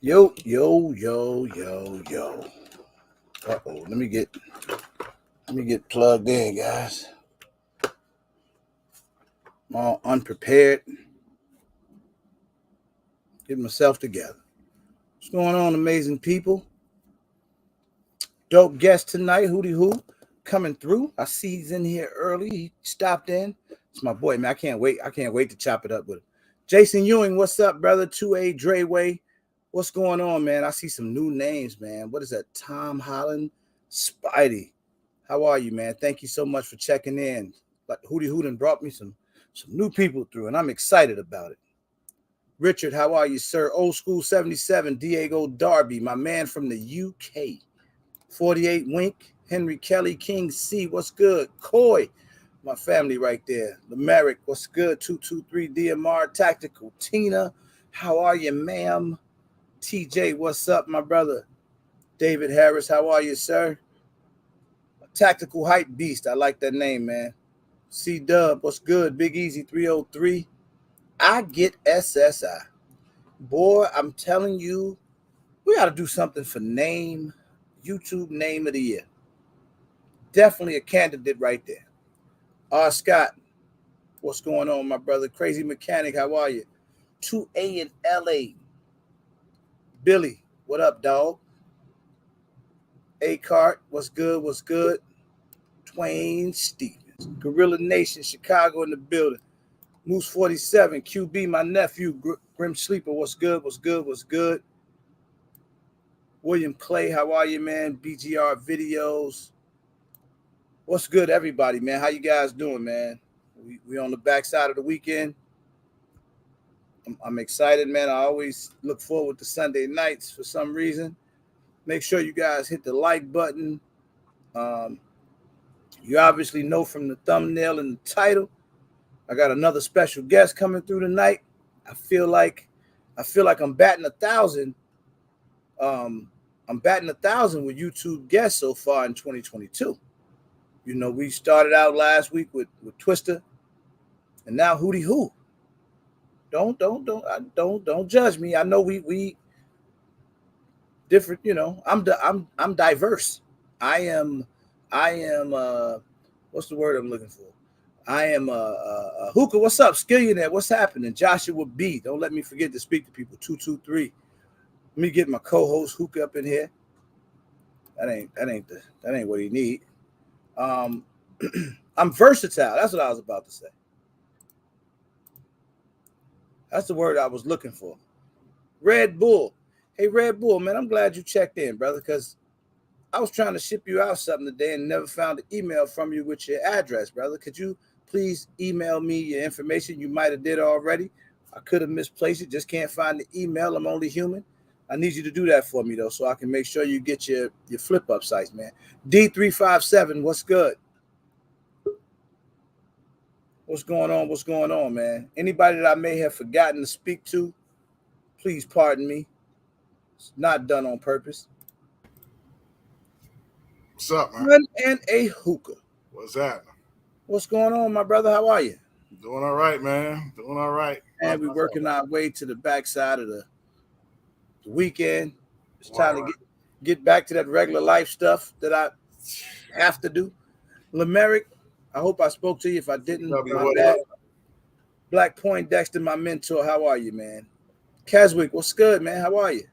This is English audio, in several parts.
Yo, yo, yo, yo, yo. Uh-oh, let me get plugged in, guys. I'm all unprepared. Getting myself together. What's going on, amazing people? Dope guest tonight, Hootie Hoo, coming through. I see he's in here early. He stopped in. It's my boy, man. I can't wait. I can't wait to chop it up with him. Jason Ewing, what's up, brother? 2A Dreyway. What's going on, man? I see some new names, man. What is that? Tom Holland, Spidey. How are you, man? Thank you so much for checking in. Like Hootie Hootin brought me some new people through, and I'm excited about it. Richard, how are you, sir? Old School 77, Diego Darby, my man from the UK. 48 Wink, Henry Kelly, King C, what's good? Coy, my family right there. Lamerick, what's good? 223 DMR, Tactical. Tina, how are you, ma'am? TJ, what's up, my brother? David Harris, how are you, sir? Tactical Hype Beast, I like that name, man. C Dub, what's good? Big Easy 303. I get SSI. Boy, I'm telling you, we got to do something for YouTube name of the year. Definitely a candidate right there. Scott, what's going on, my brother? Crazy Mechanic, how are you? 2A in LA. Billy, what up, dog? A Cart, what's good? What's good? Twain Stevens, Gorilla Nation, Chicago in the building. Moose 47, QB, my nephew, Grim Sleeper, what's good? What's good? What's good? William Clay, how are you, man? BGR Videos. What's good, everybody, man? How you guys doing, man? We on the backside of the weekend. I'm excited, man. I always look forward to Sunday nights for some reason. Make sure you guys hit the like button. You obviously know from the thumbnail and the title, I got another special guest coming through tonight. I feel like I'm batting 1,000. I'm batting 1,000 with YouTube guests so far in 2022. You know, we started out last week with Twister, and now Hootie Hoo. Don't judge me. I know we different. You know, I'm diverse. I am what's the word I'm looking for? I am Hookah. What's up, Skillionaire? What's happening? Joshua B. Don't let me forget to speak to people. 223. Let me get my co-host Hookah up in here. That ain't what he need. I'm versatile. That's what I was about to say. That's the word I was looking for. Red Bull. Hey, Red Bull, man, I'm glad you checked in, brother, because I was trying to ship you out something today and never found an email from you with your address, brother. Could you please email me your information? You might have did already. I could have misplaced it. Just can't find the email. I'm only human. I need you to do that for me, though, so I can make sure you get your flip-up sites, man. D357, what's good? What's going on? What's going on, man? Anybody that I may have forgotten to speak to, please pardon me. It's not done on purpose. What's up, man? One and a hookah. What's that? What's going on, my brother? How are you? Doing all right, man. Doing all right. And we're working our way to the backside of the weekend. It's time to get back to that regular life stuff that I have to do. Lamerick, I hope I spoke to you. If I didn't, my bad. Black Point Dexter, my mentor. How are you, man? Keswick, what's good, man? How are you?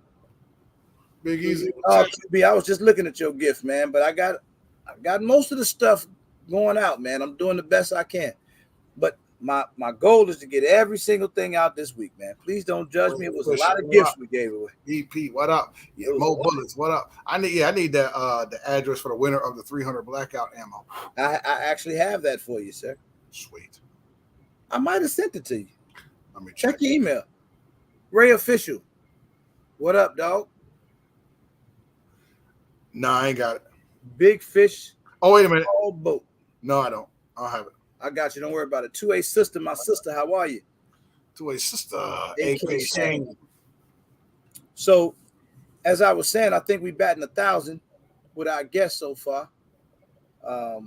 Big Easy. QB, I was just looking at your gift, man, but I got most of the stuff going out, man. I'm doing the best I can. But my goal is to get every single thing out this week, man. Please don't judge me. It was a lot of gifts we gave away. EP, what up? Yeah, Mo Bullets, what up? I need the address for the winner of the 300 blackout ammo. I actually have that for you, sir. Sweet. I might have sent it to you. Let me check your email. Ray Official, what up, dog? No, I ain't got it. Big Fish. Oh, wait a minute. All boat. No, I don't. I'll have it. I got you. Don't worry about it. 2A sister, my sister. How are you? 2A sister. AK Shane. So, as I was saying, I think we batting 1,000 with our guests so far. We're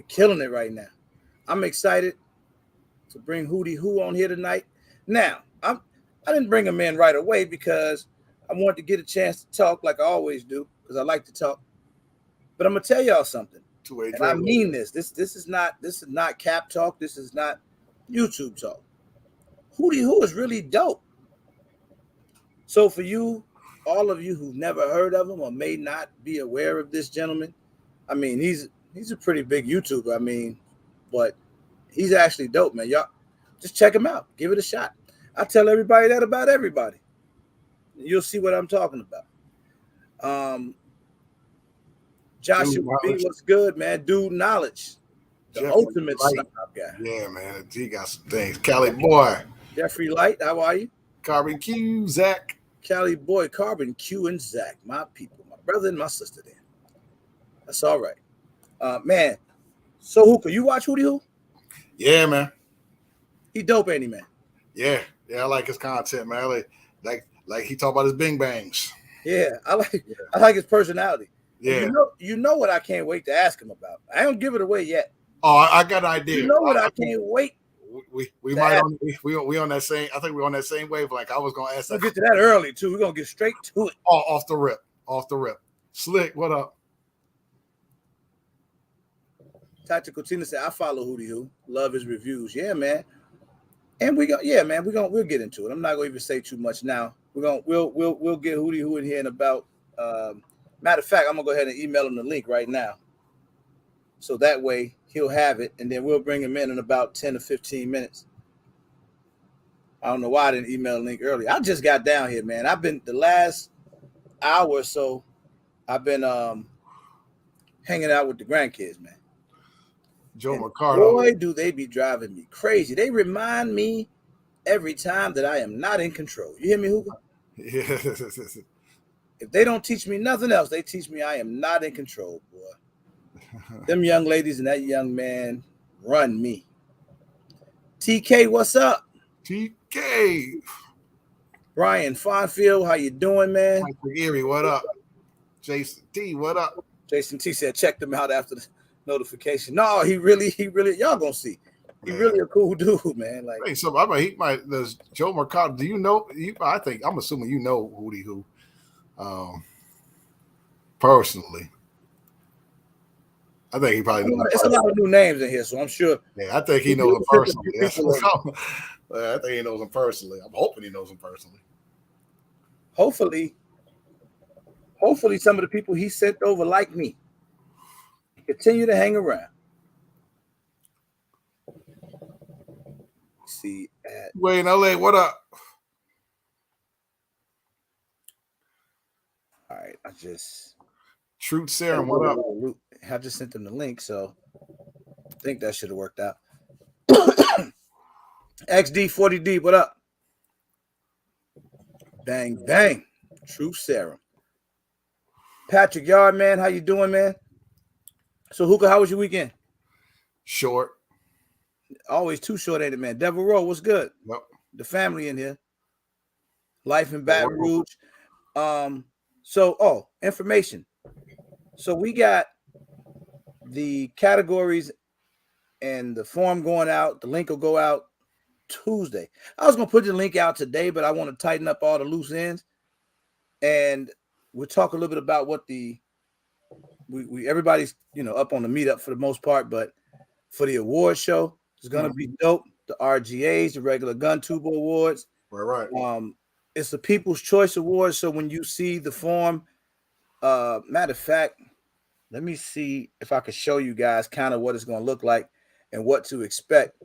killing it right now. I'm excited to bring Hootie Hoo on here tonight. Now, I didn't bring him in right away because I wanted to get a chance to talk like I always do because I like to talk. But I'm gonna tell y'all something, and I mean this. This is not cap talk. This is not YouTube talk. Hootie Who is really dope. So for you, all of you who've never heard of him or may not be aware of this gentleman, I mean, he's a pretty big YouTuber. I mean, but he's actually dope, man. Y'all just check him out. Give it a shot. I tell everybody that about everybody. You'll see what I'm talking about. Joshua B, what's good, man? Dude Knowledge. The Jeffrey ultimate snob guy. Yeah, man. G got some things. Cali boy. Jeffrey Light, how are you? Carbon Q, Zach. Cali boy, Carbon Q and Zach. My people, my brother and my sister there. That's all right. Man. So Hookah, you watch Hootie Who? Yeah, man. He dope, ain't he, man? Yeah. I like his content, man. Like he talk about his bing bangs. Yeah, I like his personality. Yeah. You know what I can't wait to ask him about. I don't give it away yet. Oh, I got an idea. You know what I can't wait. We might on that same. I think we're on that same wavelength. I was gonna ask that. We'll get to that early too. We're gonna get straight to it. Oh, off the rip. Slick, what up? Tactical Tina said, I follow Hootie Who. Love his reviews. Yeah, man. And we'll get into it. I'm not gonna even say too much now. We'll get Hootie Who in here in about matter of fact, I'm gonna go ahead and email him the link right now. So that way he'll have it, and then we'll bring him in about 10 to 15 minutes. I don't know why I didn't email the link earlier. I just got down here, man. I've been the last hour or so, I've been hanging out with the grandkids, man. Joe Mercado. Boy, do they be driving me crazy. They remind me every time that I am not in control. You hear me, Hoover? Yeah. If they don't teach me nothing else, they teach me I am not in control, boy. Them young ladies and that young man run me. TK, what's up? TK. Brian Fonfield, how you doing, man? Mike Erie, what up? Jason T, what up? Jason T said check them out after the notification. No, he really, y'all gonna see. He really a cool dude, man. Like, hey, so I mean, he might. There's Joe Mercado. Do you know? I'm assuming you know Hootie Who, personally. I think he probably knows. It's a lot of new names in here, so I'm sure. Yeah, I think he knows him personally. I think he knows him personally. I'm hoping he knows him personally. Hopefully, some of the people he sent over like me continue to hang around. See, Wait in LA, what up? All right, Truth Serum, what up? I just sent them the link, so I think that should have worked out. XD40D, what up? Bang, bang. Truth Serum. Patrick Yard, man, how you doing, man? So, Hookah, how was your weekend? Short. Always too short, ain't it, man? Devil Row, what's good? Yep. The family in here. Life in Baton Rouge. Information. So we got the categories and the form going out. The link will go out Tuesday. I was going to put the link out today, but I want to tighten up all the loose ends. And we'll talk a little bit about what everybody's, up on the meetup for the most part, but for the award show, it's going to be dope. The RGAs, the regular gun tuber awards. Right. It's the People's Choice Awards. So when you see the form, matter of fact, let me see if I can show you guys kind of what it's going to look like and what to expect.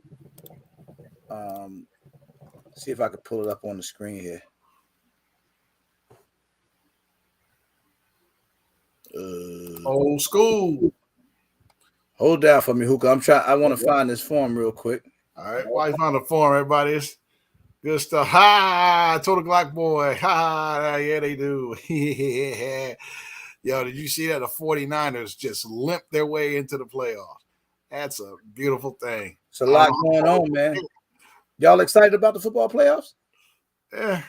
See if I can pull it up on the screen here. Old school. Hold down for me, Hookah. I want to find this form real quick. All right. While you find the form, everybody, it's good stuff. Ha! Total Glock boy. Ha! Yeah, they do. Yeah. Yo, did you see that? The 49ers just limped their way into the playoffs. That's a beautiful thing. It's a lot going on, man. Y'all excited about the football playoffs? Yeah,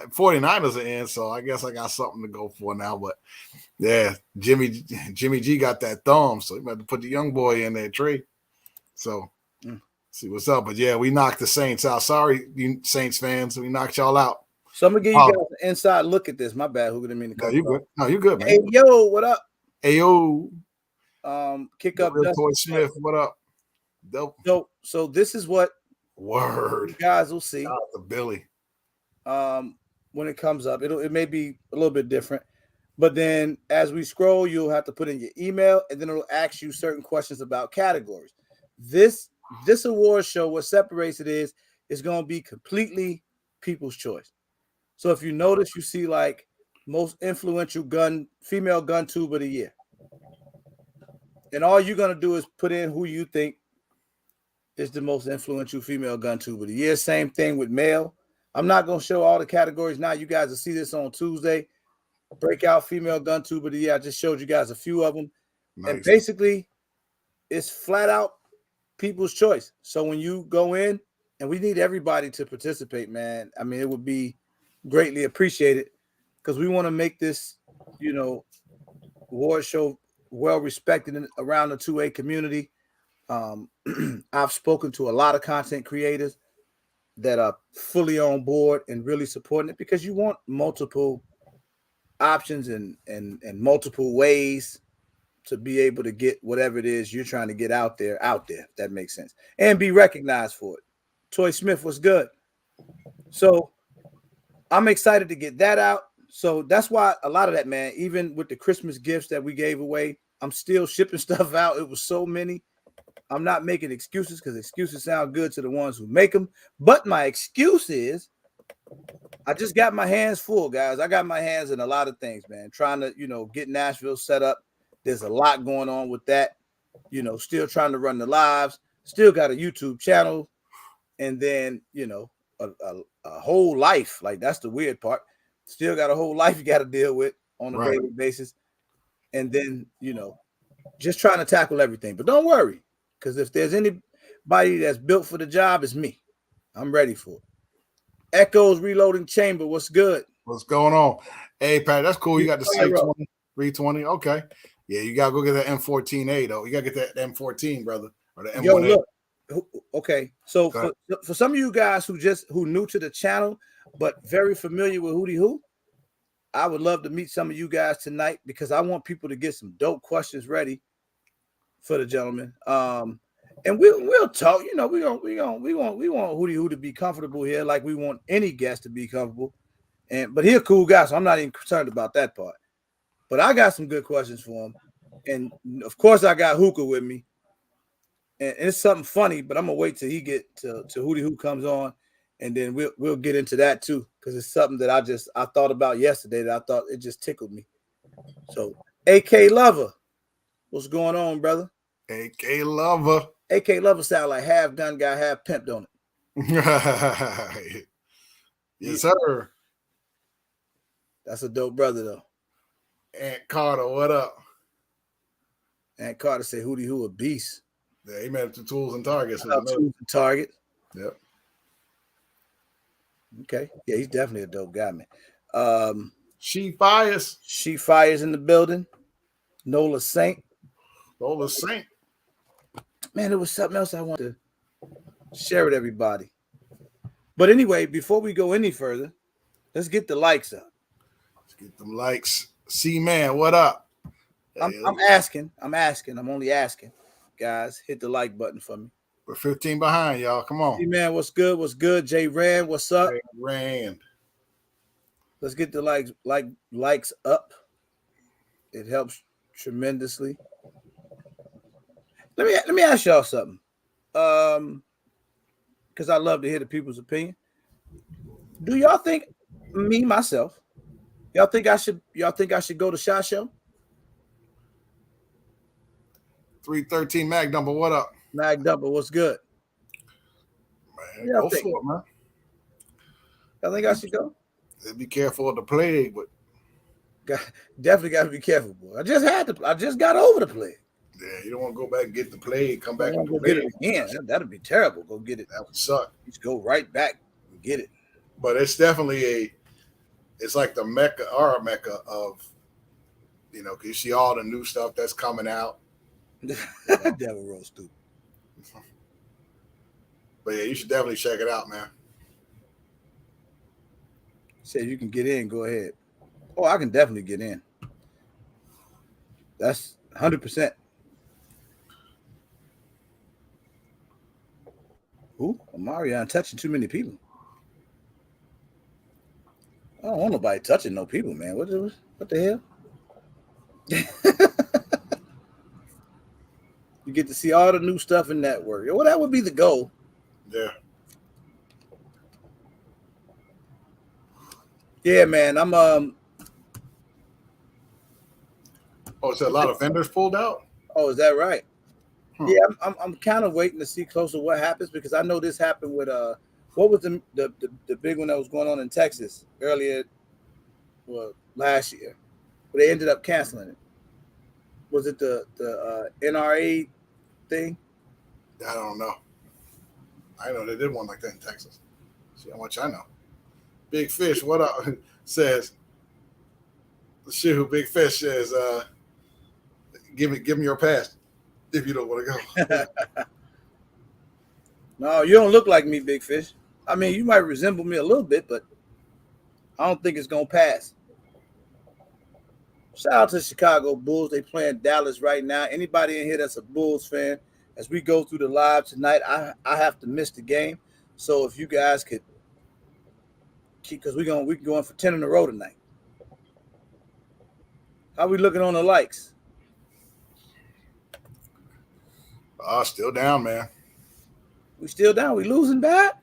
49ers are in, so I guess I got something to go for now. But yeah, Jimmy G got that thumb, so he might have to put the young boy in there, Trey. So See what's up. But yeah, we knocked the Saints out. Sorry, you Saints fans. We knocked y'all out. So I'm gonna give you guys an inside look at this. My bad, who didn't mean to No, cut you you good. off. No, you good, man. Hey, yo, what up? Ayo. Kick The up real Dustin Toy Smith. What up? Dope. So this is what Word. you guys will see. Shout out to Billy. When it comes up, it may be a little bit different, but then as we scroll, you'll have to put in your email, and then it'll ask you certain questions about categories. This award show, what separates it is going to be completely people's choice. So if you notice, you see like most influential female gun tube of the year, and all you're going to do is put in who you think is the most influential female gun tube of the year. Same thing with male. I'm not going to show all the categories now. You guys will see this on Tuesday. Breakout female gun tube of the year. I just showed you guys a few of them. Nice. And basically, it's flat out people's choice. So when you go in, and we need everybody to participate, man. I mean, it would be greatly appreciated because we want to make this, award show well respected around the 2A community. I've spoken to a lot of content creators that are fully on board and really supporting it because you want multiple options and multiple ways to be able to get whatever it is you're trying to get out there, if that makes sense, and be recognized for it. Toy Smith was good. So I'm excited to get that out. So that's why a lot of that, man, even with the Christmas gifts that we gave away, I'm still shipping stuff out. It was so many. I'm not making excuses because excuses sound good to the ones who make them. But my excuse is I just got my hands full, guys. I got my hands in a lot of things, man. Trying to, get Nashville set up. There's a lot going on with that. Still trying to run the lives. Still got a YouTube channel. And then, a whole life. Like, that's the weird part. Still got a whole life you got to deal with on a daily basis. And then, just trying to tackle everything. But don't worry. Because if there's anybody that's built for the job, it's me. I'm ready for it. Echoes Reloading Chamber. What's good? What's going on? Hey, Pat, that's cool. You got the C20, 320. Okay. Yeah, you got to go get that M14A, though. You got to get that M14, brother. Or the M1A. Yo, look. Okay. So for some of you guys who new to the channel, but very familiar with Hootie Who, I would love to meet some of you guys tonight because I want people to get some dope questions ready for the gentleman. And we'll talk. We want Hootie Who to be comfortable here, like we want any guest to be comfortable. But he's a cool guy, so I'm not even concerned about that part. But I got some good questions for him, and of course I got Hookah with me. And it's something funny, but I'm gonna wait till he get to Hootie Who comes on, and then we'll get into that too, because it's something that I thought about yesterday that I thought it just tickled me. So AK Lover, what's going on, brother? AK Lover. AK Lover sound like half gun guy, half pimp, don't it? Yes, sir. That's a dope brother though. Aunt Carter, what up? Aunt Carter say Hootie Who a beast. Yeah, he made the tools and targets. Tools and targets. Yep. Okay. Yeah, he's definitely a dope guy, man. She Fires. She Fires in the building. Nola Saint. Nola Saint. Man, there was something else I wanted to share with everybody. But anyway, before we go any further, let's get the likes up. Let's get them likes. C-Man, what up? I'm asking. I'm only asking. Guys, hit the like button for me. We're 15 behind, y'all. Come on. C-Man, what's good? What's good? J Rand, what's up? J Rand. Let's get the likes up. It helps tremendously. Let me ask y'all something. Because I love to hear the people's opinion. Do y'all think myself? Y'all think I should go to SHOT Show? 313 Mag Dumper, what up? Mag Dumper, what's good? Man, go for it, man. Y'all think I should go? Be careful of the plague, but definitely got to be careful, boy. I just got over the plague. Yeah, you don't want to go back and get the plague, come back and go get it again. That'd be terrible. Go get it. That would suck. Just go right back and get it. But it's definitely it's like the mecca of, because you see all the new stuff that's coming out. Devil Rose stupid. But yeah, you should definitely check it out, man. Say you can get in, go ahead. Oh, I can definitely get in. That's 100%. Who? Omarion touching too many people. I don't want nobody touching no people, man. What the hell? You get to see all the new stuff in network. Well, that would be the goal. Yeah. Yeah, man. I'm Oh, so a lot of vendors pulled out? Oh, is that right? Huh. Yeah, I'm kind of waiting to see closer what happens because I know this happened with what was the big one that was going on in Texas earlier, well, last year, but they ended up canceling it. Was it the NRA thing? I don't know. I know they did one like that in Texas. See how much I know. Big Fish, what up? Says, shoot, Big Fish says, give me your pass if you don't want to go. No, you don't look like me, Big Fish. I mean, you might resemble me a little bit, but I don't think it's gonna pass. Shout out to the Chicago Bulls. They playing Dallas right now. Anybody in here that's a Bulls fan, as we go through the live tonight, I have to miss the game. So if you guys could keep, because we going for 10 in a row tonight. How we looking on the likes? Still down, man. We still down. We losing bad.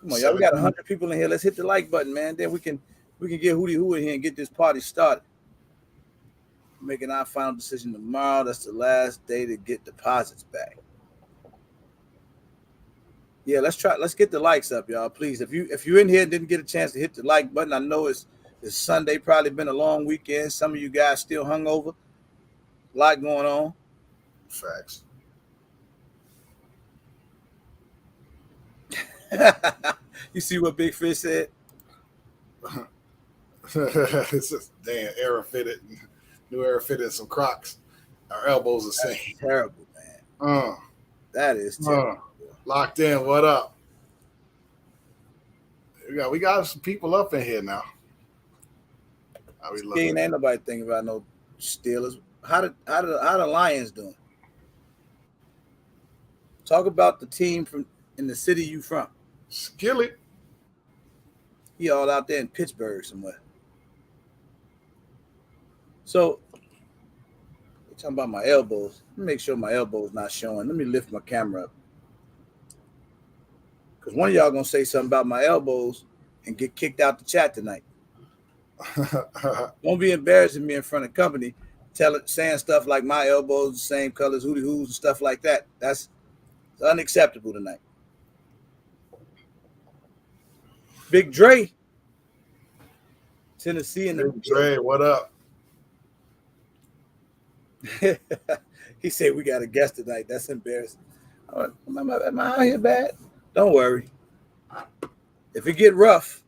Come on, y'all. We got 17. 100 people in here. Let's hit the like button, man. Then we can get Hootie Hoo in here and get this party started. Making our final decision tomorrow. That's the last day to get deposits back. Yeah, let's get the likes up, y'all. Please. If you're in here and didn't get a chance to hit the like button, I know it's Sunday, probably been a long weekend. Some of you guys still hungover. A lot going on. Facts. You see what Big Fish said? It's just damn era fitted, new era fitted, some Crocs. Our elbows the same. Terrible, man. That is terrible. Locked in. What up? We got some people up in here now. How we looking? Ain't nobody thinking about no Steelers. How the Lions doing? Talk about the team from in the city you from. Skillet. He all out there in Pittsburgh somewhere. So, we're talking about my elbows. Let me make sure my elbow's not showing. Let me lift my camera up. Because one of y'all going to say something about my elbows and get kicked out the chat tonight. Don't be embarrassing me in front of company, saying stuff like my elbows the same color as Hootie Hoos and stuff like that. That's unacceptable tonight. Big Dre, Tennessee, and Big Dre, what up? He said we got a guest tonight. That's embarrassing. Am I out here bad? Don't worry. If it get rough,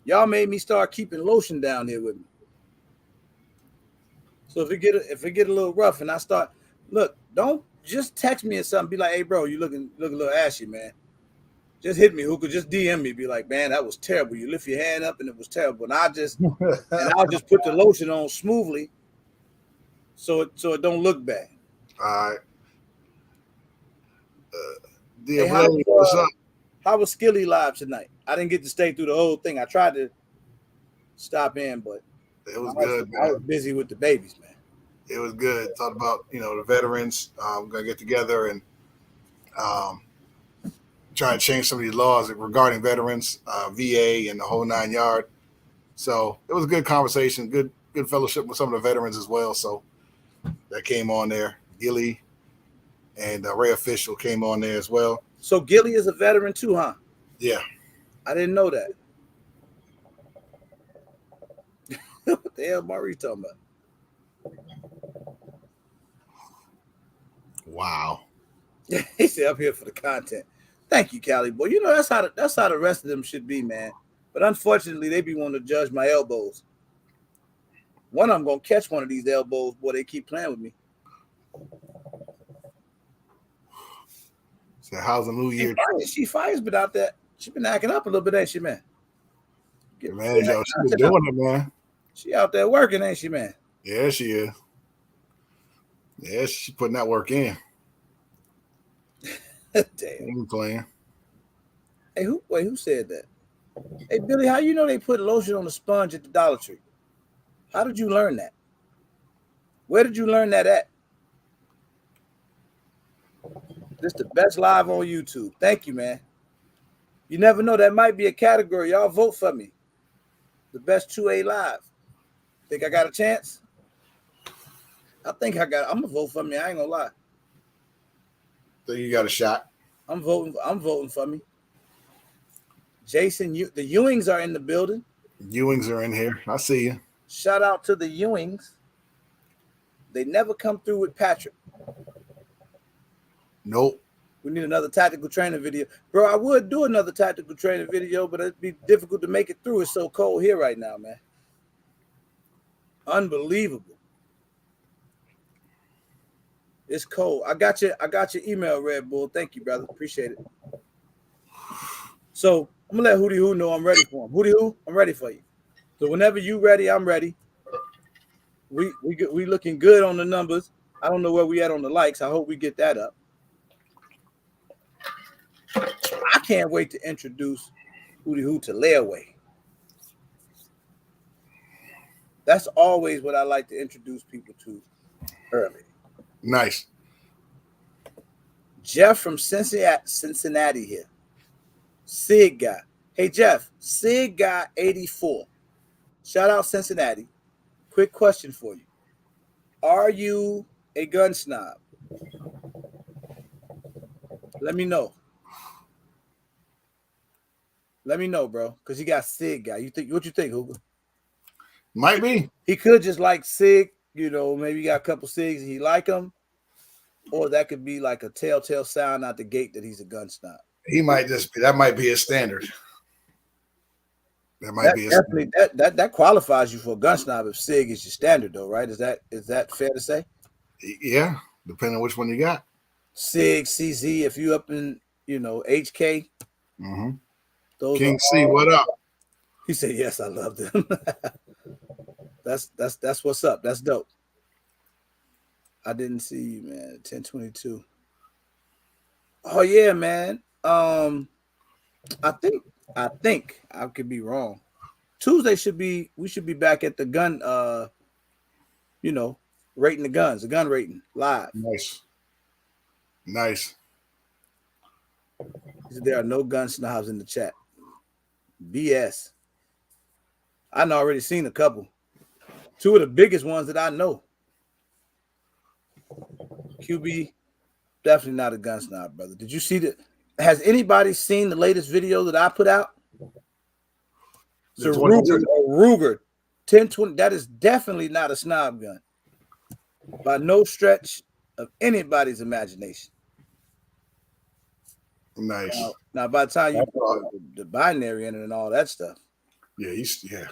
y'all made me start keeping lotion down here with me. So if it get a little rough and I start, look, don't just text me or something. Be like, hey, bro, you looking a little ashy, man. Just hit me. Who could just DM me? Be like, man, that was terrible. You lift your hand up and it was terrible. And I'll just put the lotion on smoothly, so it don't look bad. All right. Hey, how was Skilly live tonight? I didn't get to stay through the whole thing. I tried to stop in, but it was good, man. I was busy with the babies, man. It was good. Talked about, the veterans. We're going to get together and try to change some of these laws regarding veterans, VA, and the whole 9 yard. So it was a good conversation, good fellowship with some of the veterans as well. So that came on there. Gilly and Ray Official came on there as well. So Gilly is a veteran too, huh? Yeah. I didn't know that. What the hell Marie talking about? Wow. He said, I'm here for the content. Thank you, Cali boy. That's how the rest of them should be, man. But unfortunately, they be wanting to judge my elbows. One of them gonna catch one of these elbows, boy. They keep playing with me. So how's the new year? She fire's been out there. She been acting up a little bit, ain't she, man? Man, yo, she been doing it, man. She out there working, ain't she, man? Yeah, she is. Yeah, she putting that work in. Damn. Ain't playing. Hey, who said that? Hey, Billy, how you know they put lotion on the sponge at the Dollar Tree? How did you learn that? Where did you learn that at? This the best live on YouTube. Thank you, man. You never know. That might be a category. Y'all vote for me. The best 2A live. Think I got a chance? I'm gonna vote for me. I ain't gonna lie. So you got a shot. I'm voting for me. Jason, the Ewings are in the building. Ewings are in here. I see you. Shout out to the Ewings. They never come through with Patrick. Nope. We need another tactical training video. Bro, I would do another tactical training video, but it'd be difficult to make it through. It's so cold here right now, man. Unbelievable. It's cold. I got your email, Red Bull. Thank you, brother. Appreciate it. So I'm gonna let Hootie Hoo know I'm ready for him. Hootie Hoo, I'm ready for you. So whenever you ready, I'm ready. We looking good on the numbers. I don't know where we at on the likes. I hope we get that up. I can't wait to introduce Hootie Hoo to layaway. That's always what I like to introduce people to early. Nice. Jeff from Cincinnati here. Sig Guy. Hey, Jeff, Sig Guy 84. Shout out Cincinnati. Quick question for you. Are you a gun snob? Let me know. Let me know, bro, because he got Sig Guy. What you think, Hugo? Might be. He could just like Sig, maybe he got a couple Sigs and he like them. Or that could be like a telltale sign out the gate that he's a gun snob. He might just be, that might be his standard. That might be his definitely standard. That qualifies you for a gun snob if Sig is your standard, though, right? Is that fair to say? Yeah, depending on which one you got. Sig, CZ, if you up in, HK. Mm-hmm. Those King C, what up? He said, yes, I love them. That's what's up. That's dope. I didn't see you, man. 1022. Oh yeah, man. I think I could be wrong. Tuesday we should be back at the gun, rating the guns, the gun rating live. Nice. There are no gun snobs in the chat. BS. I know already seen a couple. Two of the biggest ones that I know. QB, definitely not a gun snob, brother. Did you see that? Has anybody seen the latest video that I put out? It's a Ruger 1020. That is definitely not a snob gun. By no stretch of anybody's imagination. Nice. Now by the time you put the binary in it and all that stuff. Yeah, yeah.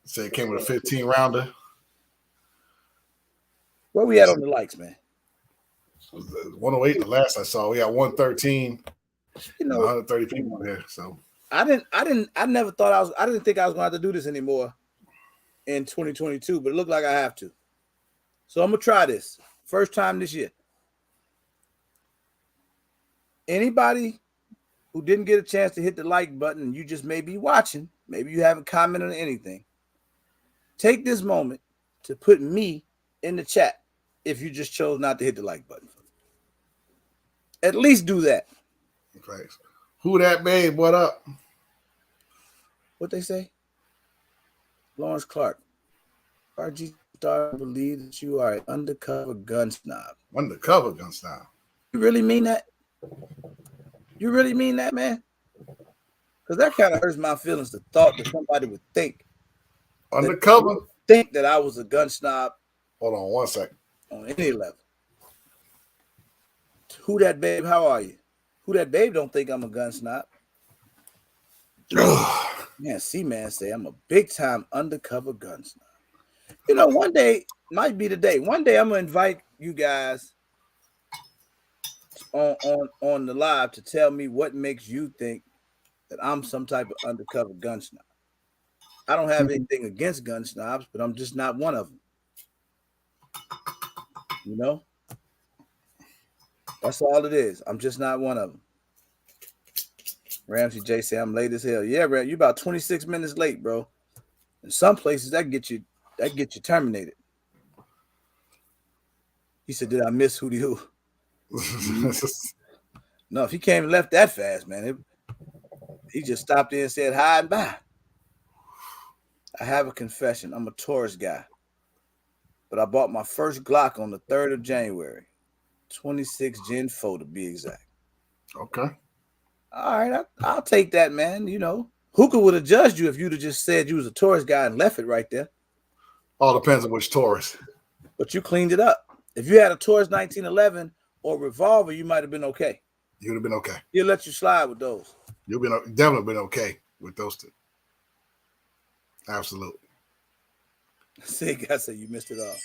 Say it came with a 15 rounder. Where we at on the likes, man? 108 the last I saw. We got 113. 130 people there. So I didn't think I was gonna have to do this anymore in 2022, but it looked like I have to. So I'm gonna try this. First time this year. Anybody who didn't get a chance to hit the like button, you just may be watching, maybe you haven't commented on anything. Take this moment to put me in the chat if you just chose not to hit the like button. At least do that. Okay. Who that babe? What up? What they say? Lawrence Clark. RG Star believe that you are an undercover gun snob. Undercover gun snob. You really mean that? You really mean that, man? Because that kind of hurts my feelings. The thought that somebody would think undercover think that I was a gun snob. Hold on 1 second. On any level. Who that babe? How are you? Who that babe don't think I'm a gun snob? Man, C-Man say I'm a big time undercover gun snob. One day might be the day. One day I'm gonna invite you guys on the live to tell me what makes you think that I'm some type of undercover gun snob. I don't have anything against gun snobs, but I'm just not one of them. You know, that's all it is. I'm just not one of them. Ramsey J say I'm late as hell. Yeah, Ram, you about 26 minutes late, bro. In some places that get you terminated. He said, "Did I miss Hootie Hoo?" No, if he came and left that fast, man, he just stopped in and said hi and bye. I have a confession. I'm a Taurus guy, but I bought my first Glock on the 3rd of January, 26 Gen 4 to be exact. Okay. All right, I'll take that, man. You know, Hooker would have judged you if you'd have just said you was a Taurus guy and left it right there. All depends on which Taurus. But you cleaned it up. If you had a Taurus 1911 or Revolver, you might have been okay. You would have been okay. He'll let you slide with those. You've been definitely been okay with those two. Absolutely. See, guy said you missed it all.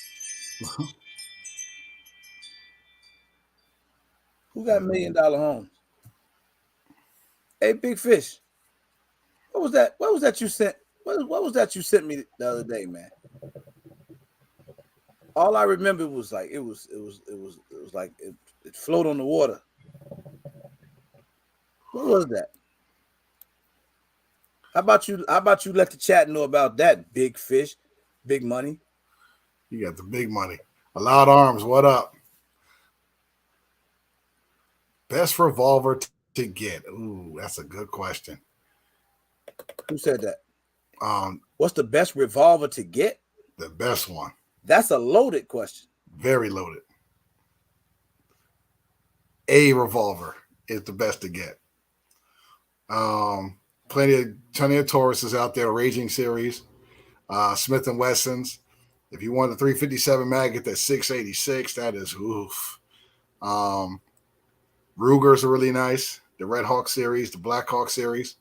Who got $1 million homes? Hey, Big Fish. What was that? What was that you sent? What was that you sent me the other day, man? All I remember was like it was like it floated on the water. What was that? How about you let the chat know about that, Big Fish, Big Money? You got the big money. Allowed Arms, what up? Best revolver to get. Ooh, that's a good question. Who said that? What's the best revolver to get? The best one. That's a loaded question. Very loaded. A revolver is the best to get. Plenty of Tauruses out there, Raging series, Smith & Wessons. If you want the 357 mag, get that 686. That is oof. Rugers are really nice. The Red Hawk series, the Black Hawk series.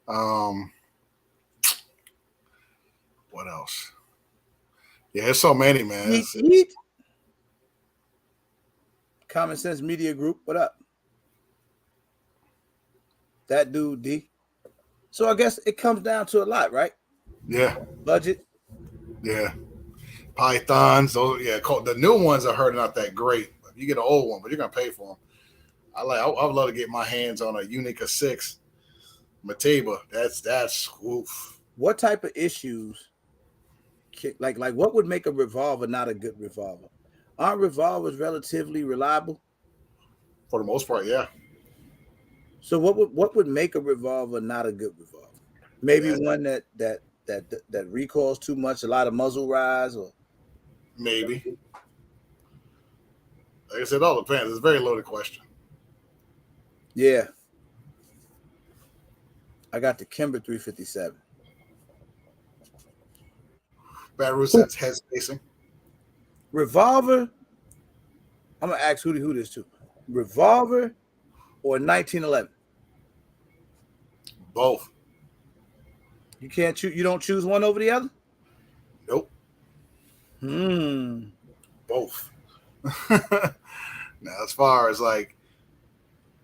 What else? Yeah, there's so many, man. Eat. Common Sense Media Group, what up? That dude, D. So I guess it comes down to a lot, right? Yeah. Budget. Yeah. Pythons. Those, yeah. The new ones are hurting not that great. You get an old one, but you're gonna pay for them. I would love to get my hands on a Unica 6 Mateba. That's oof. What type of issues? Like what would make a revolver not a good revolver? Aren't revolvers relatively reliable? For the most part, yeah. So what would make a revolver not a good revolver? Maybe one that recoils too much, a lot of muzzle rise, or maybe. Like I said, it all depends. It's a very loaded question. Yeah. I got the Kimber 357. Bad Rouge says head spacing. Revolver. I'm gonna ask who this too. Revolver or 1911? Both. You can't choose. You don't choose one over the other. Nope. Both. Now, as far as like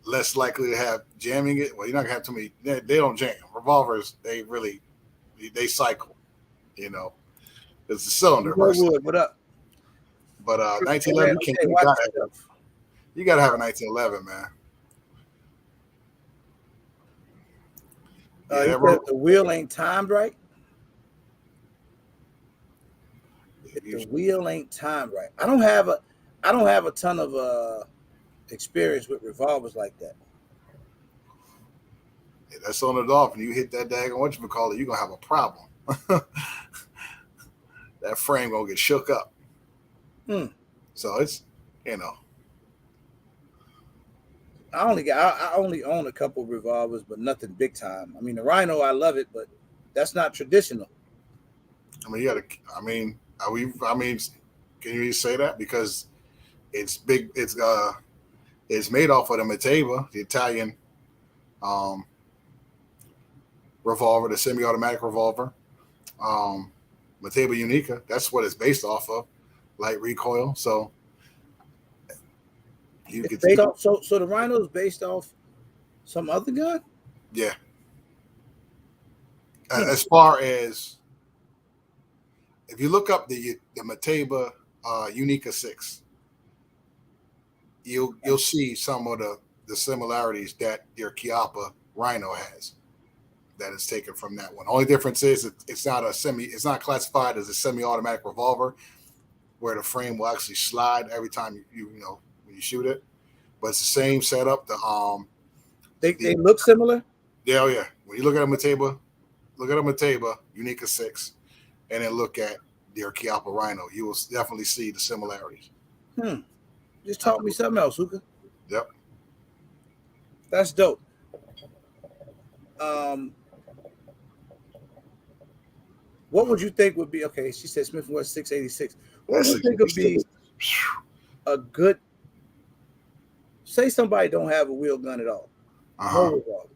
less likely to have jamming it, well, you're not gonna have too many. They don't jam. Revolvers, they cycle. You know, it's a cylinder. What up? But 1911, you gotta have a 1911, man. The wheel ain't timed right. The wheel ain't timed right. I don't have a ton of experience with revolvers like that. Yeah, that's on it off, and you hit that daggone whatchamacallit, you're gonna have a problem. That frame gonna get shook up. So it's, you know. I only own a couple of revolvers, but nothing big time. I mean, the Rhino, I love it, but that's not traditional. I mean, can you say that? Because it's big, it's made off of the Mateba, the Italian revolver, the semi-automatic revolver. Mateba Unica, that's what it's based off of, light recoil. So You It's could based off, so the Rhino is based off some other gun? yeah. As far as if you look up the Mateba Unica 6, you'll see some of the similarities that your Chiappa Rhino has. That is taken from that one. Only difference is it's not classified as a semi-automatic revolver where the frame will actually slide every time you when you shoot it. But it's the same setup. They look similar. Yeah, oh yeah. When you look at a Mateba Unica 6, and then look at their Chiappa Rhino, you will definitely see the similarities. Just taught me something else, Hookah. Yep. That's dope. What would you think would be okay? She said Smith & Wesson 686. What would you think would be a good? Say somebody don't have a wheel gun at all, no revolver,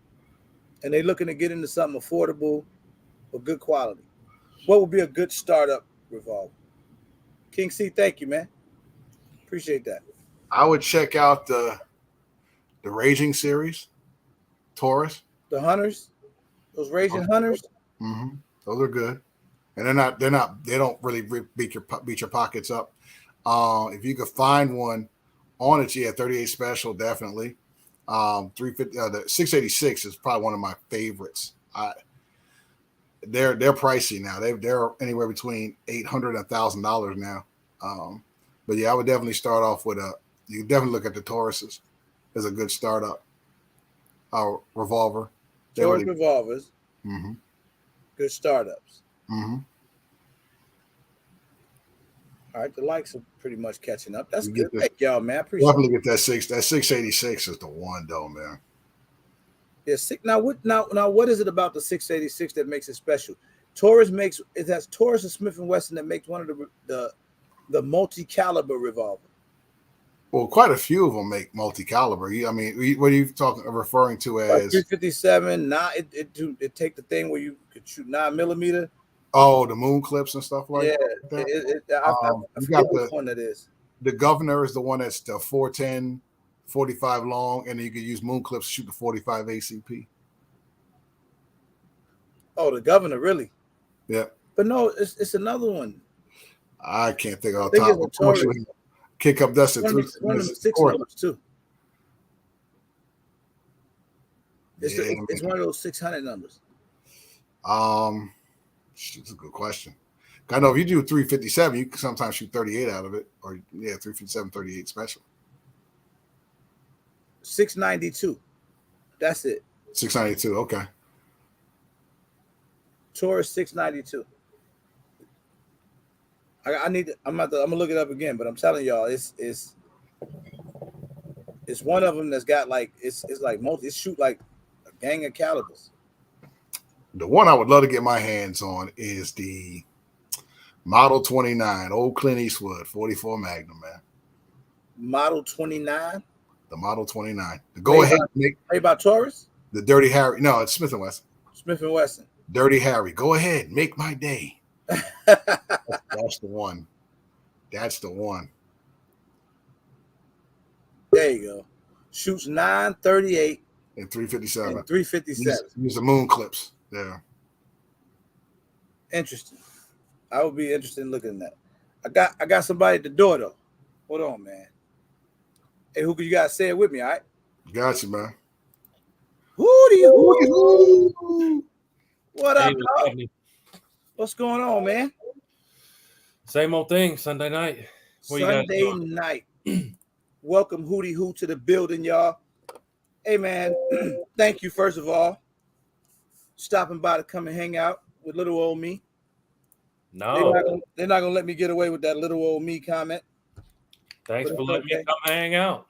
and they're looking to get into something affordable or good quality. What would be a good startup revolver? King C, thank you, man. Appreciate that. I would check out the Raging series, Taurus. The Hunters, those Raging Hunters. Mm-hmm. Those are good, and they don't really beat your pockets up. If you could find one on it, yeah, 38 special, definitely. 350, the 686 is probably one of my favorites. They're pricey now. They're anywhere between $800 and $1,000 now. But yeah, I would definitely start off with you can definitely look at the Tauruses as a good startup. Revolver. Taurus revolvers. Mm-hmm. Good startups. Mm-hmm. All right, the likes are pretty much catching up. That's good. Thank y'all, man. I appreciate definitely get that 686 is the one though, man. Yeah, now what is it about the 686 that makes it special? Taurus has Taurus and Smith & Wesson that makes one of the multi-caliber revolver. Well, quite a few of them make multi-caliber. I mean, what are you referring to as? 357. It take the thing where you could shoot 9mm. Oh, the moon clips and stuff like that. I forget which one that is. The Governor is the one that's the 410, 45 long, and then you can use moon clips to shoot the 45 ACP. Oh, the Governor, really? Yeah. But no, it's another one. I can't think of the top. Kick up dust at 3. One of the 6 numbers too. It's one of those 600 numbers. It's a good question. I know if you do 357, you can sometimes shoot 38 out of it, or 357, 38 special. 692. That's it. 692. Okay. Taurus 692. I'm gonna look it up again, but I'm telling y'all, it's one of them that's got like it's like it shoot like a gang of calibers. The one I would love to get my hands on is the Model 29, old Clint Eastwood 44 Magnum, man. Model 29. The Model 29. Go ahead. About Taurus. The Dirty Harry. No, it's Smith & Wesson. Smith & Wesson. Dirty Harry. Go ahead. Make my day. That's the one. That's the one. There you go. Shoots 938 and 357. And 357. Use the moon clips. Yeah. Interesting. I would be interested in looking at that. I got somebody at the door though. Hold on, man. Hey, who you guys say it with me, all right? Got you, man. Hootie. What up, dog? What's going on, man? Same old thing, Sunday night. Sunday night. Welcome, Hootie Hoo, to the building, y'all. Hey, man, thank you, first of all, stopping by to come and hang out with little old me. No. They're not going to let me get away with that little old me comment. Thanks for letting me come hang out.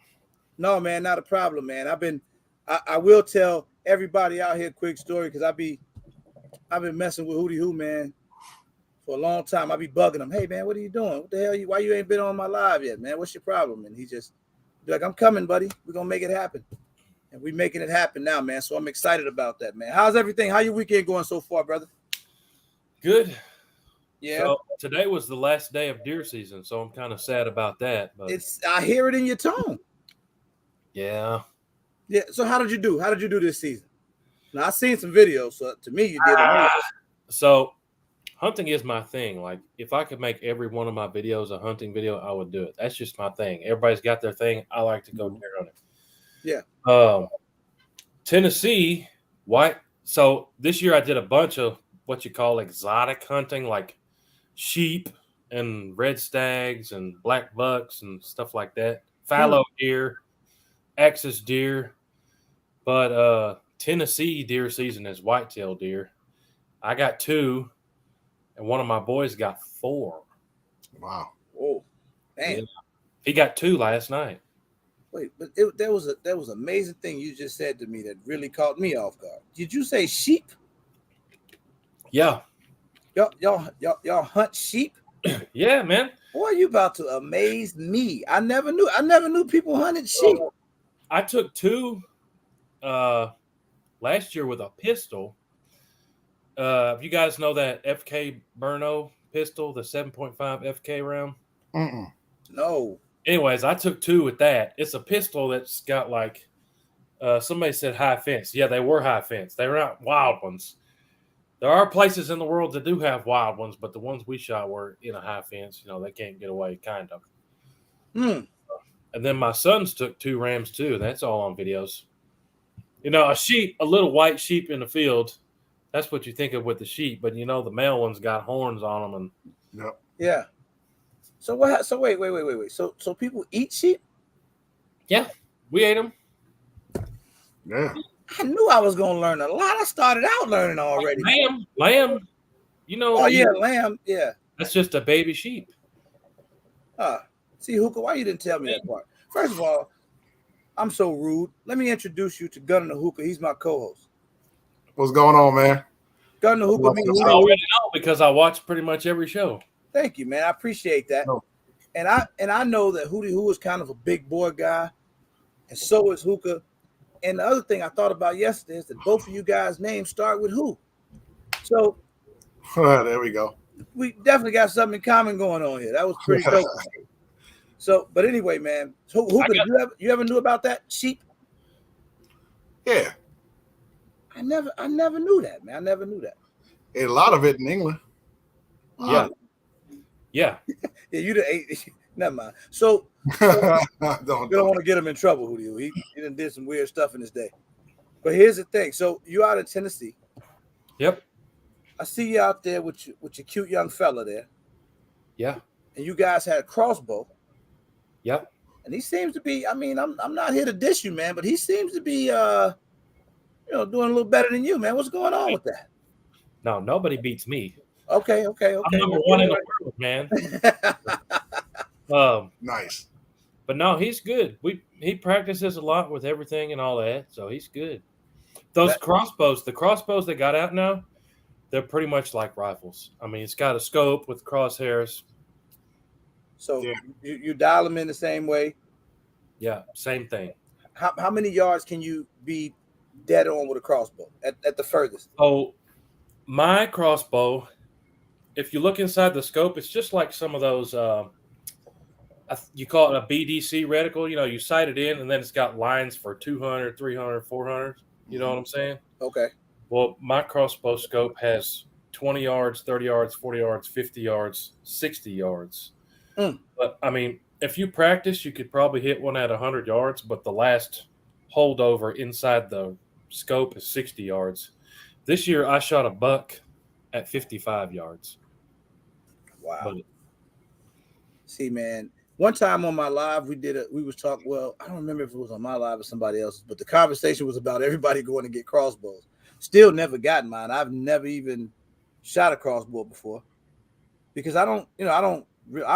No, man, not a problem, man. I will tell everybody out here a quick story because I've been messing with Hootie Hoo, man, for a long time. I be bugging him. Hey, man, what are you doing? What the hell? Why you ain't been on my live yet, man? What's your problem? And he just be like, I'm coming, buddy. We're going to make it happen. And we making it happen now, man. So I'm excited about that, man. How's everything? How your weekend going so far, brother? Good. Yeah. So today was the last day of deer season, so I'm kind of sad about that. But I hear it in your tone. Yeah. Yeah. So how did you do? How did you do this season? Now I seen some videos. So to me, you did amazing. So hunting is my thing. Like if I could make every one of my videos a hunting video, I would do it. That's just my thing. Everybody's got their thing. I like to go deer hunting. Yeah. Tennessee, white. So this year I did a bunch of what you call exotic hunting, like sheep and red stags and black bucks and stuff like that. Fallow deer, axis deer. But Tennessee deer season is whitetail deer. I got 2, and one of my boys got 4. Wow. Oh, man. Yeah. He got 2 last night. Wait, but there was an amazing thing you just said to me that really caught me off guard. Did you say sheep? Yeah. Y'all hunt sheep? Yeah, man. Boy, you about to amaze me. I never knew people hunted sheep. I took 2 last year with a pistol. You guys know that FK Burno pistol, the 7.5 FK round? No. Anyways, I took 2 with that. It's a pistol that's got like somebody said high fence. Yeah, they were high fence. They were not wild ones. There are places in the world that do have wild ones, but the ones we shot were in a high fence. You know, they can't get away, kind of. And then my sons took 2 rams too. That's all on videos. You know, a little white sheep in the field. That's what you think of with the sheep, but you know the male ones got horns on them, and yeah. So what? So wait. So people eat sheep? Yeah, we ate them. Yeah. I knew I was gonna learn a lot. I started out learning already. Lamb. You know. Oh yeah, lamb. Yeah. That's just a baby sheep. See, Hookah, why you didn't tell me that part? First of all, I'm so rude. Let me introduce you to Gunner the Hookah. He's my co-host. What's going on, man? Gunner the Hookah. I already know because I watch pretty much every show. Thank you, man. I appreciate that. And I know that Hootie Hoo is kind of a big boy guy, and so is Hookah. And the other thing I thought about yesterday is that both of you guys' names start with who. So there we go. We definitely got something in common going on here. That was pretty dope. So, but anyway, man. So Hookah, you ever knew about that sheep? Yeah. I never knew that, man. I never knew that. A lot of it in England. Yeah. Yeah, you done ate. Never mind. So we don't want to get him in trouble, Hootie. He done did some weird stuff in his day. But here's the thing. So you out in Tennessee. Yep. I see you out there with your cute young fella there. Yeah. And you guys had a crossbow. Yep. And he seems to be, I mean, I'm not here to diss you, man, but he seems to be doing a little better than you, man. What's going on with that? No, nobody beats me. Okay. I'm number 1 in the world, man. Nice. But no, he's good. He practices a lot with everything and all that, so he's good. The crossbows they got out now, they're pretty much like rifles. I mean, it's got a scope with crosshairs. So you dial them in the same way? Yeah, same thing. How many yards can you be dead on with a crossbow at the furthest? Oh, my crossbow, if you look inside the scope, it's just like some of those, you call it a BDC reticle. You know, you sight it in, and then it's got lines for 200, 300, 400. You know what I'm saying? Okay. Well, my crossbow scope has 20 yards, 30 yards, 40 yards, 50 yards, 60 yards. But, I mean, if you practice, you could probably hit one at 100 yards, but the last holdover inside the scope is 60 yards. This year, I shot a buck at 55 yards. Wow. See, man, one time on my live, we was talking, well, I don't remember if it was on my live or somebody else's, but the conversation was about everybody going to get crossbows. Still never gotten mine. I've never even shot a crossbow before because I've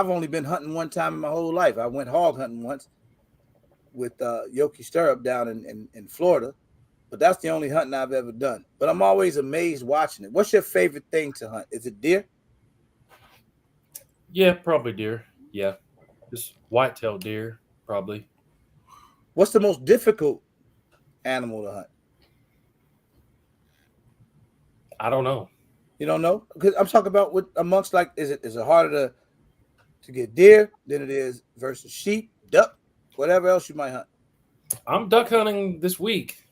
only been hunting one time in my whole life. I went hog hunting once with Yoki Stirrup down in Florida, but that's the only hunting I've ever done. But I'm always amazed watching it. What's your favorite thing to hunt? Is it deer? Yeah, probably deer. Yeah, just whitetail deer, probably. What's the most difficult animal to hunt? I don't know. You don't know? Because I'm talking about what amongst like, is it harder to get deer than it is versus sheep, duck, whatever else you might hunt? I'm duck hunting this week.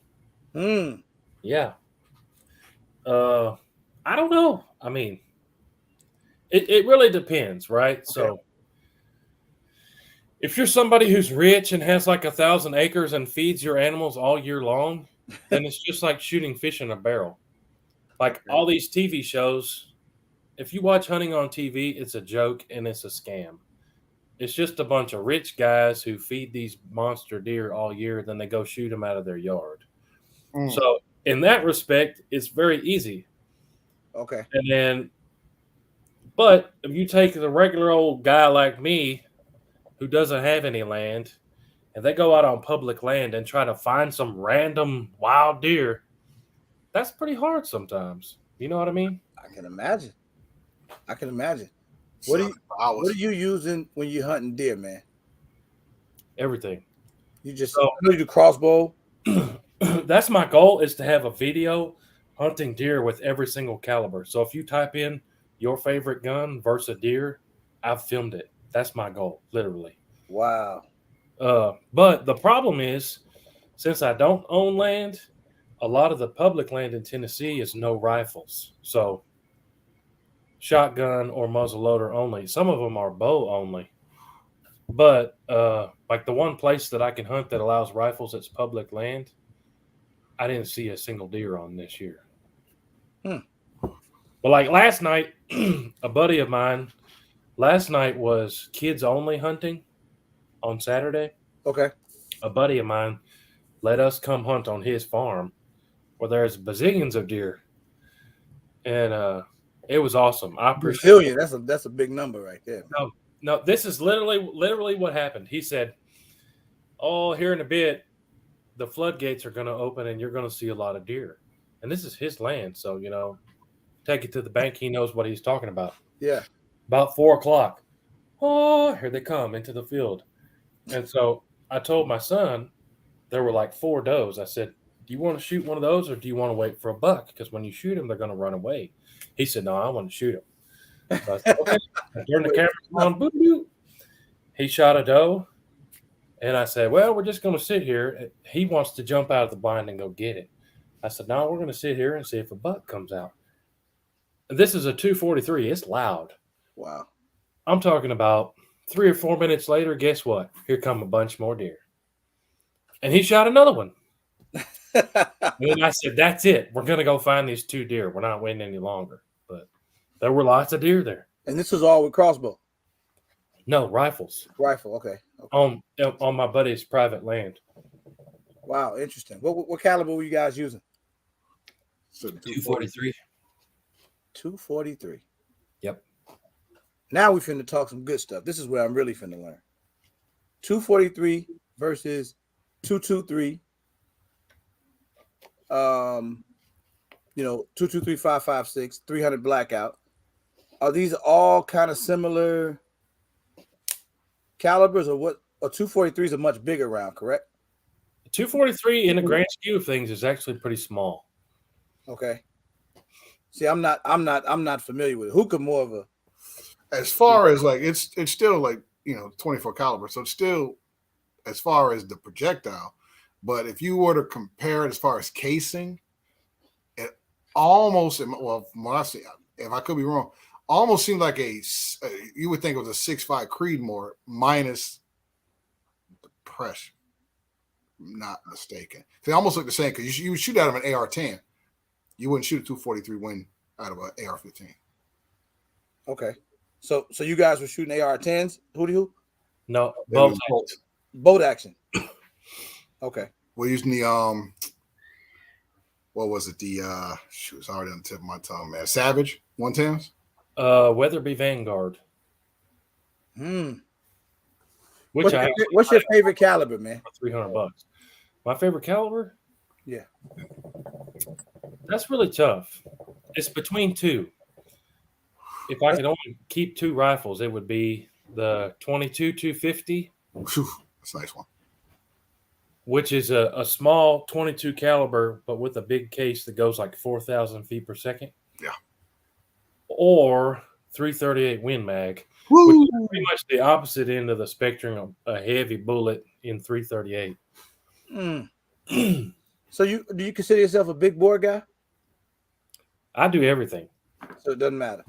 Yeah. I don't know. I mean, it really depends, right? Okay. So if you're somebody who's rich and has like 1,000 acres and feeds your animals all year long, then it's just like shooting fish in a barrel. Like Okay. all these TV shows, if you watch hunting on TV, it's a joke and it's a scam. It's just a bunch of rich guys who feed these monster deer all year, then they go shoot them out of their yard. So in that respect, it's very easy. Okay. And then, but if you take the regular old guy like me who doesn't have any land, and they go out on public land and try to find some random wild deer, that's pretty hard sometimes. You know what I mean? I can imagine. So What are you using when you're hunting deer, man? Everything. You just So- you do crossbow. That's my goal, is to have a video hunting deer with every single caliber. So if you type in your favorite gun versus a deer, I've filmed it. That's my goal, literally. Wow. But the problem is, since I don't own land, a lot of the public land in Tennessee is no rifles. So shotgun or muzzleloader only. Some of them are bow only. But like the one place that I can hunt that allows rifles that's public land, I didn't see a single deer on this year. But like last night, a buddy of mine, last night was kids only hunting on Saturday. Okay. A buddy of mine let us come hunt on his farm where there's bazillions of deer. And it was awesome. I appreciate Bazillion. That's a big number right there. No, this is literally what happened. He said, "Oh, here in a bit, the floodgates are going to open and you're going to see a lot of deer." And this is his land, so take it to the bank. He knows what he's talking about. Yeah. About 4:00, oh, here they come into the field. And so I told my son there were like 4 does. I said, "Do you want to shoot one of those, or do you want to wait for a buck? Because when you shoot them, they're going to run away." He said, "No, I want to shoot them." So I said, "Okay." I turned the camera on. Boop, boop. He shot a doe, and I said, "Well, we're just going to sit here." He wants to jump out of the blind and go get it. I said, "No, we're going to sit here and see if a buck comes out." This is a 243. It's loud. Wow. I'm talking about 3 or 4 minutes later. Guess what? Here come a bunch more deer, and he shot another one. And I said, "That's it. We're going to go find these 2 deer. We're not waiting any longer." But there were lots of deer there. And this was all with crossbow. No, rifles. Rifle. Okay. On my buddy's private land. Wow. Interesting. What caliber were you guys using? 243. 243. Yep. Now we finna talk some good stuff. This is where I'm really finna learn. 243 versus 223. 223 556 300 blackout. Are these all kind of similar calibers, or what? Or 243 is a much bigger round, correct? 243 in the grand scheme of things is actually pretty small. Okay. See, I'm not familiar with it. Hookah more of a. As far as like it's still like 24 caliber, so it's still as far as the projectile. But if you were to compare it as far as casing, it almost, well, from what I see, if I could be wrong, almost seemed like you would think it was a 6.5 Creedmoor minus the pressure. Not mistaken. They almost look the same because you would shoot out of an AR-10. You wouldn't shoot a 243 Win out of an AR-15. Okay. So you guys were shooting AR-10s? Who? No, bolt action. Okay. We're using the what was it? The it's already on the tip of my tongue, man. Savage 110s. Weatherby Vanguard. What's your favorite caliber, man? $300. My favorite caliber? Yeah. That's really tough. It's between 2. If I could only keep 2 rifles, it would be the 22 250. Whew, that's a nice one. Which is a small 22 caliber, but with a big case that goes like 4,000 feet per second. Yeah. Or 338 Win Mag, Woo! which is pretty much the opposite end of the spectrum of a heavy bullet in 338. Mm. So do you consider yourself a big boy guy? I do everything. So it doesn't matter.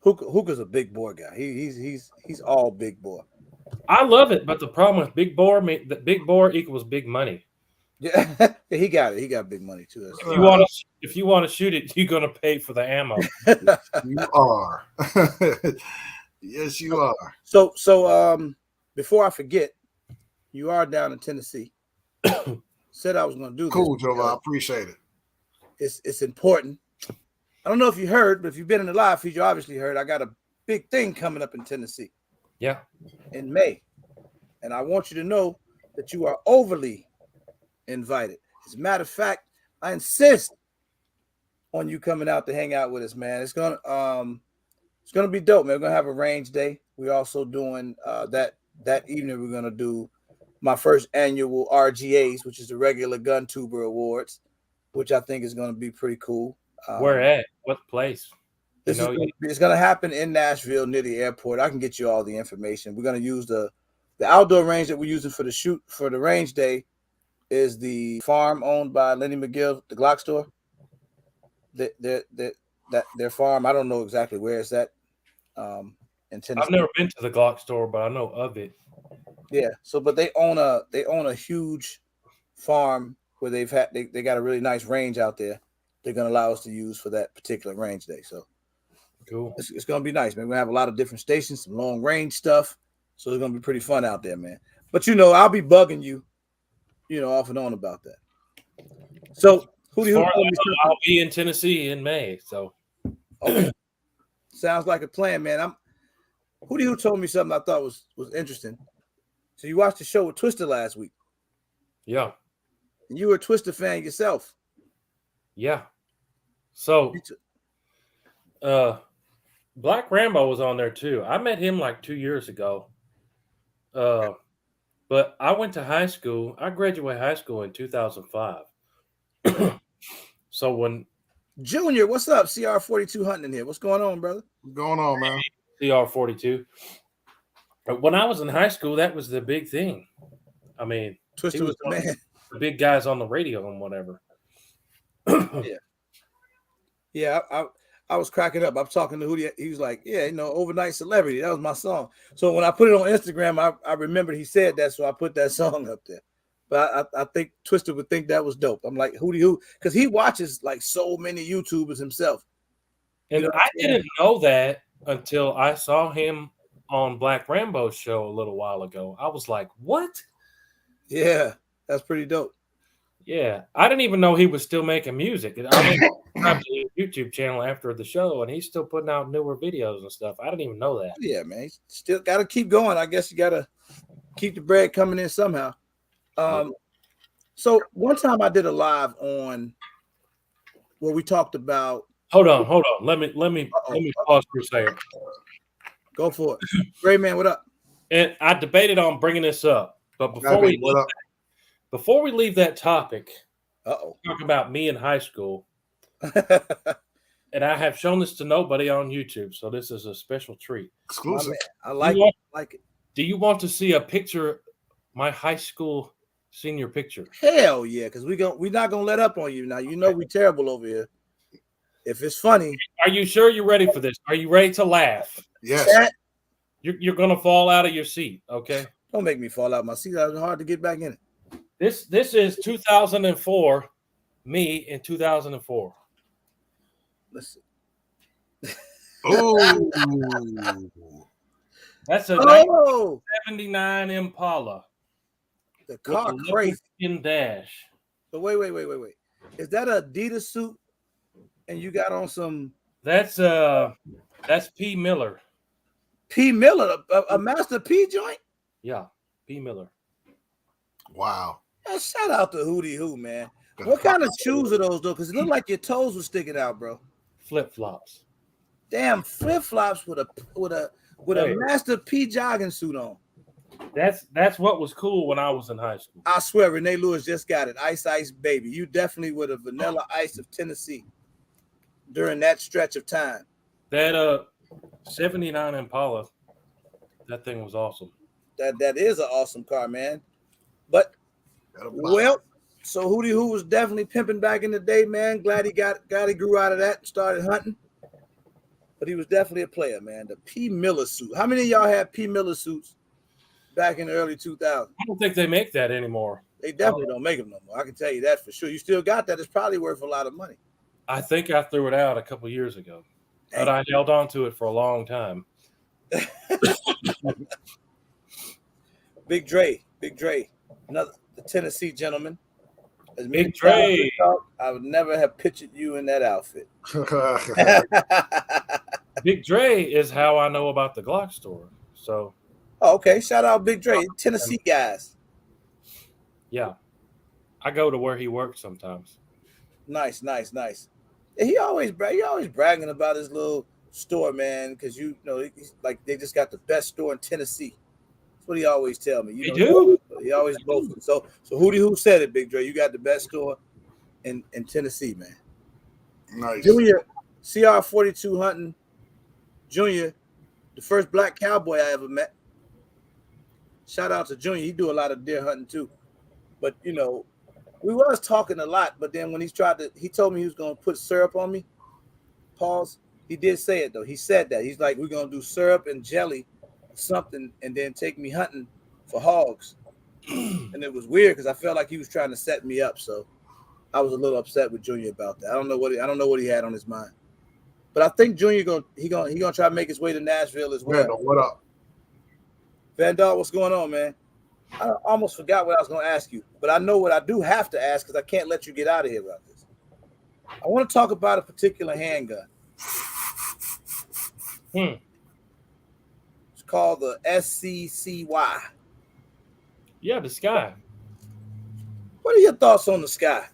Hookah's a big boy guy. He's all big boy. I love it, but the problem with big bore, that big bore equals big money. Yeah, he got it. He got big money too. If you want to shoot it, you're gonna pay for the ammo. You are. Yes, you are. So before I forget, you are down in Tennessee. Said I was going to do Cool, this. Joe. I appreciate it. It's important. I don't know if you heard, but if you've been in the live feed, you obviously heard. I got a big thing coming up in Tennessee. Yeah. In May, and I want you to know that you are overly invited. As a matter of fact, I insist on you coming out to hang out with us, man. It's gonna be dope, man. We're gonna have a range day. We're also doing that evening. We're gonna do my first annual RGAs, which is the Regular Gun Tuber Awards, which I think is gonna be pretty cool. Where at? What place? It's gonna happen in Nashville near the airport. I can get you all the information. We're gonna use the outdoor range that we're using for the range day is the farm owned by Lenny McGill, the Glock store. Their farm. I don't know exactly where it's at. In Tennessee. I've never been to the Glock store, but I know of it. Yeah. So, but they own a huge farm where they got a really nice range out there. They're gonna allow us to use for that particular range day. So cool. It's gonna be nice, man. We're gonna have a lot of different stations, some long range stuff. So it's gonna be pretty fun out there, man. But I'll be bugging you, off and on about that. So I'll be in Tennessee in May. So okay. Sounds like a plan, man. Who told me something I thought was interesting. So you watched the show with Twister last week. Yeah. And you were a Twister fan yourself. Yeah. So Black Rambo was on there too. I met him like 2 years ago. But I went to high school. I graduated high school in 2005. So when Junior, what's up? CR42 hunting in here. What's going on, brother? What's going on, man? CR42. When I was in high school, that was the big thing. I mean, Twister was the man. The big guys on the radio and whatever. Yeah. I was cracking up. I'm talking to Hootie. He was like, "Yeah, Overnight Celebrity. That was my song." So when I put it on Instagram, I remembered he said that, so I put that song up there. But I think Twister would think that was dope. I'm like, Hootie, because he watches like so many YouTubers himself. And I didn't know that until I saw him on Black Rambo's show a little while ago. I was like, what? Yeah, that's pretty dope. Yeah, I didn't even know he was still making music. I subscribed to his YouTube channel after the show, and he's still putting out newer videos and stuff. I didn't even know that. Yeah, man. He's still got to keep going. I guess you got to keep the bread coming in somehow. So one time I did a live on where we talked about. Hold on. Let me pause for a second. Go for it. Great man, what up? And I debated on bringing this up, but before we leave that topic, talk about me in high school. And I have shown this to nobody on YouTube, so this is a special treat. Exclusive. I like it. Do you want to see a picture, my high school senior picture? Hell yeah, because we're not gonna let up on you now. We're terrible over here. If it's funny, are you sure you're ready for this? Are you ready to laugh? Yes. You're gonna fall out of your seat, okay? Don't make me fall out of my seat. It's hard to get back in it. This is 2004, me in 2004. Listen. Oh, that's a 1979 Impala. The car crazy. In dash. So wait. Is that a Adidas suit? And you got on some. That's P. Miller. P. Miller, a Master P joint. Yeah, P. Miller. Wow. Shout out to Hootie Hoo, man. What kind of shoes are those though? Because it looked like your toes were sticking out, bro. Flip flops. Damn, flip flops with a Master P jogging suit on. That's what was cool when I was in high school. I swear, Renee Lewis just got it. Ice Ice Baby. You definitely were the Vanilla Ice of Tennessee during that stretch of time. That 79 Impala, that thing was awesome. That is an awesome car, man. But Well, so Hootie Hoo was definitely pimping back in the day, man. Glad he grew out of that and started hunting. But he was definitely a player, man. The P. Miller suit. How many of y'all had P. Miller suits back in the early 2000s? I don't think they make that anymore. They definitely don't make them no more. I can tell you that for sure. You still got that. It's probably worth a lot of money. I think I threw it out a couple years ago, but I held on to it for a long time. Big Dre, another the Tennessee gentleman. As Big Dre. I would never have pictured you in that outfit. Big Dre is how I know about the Glock store. So, okay. Shout out Big Dre, Tennessee guys. Yeah, I go to where he works sometimes. Nice. And he always bragging about his little store, man, because he's like they just got the best store in Tennessee. That's what he always tell me. They do. He always boasts. So Hootie Who said it, Big Dre. You got the best store in Tennessee, man. Nice. Junior, CR42 hunting. Junior, the first black cowboy I ever met. Shout out to Junior. He do a lot of deer hunting too. But we was talking a lot. But then when he told me he was gonna put syrup on me. Pause. He did say it though. He said that. He's like, we're gonna do syrup and jelly or something, and then take me hunting for hogs. And it was weird because I felt like he was trying to set me up. So I was a little upset with Junior about that. I don't know what he had on his mind. But I think Junior gonna try to make his way to Nashville as well. Vandal, what up? Vandal, what's going on, man? I almost forgot what I was going to ask you, but I know what I do have to ask because I can't let you get out of here about this. I want to talk about a particular handgun. It's called the SCCY. Yeah, the Sky. What are your thoughts on the Sky?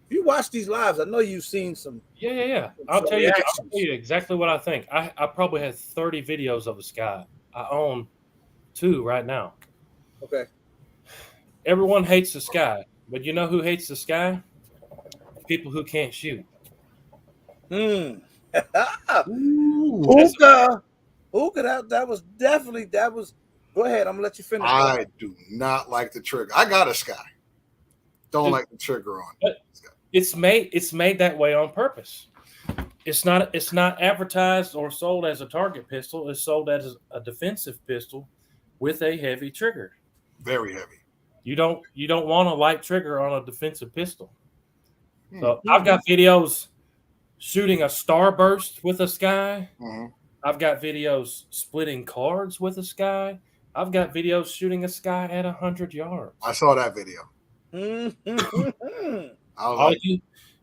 If you watch these lives, I know you've seen some. Yeah. I'll tell you exactly what I think. I probably have 30 videos of the Sky. I own 2 right now. Okay. Everyone hates the Sky, but you know who hates the Sky? People who can't shoot. Hookah. That was. Go ahead. I'm gonna let you finish. I do not like the trigger. I got a Sky. Don't like the trigger on. But it's made that way on purpose. It's not advertised or sold as a target pistol. It's sold as a defensive pistol with a heavy trigger. Very heavy. You don't want a light trigger on a defensive pistol. So I've got videos shooting a starburst with a Sky. Mm-hmm. I've got videos splitting cards with a Sky. I've got videos shooting a Sky at 100 yards. I saw that video.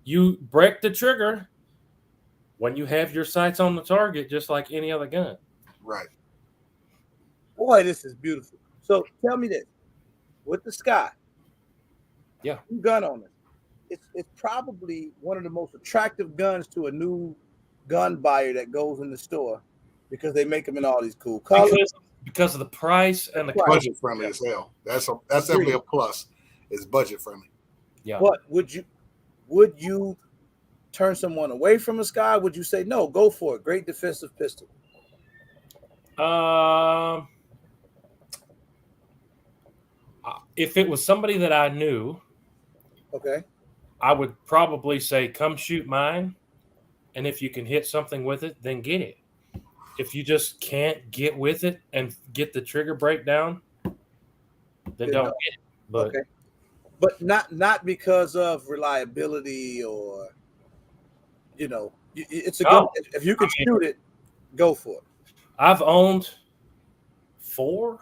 You break the trigger when you have your sights on the target, just like any other gun. Right. Boy, this is beautiful. So tell me this. With the Sky, gun owners, it's probably one of the most attractive guns to a new gun buyer that goes in the store because they make them in all these cool colors. Because of the price and the budget friendly as hell. That's definitely a plus. It's budget friendly. Yeah. But would you turn someone away from a Sky? Would you say no? Go for it. Great defensive pistol. If it was somebody that I knew, okay, I would probably say, come shoot mine. And if you can hit something with it, then get it. If you just can't get with it and get the trigger breakdown, then don't get it. But, okay. But not because of reliability or, it's a good, if you can shoot it, go for it. I've owned 4.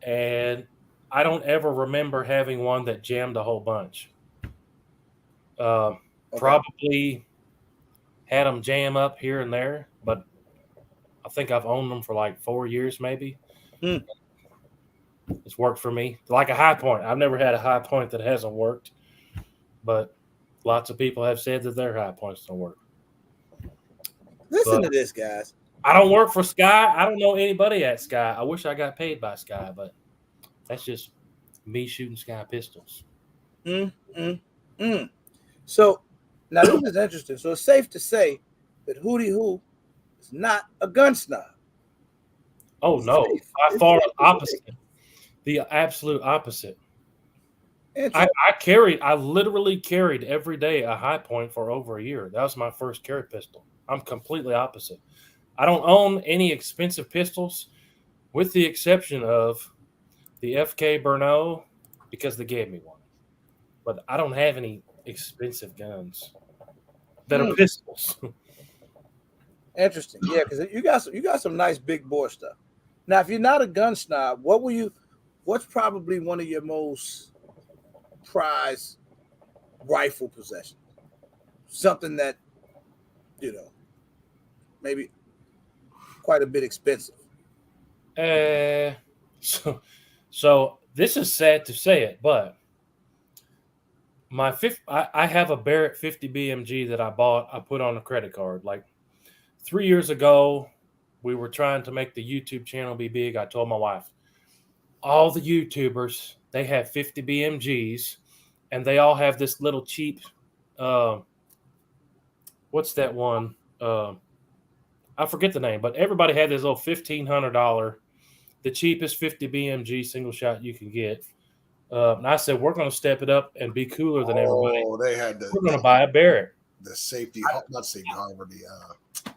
And I don't ever remember having one that jammed a whole bunch. Probably had them jam up here and there, but I think I've owned them for like 4 years maybe. It's worked for me. Like a high point. I've never had a high point that hasn't worked, but lots of people have said that their high points don't work. Listen to this, guys. I don't work for Sky. I don't know anybody at Sky. I wish I got paid by Sky, but that's just me shooting Sky pistols. So now this is interesting. So it's safe to say that Hootie Who is not a gun snob. Oh no, by far opposite. The absolute opposite. Interesting. I literally carried every day a high point for over a year. That was my first carry pistol. I'm completely opposite. I don't own any expensive pistols, with the exception of the FK Bernot, because they gave me one. But I don't have any expensive guns that are pistols. Interesting. Yeah, because you got some nice big bore stuff. Now, if you're not a gun snob, what's probably one of your most prized rifle possessions? Something that, maybe quite a bit expensive. So this is sad to say it, but I have a Barrett 50 BMG that I put on a credit card. Like 3 years ago, we were trying to make the YouTube channel be big. I told my wife, all the YouTubers, they have 50 BMGs, and they all have this little cheap, what's that one? I forget the name, but everybody had this little $1,500, the cheapest 50 BMG single shot you can get. And I said, we're going to step it up and be cooler than everybody. Oh, they had We're going to buy a Barrett. The safety, not safety harbor,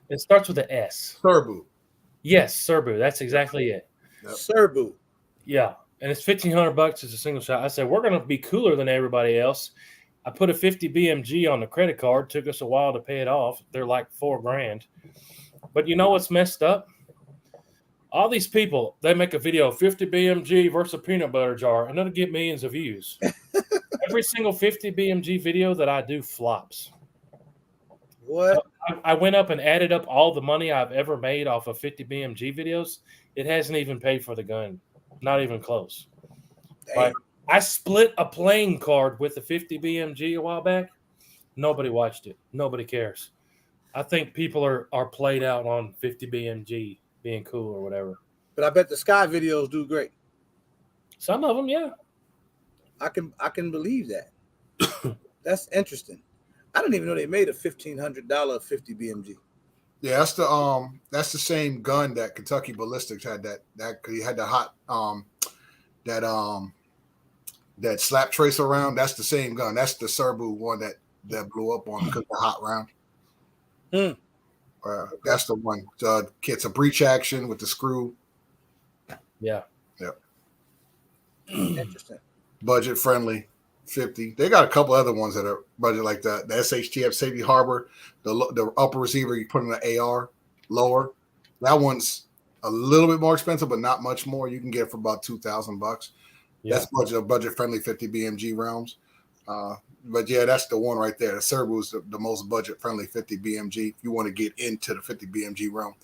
It starts with an S. Serbu. Yes, Serbu. That's exactly it. Yep. Serbu. Yeah, and it's $1,500 as a single shot. I said, we're going to be cooler than everybody else. I put a 50 BMG on the credit card. Took us a while to pay it off. They're like $4,000. But you know what's messed up? All these people, they make a video, 50 BMG versus a peanut butter jar, and it'll get millions of views. Every single 50 BMG video that I do flops. What? I went up and added up all the money I've ever made off of 50 BMG videos. It hasn't even paid for the gun. Not even close. Like, I split a playing card with the 50 BMG a while back. Nobody watched it. Nobody cares. I think people are played out on 50 BMG being cool or whatever. But I bet the Sky videos do great. Some of them, yeah. I can believe that. That's interesting. I didn't even know they made a $1,500 50 BMG. Yeah, that's the same gun that Kentucky Ballistics had. That he had the hot that slap tracer round. That's the same gun. That's the Serbu one that blew up on because the hot round. That's the one. It's a breech action with the screw. Yeah. Yep. Interesting. Budget friendly, 50. They got a couple other ones that are budget, like the SHTF Safety Harbor, the upper receiver you put in the AR, lower. That one's a little bit more expensive, but not much more. You can get it for about $2,000. Yeah. That's budget friendly 50 BMG rounds. But yeah, that's the one right there. The Serbu is the most budget friendly 50 BMG. If you want to get into the 50 BMG realm,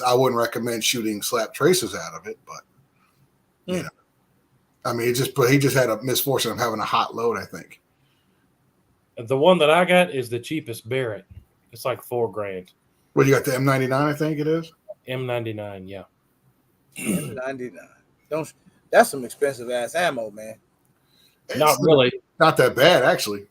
I wouldn't recommend shooting slap tracers out of it, but you know, I mean, he just had a misfortune of having a hot load, I think. The one that I got is the cheapest Barrett. It's like $4,000. Well, you got the M99, I think it is. M99, yeah. M99. That's some expensive ass ammo, man. Not really. Not that bad, actually.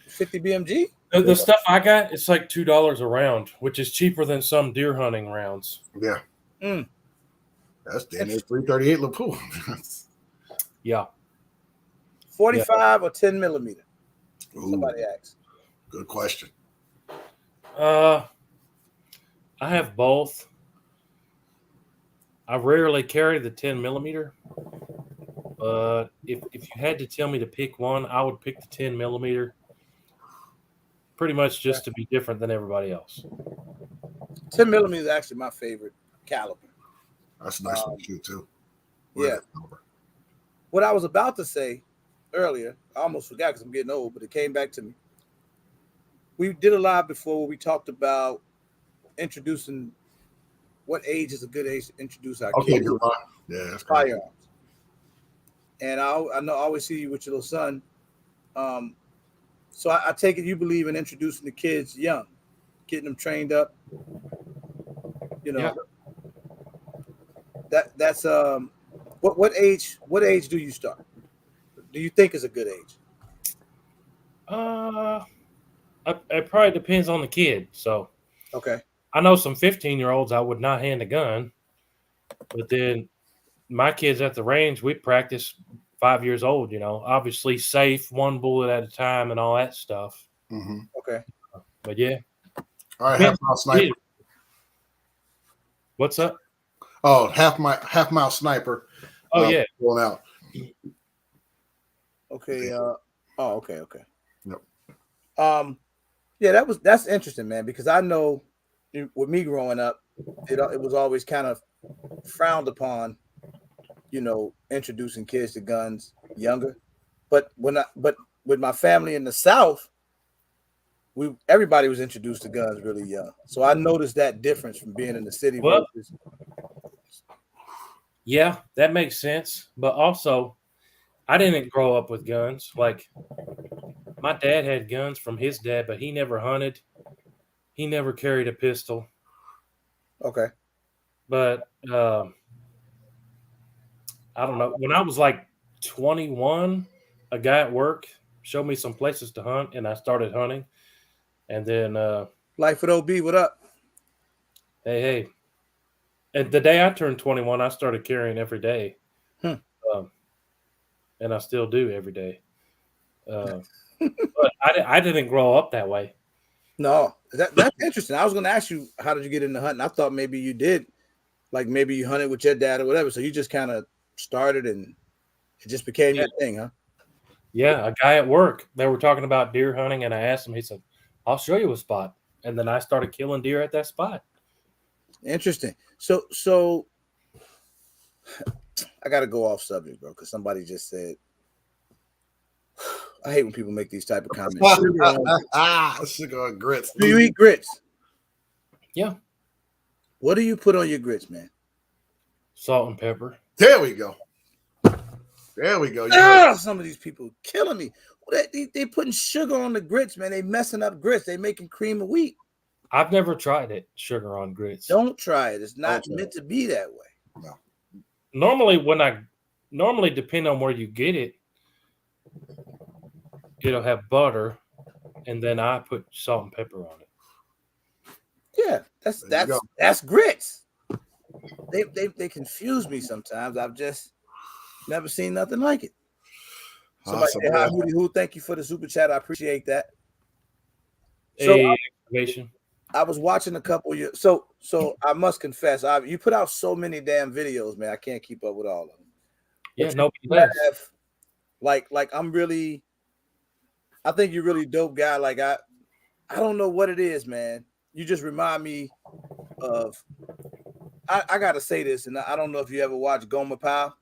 50 BMG? The stuff I got, it's like $2 a round, which is cheaper than some deer hunting rounds. Yeah. That's damn near 338 Lapua. Yeah. 45 or 10 millimeter? Ooh, somebody asked. Good question. I have both. I rarely carry the 10 millimeter. If you had to tell me to pick one, I would pick the 10 millimeter. Pretty much just to be different than everybody else. 10 millimeter is actually my favorite caliber. That's a nice one to shoot too. Yeah. What I was about to say earlier, I almost forgot because I'm getting old, but it came back to me. We did a live before where we talked about introducing what age is a good age to introduce our kids to firearms. And I know I always see you with your little son. So I take it you believe in introducing the kids young, getting them trained up. You know, that's what age do you start? Do you think is a good age? It probably depends on the kid. So okay, I know some 15-year-olds I would not hand a gun, but then my kids at the range, we practice 5 years old, obviously safe, one bullet at a time and all that stuff. Mm-hmm. Okay. But yeah. All right, half mile sniper. What's up? Oh, half mile sniper. Oh yeah. Going out. Okay. Okay. Yep. Yeah, that's interesting, man, because I know with me growing up, it was always kind of frowned upon, introducing kids to guns younger. But with my family in the South, everybody was introduced to guns really young. So I noticed that difference from being in the city. Well, yeah, that makes sense. But also, I didn't grow up with guns. Like, my dad had guns from his dad, but he never hunted. He never carried a pistol. Okay. But I don't know. When I was like 21, a guy at work showed me some places to hunt, and I started hunting. And then Life with OB, what up? Hey. And the day I turned 21, I started carrying every day. And I still do every day. But I didn't grow up that way. No, that's interesting. I was going to ask you, how did you get into hunting? I thought maybe you did, like maybe you hunted with your dad or whatever. So you just kind of started and it just became your thing, huh? Yeah, a guy at work, they were talking about deer hunting, and I asked him, he said, I'll show you a spot. And then I started killing deer at that spot. Interesting. So I got to go off subject, bro, because somebody just said, I hate when people make these type of comments. Sugar on grits. Do you eat grits? Yeah. What do you put on your grits, man? Salt and pepper. There we go. Some of these people killing me. They putting sugar on the grits, man. They messing up grits. They making cream of wheat. I've never tried it, sugar on grits. Don't try it. It's not meant to be that way. No. Normally, depending on where you get it, it'll have butter, and then I put salt and pepper on it. Yeah, that's grits. They confuse me sometimes. I've just never seen nothing like it. Somebody say hi, Hootie Hoo. Thank you for the super chat. I appreciate that. So I was watching a couple of years. So I must confess, you put out so many damn videos, man. I can't keep up with all of them. Yeah, nobody does. Like I think you're really dope guy. Like I don't know what it is, man. You just remind me of. I gotta say this, and I don't know if you ever watched Gomer Pyle.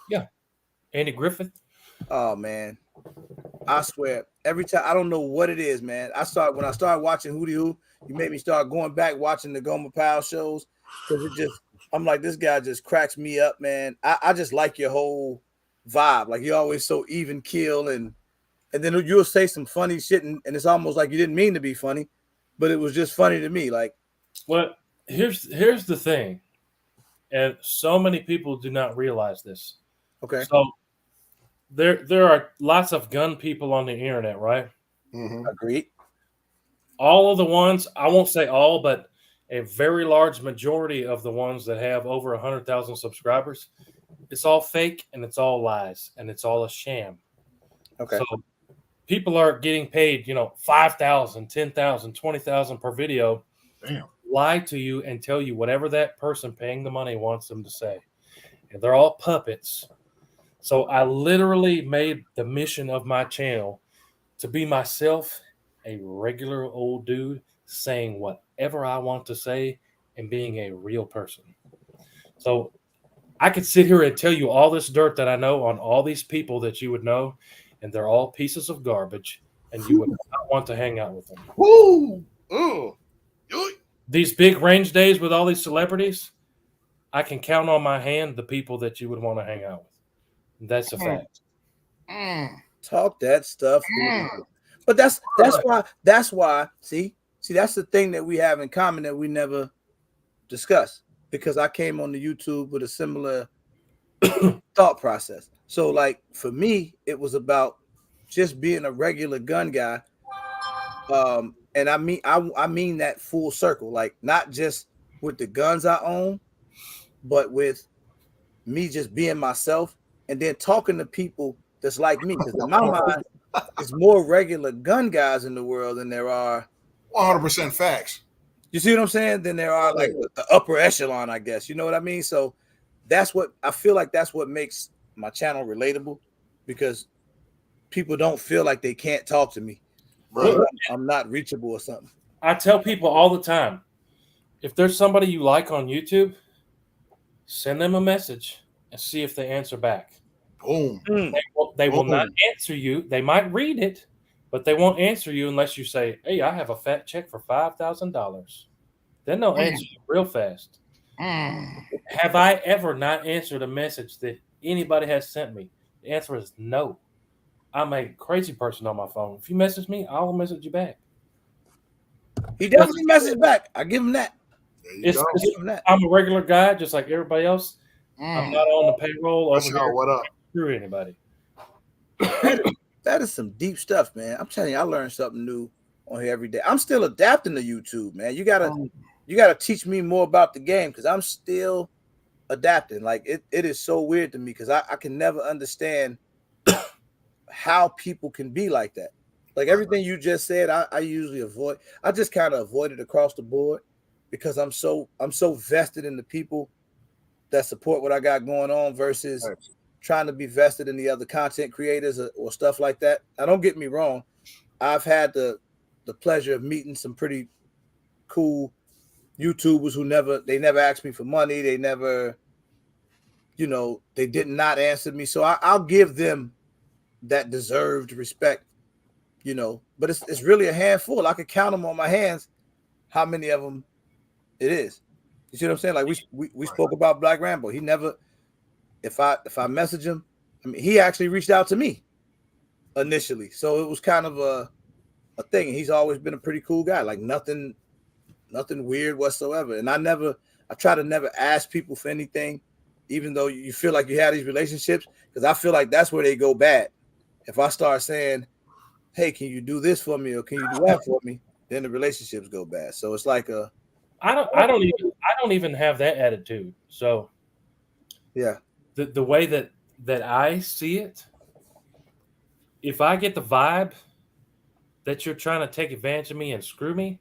Yeah, Andy Griffith. Oh man, I swear every time I don't know what it is, man. When I started watching Hootie Hoo, you made me start going back watching the Gomer Pyle shows because I'm like, this guy just cracks me up, man. I just like your whole vibe. Like you're always so even keel, and then you'll say some funny shit, and it's almost like you didn't mean to be funny, but it was just funny to me. Like, well, here's the thing, and so many people do not realize this. Okay. So there are lots of gun people on the internet, right? Mm-hmm. Agreed. All of the ones, I won't say all, but a very large majority of the ones that have over 100,000 subscribers, it's all fake and it's all lies and it's all a sham. Okay. So people are getting paid, $5,000, $10,000, $20,000 per video. Damn. Lie to you and tell you whatever that person paying the money wants them to say. And they're all puppets. So I literally made the mission of my channel to be myself, a regular old dude, saying whatever I want to say and being a real person. So I could sit here and tell you all this dirt that I know on all these people that you would know, and they're all pieces of garbage, and you would not want to hang out with them. Woo! These big range days with all these celebrities, I can count on my hand the people that you would want to hang out with. That's a fact. Talk that stuff. But that's why. See, that's the thing that we have in common that we never discuss, because I came on the YouTube with a similar thought process. So like for me, it was about just being a regular gun guy. And I mean that full circle, like not just with the guns I own, but with me just being myself and then talking to people that's like me. Because in my mind, there's more regular gun guys in the world than there are 100% facts. You see what I'm saying? Then there are like the upper echelon, I guess. You know what I mean? So that's what I feel like that's what makes my channel relatable, because people don't feel like they can't talk to me. Right. I'm not reachable or something. I tell people all the time, if there's somebody you like on YouTube, send them a message and see if they answer back. Boom. They will not answer you. They might read it, but they won't answer you unless you say, "Hey, I have a fat check for $5,000." Then they'll answer you real fast. Have I ever not answered a message that anybody has sent me? The answer is no. I'm a crazy person on my phone. If you message me, I'll message you back. He definitely messaged back. I give him that. I'm a regular guy, just like everybody else. I'm not on the payroll over here. What up? Screw anybody. That is some deep stuff, man. I'm telling you, I learn something new on here every day. I'm still adapting to YouTube, man. You gotta teach me more about the game, because I'm still adapting. Like it is so weird to me, because I can never understand how people can be like that. Like everything you just said, I usually avoid. I just kind of avoid it across the board, because I'm so vested in the people that support what I got going on versus trying to be vested in the other content creators or stuff like that. Now, don't get me wrong. I've had the pleasure of meeting some pretty cool YouTubers who never asked me for money. They never, they did not answer me. So I'll give them that deserved respect, but it's really a handful. I could count them on my hands how many of them it is. You see what I'm saying? Like we spoke about Black Rambo. He never, if I message him, I mean, he actually reached out to me initially. So it was kind of a thing. He's always been a pretty cool guy. Like nothing weird whatsoever. And I try to never ask people for anything, even though you feel like you have these relationships, because I feel like that's where they go bad. If I start saying, "Hey, can you do this for me?" or "Can you do that for me?" then the relationships go bad. So it's like I don't even have that attitude. So yeah. The way that I see it, if I get the vibe that you're trying to take advantage of me and screw me,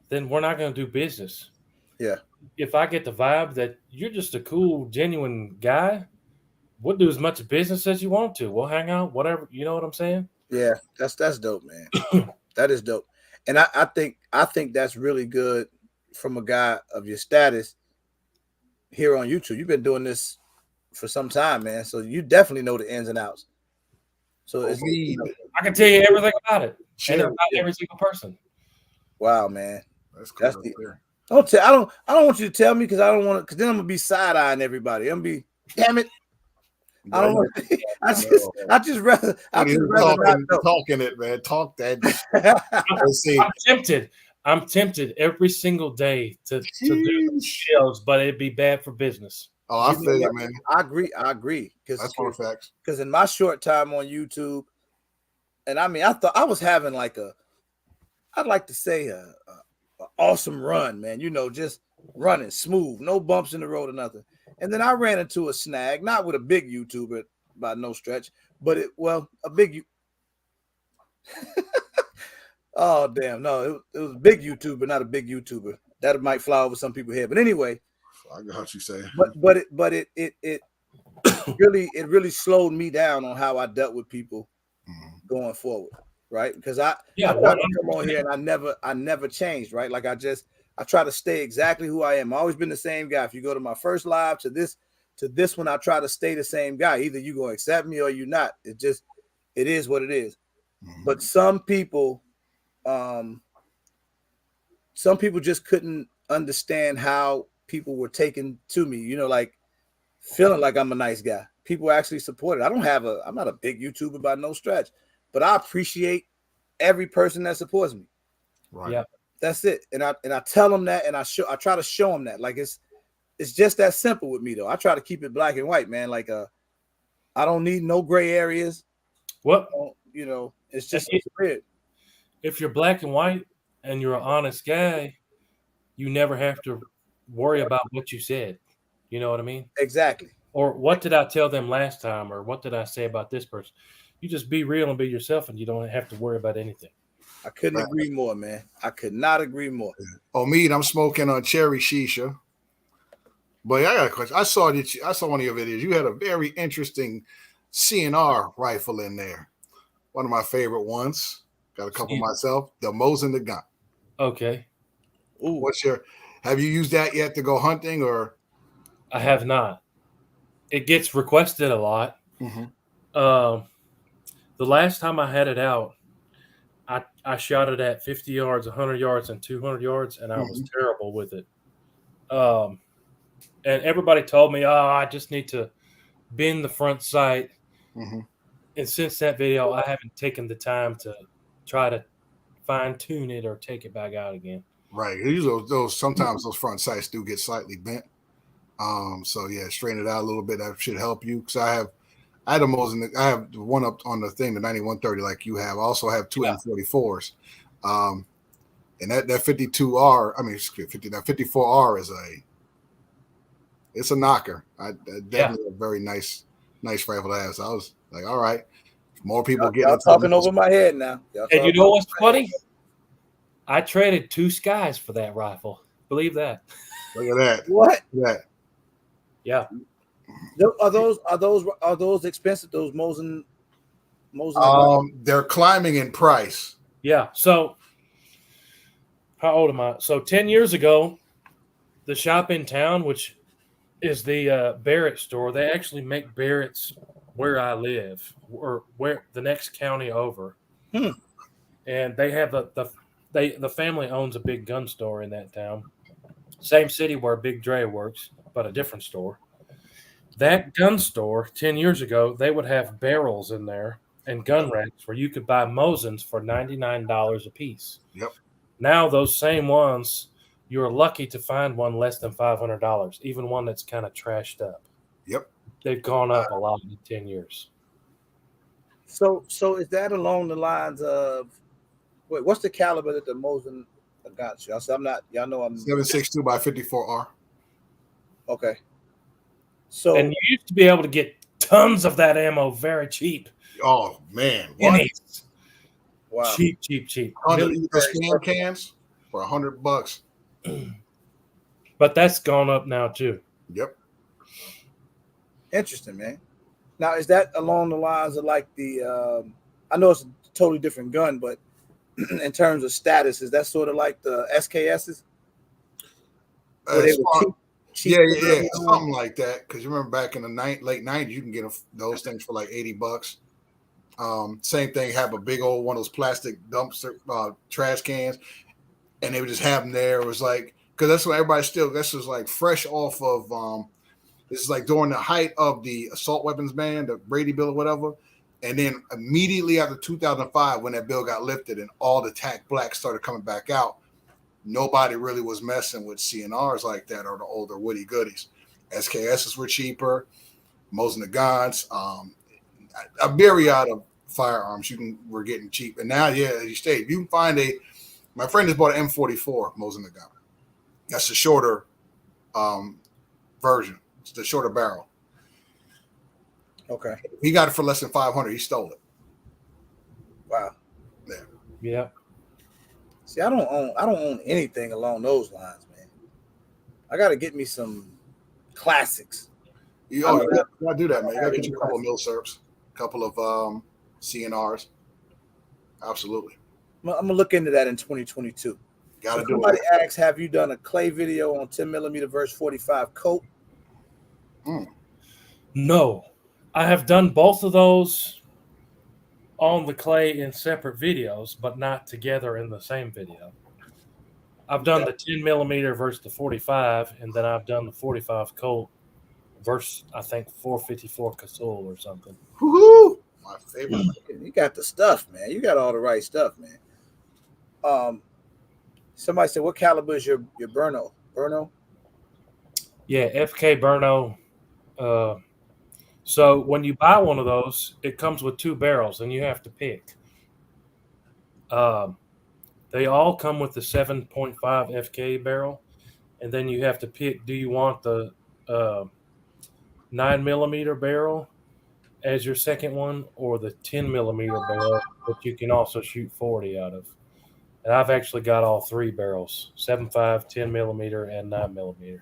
then we're not going to do business. Yeah. If I get the vibe that you're just a cool, genuine guy, we'll do as much business as you want to. We'll hang out, whatever. You know what I'm saying? Yeah, that's dope, man. That is dope. And I think that's really good from a guy of your status here on YouTube. You've been doing this for some time, man. So you definitely know the ins and outs. So I can tell you everything about it. And about every single person. Wow, man. That's cool. I don't want you to tell me, because I don't want to, because then I'm gonna be side-eyeing everybody. I'm gonna be, damn it. I don't want I just rather talking it, man. Talk that. I'm tempted every single day to do shows, but it'd be bad for business. Oh, I feel you, man. I agree. That's one fact. Because in my short time on YouTube, and I mean, I thought I was having like I'd like to say a awesome run, man. Just running smooth, no bumps in the road or nothing. And then I ran into a snag, not with a big YouTuber by no stretch, but a big. Oh damn! No, it was a big YouTuber, not a big YouTuber. That might fly over some people's head, but anyway. I got what you say. But it really slowed me down on how I dealt with people going forward, right? Because I tried to come on here and I never changed, right? Like I try to stay exactly who I am. I've always been the same guy. If you go to my first live to this one, I try to stay the same guy. Either you gonna accept me or you not. It is what it is. But some people just couldn't understand how people were taken to me, like feeling like I'm a nice guy. People actually support it. I'm not a big YouTuber by no stretch, but I appreciate every person that supports me. Right. Yeah. That's it. And I tell them that, and I try to show them that. Like it's just that simple with me though. I try to keep it black and white, man. Like I don't need no gray areas. What? It's just weird. If you're black and white and you're an honest guy, you never have to worry about what you said. You know what I mean? Exactly. Or what did I tell them last time? Or what did I say about this person? You just be real and be yourself, and you don't have to worry about anything. I couldn't agree more, man. I could not agree more. Oh, me, I'm smoking a cherry shisha. But I got a question. I saw one of your videos. You had a very interesting CNR rifle in there. One of my favorite ones. Got a couple myself. The Mosin the gun. Okay. Ooh. Have you used that yet to go hunting or? I have not. It gets requested a lot. Mm-hmm. The last time I had it out, I shot it at 50 yards, 100 yards, and 200 yards, and I was terrible with it. And everybody told me, I just need to bend the front sight. Mm-hmm. And since that video, I haven't taken the time to try to fine tune it or take it back out again. Right. Sometimes those front sights do get slightly bent. So yeah, straighten it out a little bit. That should help you. Because I had a Mosin. I have the one up on the thing, the 9130, like you have. I also have two M44s. And that 52R, that 54R it's a knocker. Definitely a very nice rifle to have. So I was like, all right, more people y'all talking over my head now. And you know what's funny? I traded 2 Skies for that rifle. Believe that. Look at that. What? That. Yeah. Are those expensive? Those Mosin. They're climbing in price. Yeah. So how old am I? So 10 years ago, the shop in town, which is the Barrett store, they actually make Barretts where I live, or where the next county over. And they have the family owns a big gun store in that town. Same city where Big Dre works, but a different store. That gun store 10 years ago, they would have barrels in there and gun racks where you could buy Mosins for $99 a piece. Yep. Now those same ones, you're lucky to find one less than $500, even one that's kind of trashed up. Yep. They've gone up a lot in 10 years. So is that along the lines of what's the caliber that the Mosin got you? I'm not. Y'all know I'm 7.62 by 54R. Okay. So and you used to be able to get tons of that ammo very cheap. Oh man! What? Wow. Cheap. 100 spam cans for $100. But that's gone up now too. Yep. Interesting, man. Now, is that along the lines of like the? I know it's a totally different gun, but in terms of status, is that sort of like the SKSs? Yeah, something like that. Because you remember back in the late 90s, you can get those things for like $80. Same thing, have a big old one of those plastic dumpster trash cans, and they would just have them there. It was like, because that's what everybody this was like fresh off of, this is like during the height of the assault weapons ban, the Brady bill or whatever. And then immediately after 2005, when that bill got lifted and all the TAC blacks started coming back out, nobody really was messing with CNRs like that or the older woody goodies. SKSs were cheaper, Mosin Nagants, a myriad of firearms were getting cheap. And now, yeah, as you stated, you can find my friend just bought an M44 Mosin Nagant. That's the shorter version. It's the shorter barrel. Okay. He got it for less than $500. He stole it. Wow. Yeah. See, I don't own anything along those lines, man. I got to get me some classics. You gotta do that, man. You gotta get you a couple of milsurps, a couple of CNRs. Absolutely. I'm gonna look into that in 2022. Gotta do somebody it. asks, have you done a clay video on 10mm versus 45 coat? No, I have done both of those on the clay in separate videos, but not together in the same video. I've done the 10mm versus the 45, and then I've done the 45 Colt versus, I think, 454 Casull or something. Woohoo! My favorite. You got the stuff, man. You got all the right stuff, man. Somebody said, what caliber is your Burno? Burno? Yeah, FK Burno. So when you buy one of those, it comes with 2 barrels, and you have to pick. They all come with the 7.5 FK barrel, and then you have to pick, do you want the 9mm barrel as your second one, or the 10mm barrel that you can also shoot 40 out of. And I've actually got all three barrels: 7.5, 10mm, and 9mm.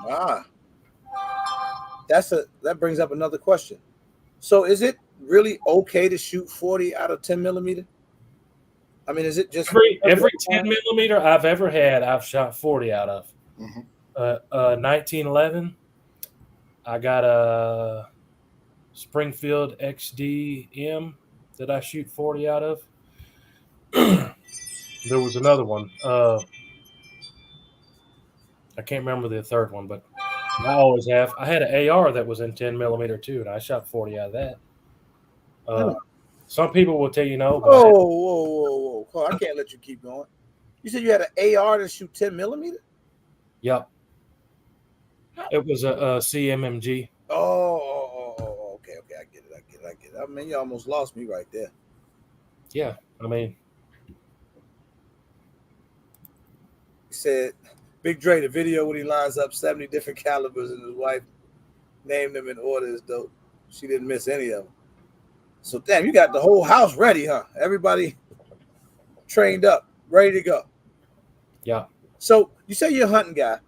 Ah, that brings up another question. So is it really okay to shoot 40 out of 10mm? I mean, is it just Every 10mm I've ever had, I've shot 40 out of. 1911, I got a Springfield XD-M that I shoot 40 out of. There was another one. I can't remember the third one, but I always have. I had an AR that was in 10mm too, and I shot 40 out of that. Some people will tell you no, but whoa. I can't let you keep going. You said you had an AR to shoot 10mm? Yep. It was a CMMG. Okay. I get it. I mean, you almost lost me right there. Yeah, I mean, he said, Big Dre, the video when he lines up 70 different calibers and his wife named them in order is dope. She didn't miss any of them. So, damn, you got the whole house ready, huh? Everybody trained up, ready to go. Yeah. So, you say you're a hunting guy.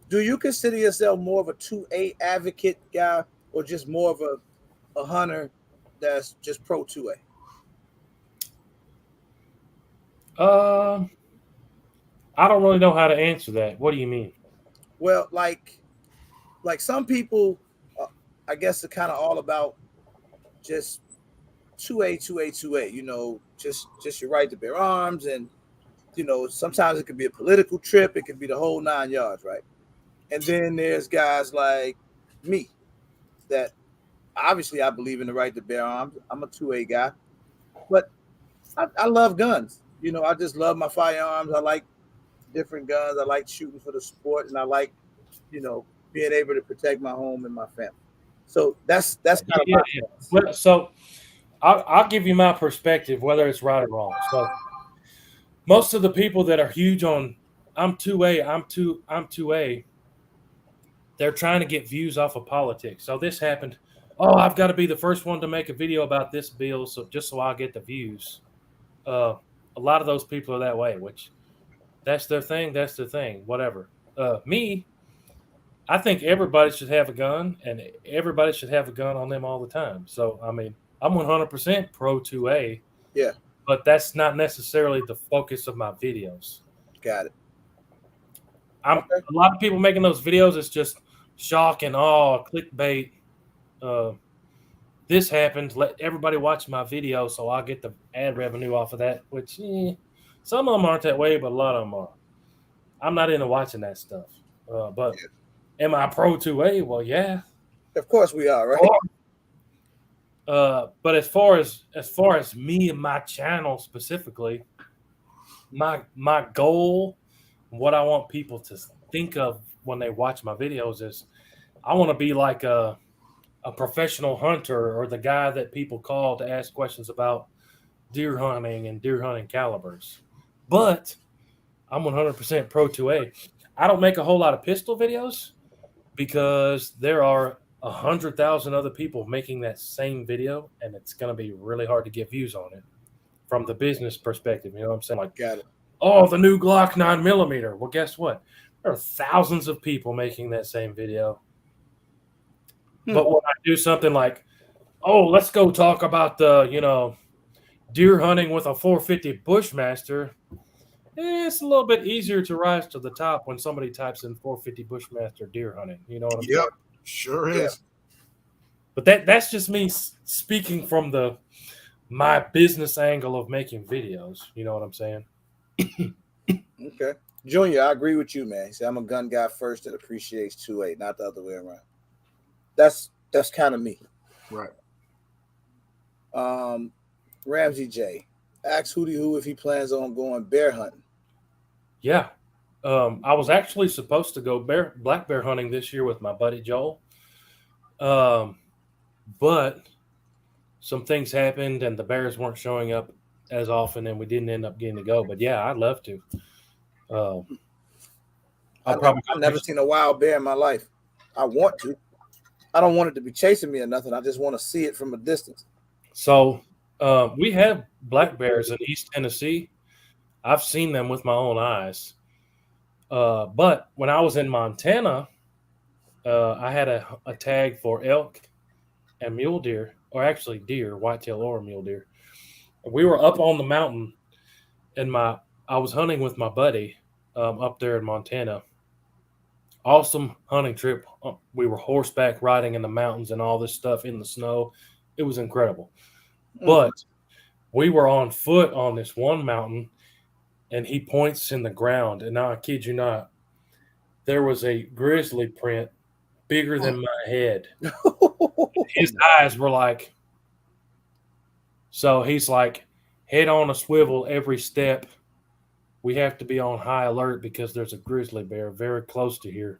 Do you consider yourself more of a 2A advocate guy or just more of a hunter that's just pro 2A? I don't really know how to answer that. What do you mean? Well, like some people, I guess, are kind of all about just 2A. You know, just your right to bear arms, and you know, sometimes it could be a political trip. It could be the whole 9 yards, right? And then there's guys like me that obviously I believe in the right to bear arms. I'm a 2A guy, but I love guns. You know, I just love my firearms. I like different guns. I like shooting for the sport, and I like, you know, being able to protect my home and my family. So that's kind of my so I'll give you my perspective, whether it's right or wrong. So most of the people that are huge on I'm 2A, I'm 2A, they're trying to get views off of politics. So this happened. Oh, I've got to be the first one to make a video about this bill, so I'll get the views. A lot of those people are that way, which that's their thing. That's their thing. Whatever. Me, I think everybody should have a gun, and everybody should have a gun on them all the time. So, I mean, I'm 100% pro 2A. Yeah. But that's not necessarily the focus of my videos. Got it. A lot of people making those videos, it's just shock and awe, clickbait. This happened. Let everybody watch my video, so I'll get the ad revenue off of that. Which some of them aren't that way, but a lot of them are. I'm not into watching that stuff. But am I pro 2A? Well, yeah. Of course we are, right? But as far as me and my channel specifically, my goal, what I want people to think of when they watch my videos is, I want to be like a professional hunter, or the guy that people call to ask questions about deer hunting and deer hunting calibers. But I'm 100% pro 2A. I don't make a whole lot of pistol videos because there are 100,000 other people making that same video, and it's going to be really hard to get views on it from the business perspective. You know what I'm saying? Like, got it. Oh, the new Glock 9mm. Well, guess what? There are thousands of people making that same video. But when I do something like, oh, let's go talk about the, deer hunting with a 450 Bushmaster, it's a little bit easier to rise to the top when somebody types in 450 Bushmaster deer hunting. You know what I'm saying? Yep, sure is. Yeah. But that's just me speaking from my business angle of making videos. You know what I'm saying? Okay. Junior, I agree with you, man. He said, I'm a gun guy first that appreciates 2A, not the other way around. That's kind of me. Right. Ramsey J. Ask Hootie Who if he plans on going bear hunting. Yeah. I was actually supposed to go black bear hunting this year with my buddy Joel. But some things happened and the bears weren't showing up as often, and we didn't end up getting to go. But yeah, I'd love to. I've never seen a wild bear in my life. I want to. I don't want it to be chasing me or nothing. I just want to see it from a distance. So we have black bears in East Tennessee. I've seen them with my own eyes. But when I was in Montana, I had a tag for elk and mule deer, or actually deer, whitetail or mule deer. We were up on the mountain, and I was hunting with my buddy up there in Montana. Awesome hunting trip. We were horseback riding in the mountains and all this stuff in the snow. It was incredible. But we were on foot on this one mountain, and he points in the ground. And now I kid you not, there was a grizzly print bigger than my head. His eyes were like, so he's like, head on a swivel every step. We have to be on high alert because there's a grizzly bear very close to here.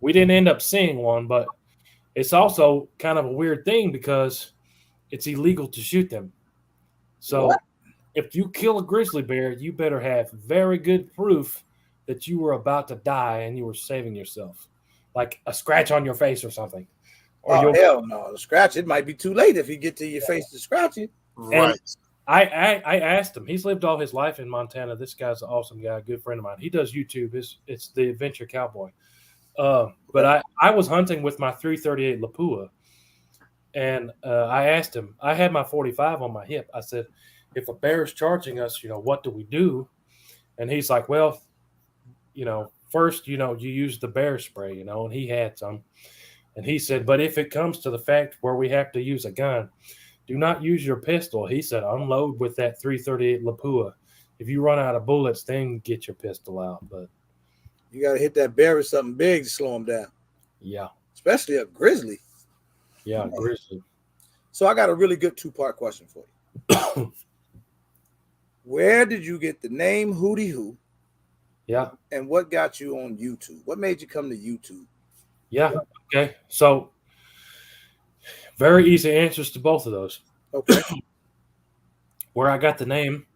We didn't end up seeing one, but it's also kind of a weird thing because it's illegal to shoot them. So if you kill a grizzly bear, you better have very good proof that you were about to die and you were saving yourself, like a scratch on your face or something. Or hell no, scratch it might be too late if you get to your face to scratch it. Right. I asked him. He's lived all his life in Montana. This guy's an awesome guy, a good friend of mine. He does YouTube. It's the Adventure Cowboy. But I was hunting with my 338 Lapua, and I asked him. I had my 45 on my hip. I said, if a bear is charging us, what do we do? And he's like, well, first, you use the bear spray, and he had some. And he said, but if it comes to the fact where we have to use a gun, do not use your pistol. He said, unload with that 338 Lapua. If you run out of bullets, then get your pistol out. But you got to hit that bear with something big to slow him down. Yeah. Especially a grizzly. Yeah, grizzly. So I got a really good two-part question for you. Where did you get the name Hootie Hoo? Yeah. And what got you on YouTube? What made you come to YouTube? Yeah. Okay. So very easy answers to both of those. Okay. Where I got the name,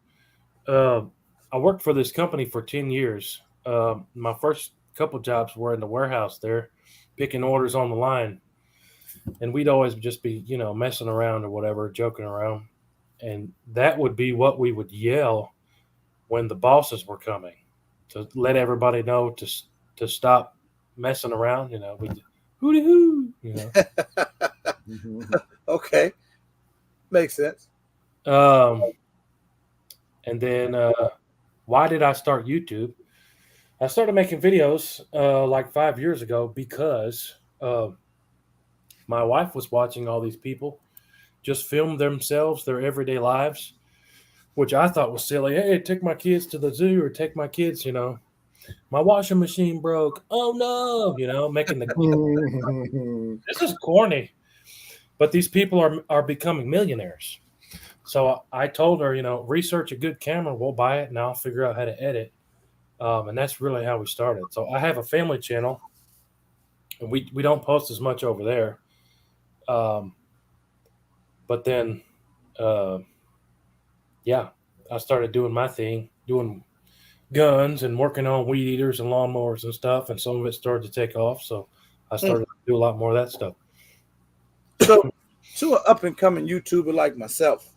I worked for this company for 10 years. My first couple jobs were in the warehouse there, picking orders on the line. And we'd always just be, messing around or whatever, joking around. And that would be what we would yell when the bosses were coming, to let everybody know to stop messing around. We hooty hoo. Okay, makes sense. And then why did I start YouTube? I started making videos like 5 years ago because my wife was watching all these people just film themselves, their everyday lives, which I thought was silly. Hey, take my kids to the zoo, or take my kids, my washing machine broke. Oh no, making the this is corny. But these people are becoming millionaires. So I told her, research a good camera, we'll buy it, and I'll figure out how to edit. And that's really how we started. So I have a family channel, and we don't post as much over there. But then, I started doing my thing, doing guns and working on weed eaters and lawnmowers and stuff. And some of it started to take off. So I started to do a lot more of that stuff. So to an up and coming YouTuber like myself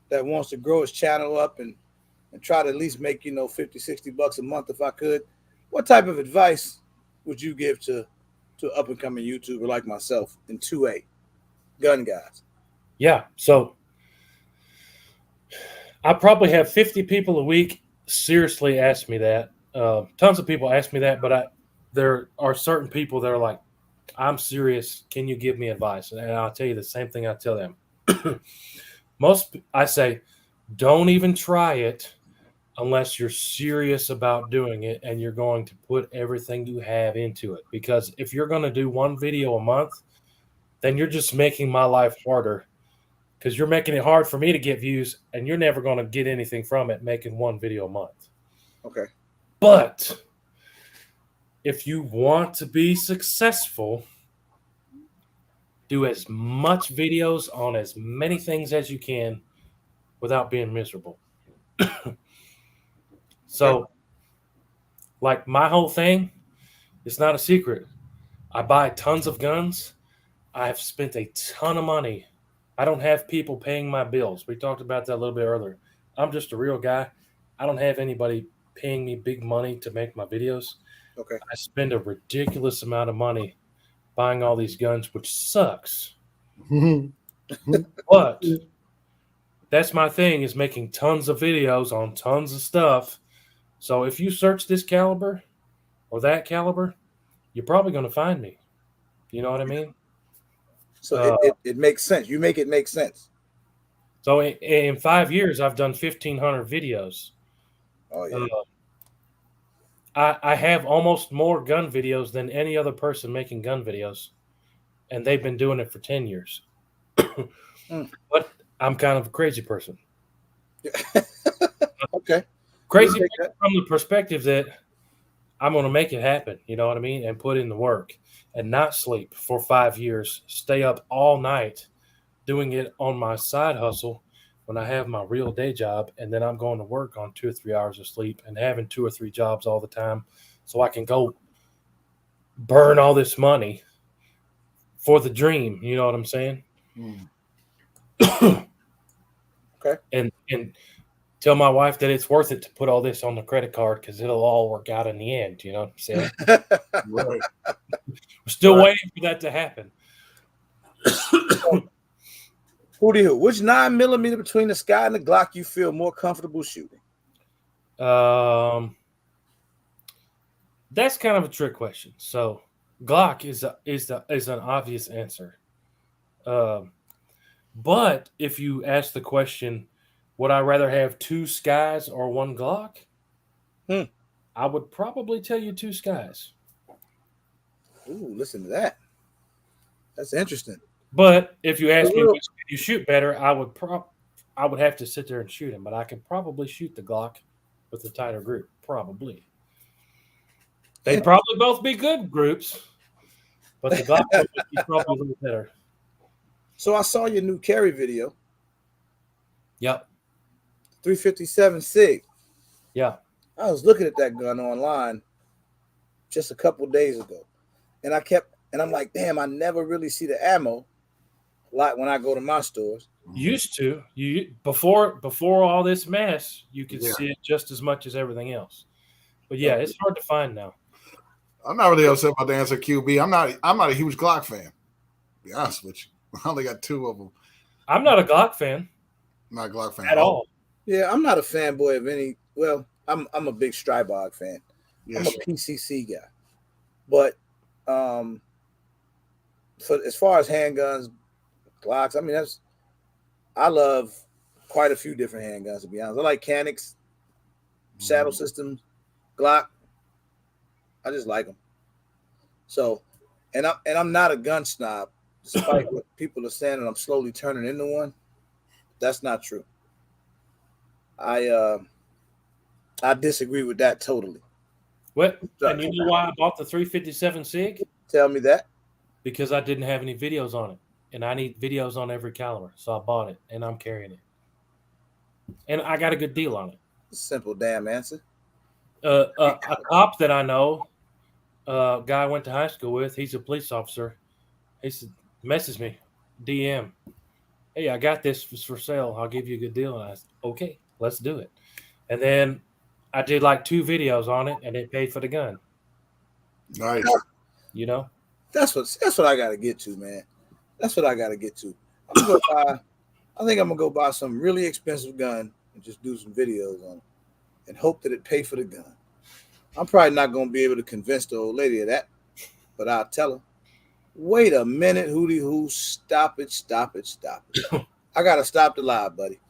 that wants to grow his channel up and try to at least make, $50-$60 a month if I could, what type of advice would you give to up and coming YouTuber like myself in 2A gun guys? Yeah. So I probably have 50 people a week seriously ask me that. Tons of people ask me that, but there are certain people that are like, I'm serious. Can you give me advice? And I'll tell you the same thing I tell them. I say, don't even try it unless you're serious about doing it and you're going to put everything you have into it. Because if you're going to do one video a month, then you're just making my life harder, because you're making it hard for me to get views, and you're never going to get anything from it making one video a month. Okay. But if you want to be successful, do as much videos on as many things as you can without being miserable. So, like, my whole thing, it's not a secret. I buy tons of guns. I've spent a ton of money. I don't have people paying my bills. We talked about that a little bit earlier. I'm just a real guy. I don't have anybody paying me big money to make my videos. Okay. I spend a ridiculous amount of money buying all these guns, which sucks. But that's my thing, is making tons of videos on tons of stuff. So if you search this caliber or that caliber, you're probably going to find me. You know what I mean? So it makes sense. You make it make sense. So in 5 years, I've done 1,500 videos. Oh yeah. I have almost more gun videos than any other person making gun videos, and they've been doing it for 10 years. But I'm kind of a crazy person. Okay. Crazy from the perspective that I'm going to make it happen, you know what I mean? And put in the work and not sleep for 5 years, stay up all night doing it on my side hustle when I have my real day job. And then I'm going to work on 2 or 3 hours of sleep and having 2 or 3 jobs all the time so I can go burn all this money for the dream. You know what I'm saying? Okay. And tell my wife that it's worth it to put all this on the credit card because it'll all work out in the end. You know what I'm saying? Right. We're still waiting for that to happen. Who? Which 9mm between the Sky and the Glock you feel more comfortable shooting? That's kind of a trick question. So Glock is an obvious answer. But if you ask the question, would I rather have 2 Skies or 1 Glock? I would probably tell you 2 Skies. Ooh, listen to that. That's interesting. But if you ask me which can you shoot better, I would have to sit there and shoot him. But I could probably shoot the Glock with a tighter group. Probably. They'd probably both be good groups, but the Glock would be probably a little better. So I saw your new carry video. Yep. 357 SIG. Yeah. I was looking at that gun online just a couple days ago, and I'm like, damn, I never really see the ammo like when I go to my stores. Used to. Before all this mess, you could see it just as much as everything else. But yeah, it's hard to find now. I'm not really upset about the answer, QB. I'm not a huge Glock fan. To be honest with you. I only got 2 of them. I'm not a Glock fan. Not a Glock fan at all. Yeah, I'm not a fanboy of any. Well, I'm a big Strybog fan. Yes, I'm a PCC guy. But so as far as handguns, Glocks, I mean, I love quite a few different handguns, to be honest. I like Canics, Shadow Systems, Glock. I just like them. So, and I'm not a gun snob, despite what people are saying, and I'm slowly turning into one. That's not true. I disagree with that totally. What? And you know why I bought the 357 SIG? Tell me that. Because I didn't have any videos on it, and I need videos on every caliber, so I bought it, and I'm carrying it, and I got a good deal on it. Simple damn answer. A cop that I know, guy I went to high school with, he's a police officer. He said, message me, DM. Hey, I got this for sale. I'll give you a good deal. And I said, okay, let's do it. And then I did like 2 videos on it, and they paid for the gun. Nice. You know? That's what I got to get to, man. That's what I got to get to. I think I'm going to go buy some really expensive gun and just do some videos on it and hope that it pay for the gun. I'm probably not going to be able to convince the old lady of that, but I'll tell her, wait a minute, Hootie Hoo, stop it. I got to stop the lie, buddy,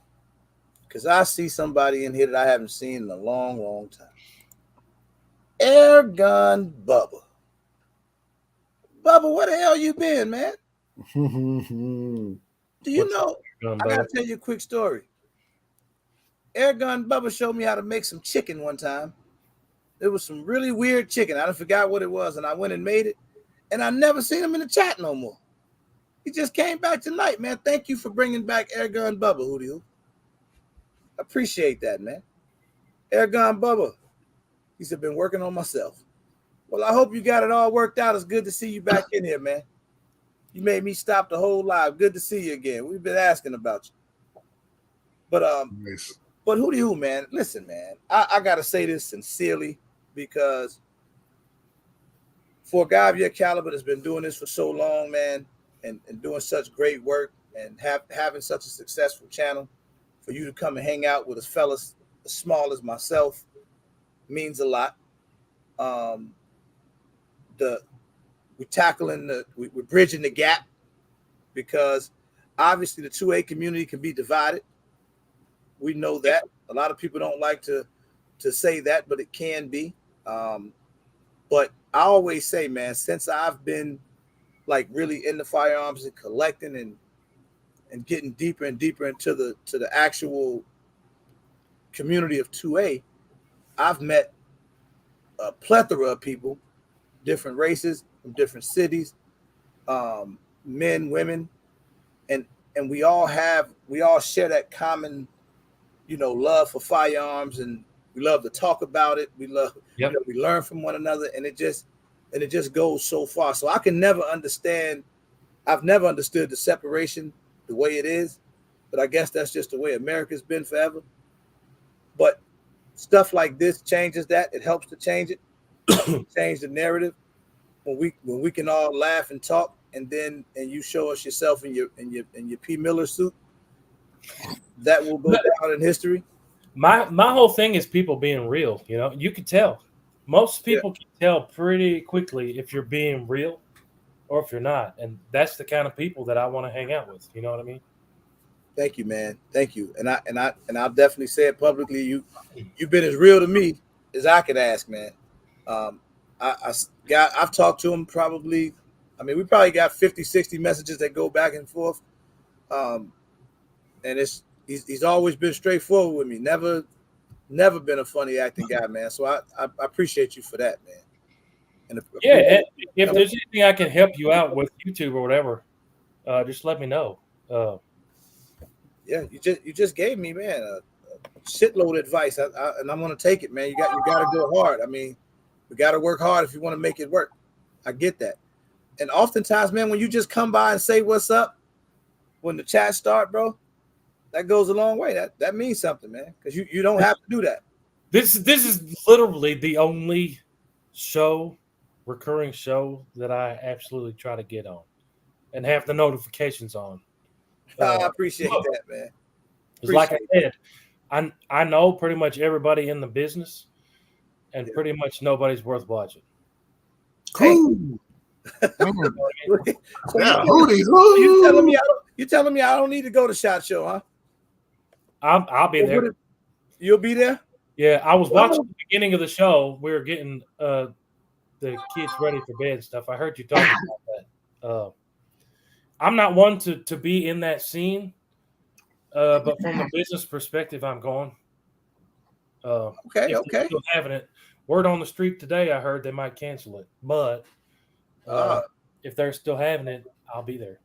because I see somebody in here that I haven't seen in a long, long time. Airgun Bubba. Bubba, where the hell you been, man? Do you know? I got to tell you a quick story. Airgun Bubba showed me how to make some chicken one time. It was some really weird chicken. I forgot what it was, and I went and made it, and I never seen him in the chat no more. He just came back tonight, man. Thank you for bringing back Airgun Bubba, Hootie Hoo. Appreciate that, man. Airgun Bubba. He said, been working on myself. Well, I hope you got it all worked out. It's good to see you back in here, man. You made me stop the whole live. Good to see you again. We've been asking about you. Nice. But who, man? Listen, man. I gotta say this sincerely because for a guy of your caliber that's been doing this for so long, man, and doing such great work and having such a successful channel, for you to come and hang out with us fellas as small as myself means a lot. We're bridging the gap because obviously the 2A community can be divided. We know that. A lot of people don't like to say that, but it can be. But I always say, man, since I've been like really into firearms and collecting and getting deeper and deeper into the actual community of 2A, I've met a plethora of people, different races from different cities, men, women, and we all share that common, love for firearms, and we love to talk about it. We love, we learn from one another, and it just goes so far. So I've never understood the separation the way it is, but I guess that's just the way America's been forever. But stuff like this changes that. It helps to change it, change the narrative. When we can all laugh and talk, and you show us yourself in your P. Miller suit, that will go down in history. My whole thing is people being real. You can tell. Most people can tell pretty quickly if you're being real or if you're not, and that's the kind of people that I want to hang out with. You know what I mean? Thank you, man. Thank you, and I'll definitely say it publicly. You've been as real to me as I could ask, man. I've talked to him probably. I mean, we probably got 50, 60 messages that go back and forth. And he's always been straightforward with me. Never been a funny acting guy, man. So I appreciate you for that, man. And if there's anything I can help you out with YouTube or whatever, just let me know. You just gave me, man, a shitload of advice, and I'm gonna take it, man. You got to go hard. I mean, we got to work hard if you want to make it work. I get that. And oftentimes, man, when you just come by and say what's up when the chat start, bro, that goes a long way. That means something, man, because you don't have to do that. This is literally the only recurring show that I absolutely try to get on and have the notifications on. I appreciate that, man. Like I said, I know pretty much everybody in the business, and pretty much nobody's worth watching. Cool. You telling me I don't need to go to SHOT Show, huh? I'll be there. You'll be there? Yeah, I was watching the beginning of the show. We were getting the kids ready for bed and stuff. I heard you talking about that. I'm not one to be in that scene, but from a business perspective, I'm going. Okay. Still having it. Word on the street today, I heard they might cancel it, but if they're still having it, I'll be there.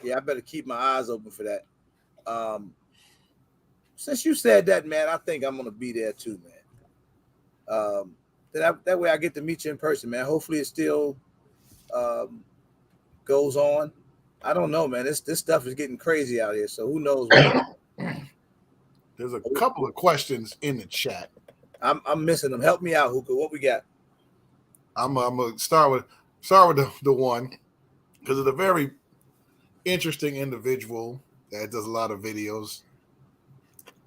Yeah, I better keep my eyes open for that. Since you said that, man, I think I'm gonna be there too, man. That way I get to meet you in person, man. Hopefully it still goes on. I don't know, man. This stuff is getting crazy out here, so who knows? There's a couple of questions in the chat. I'm missing them. Help me out, Hookah. What we got? I'm gonna start with the one because it's a very interesting individual that does a lot of videos.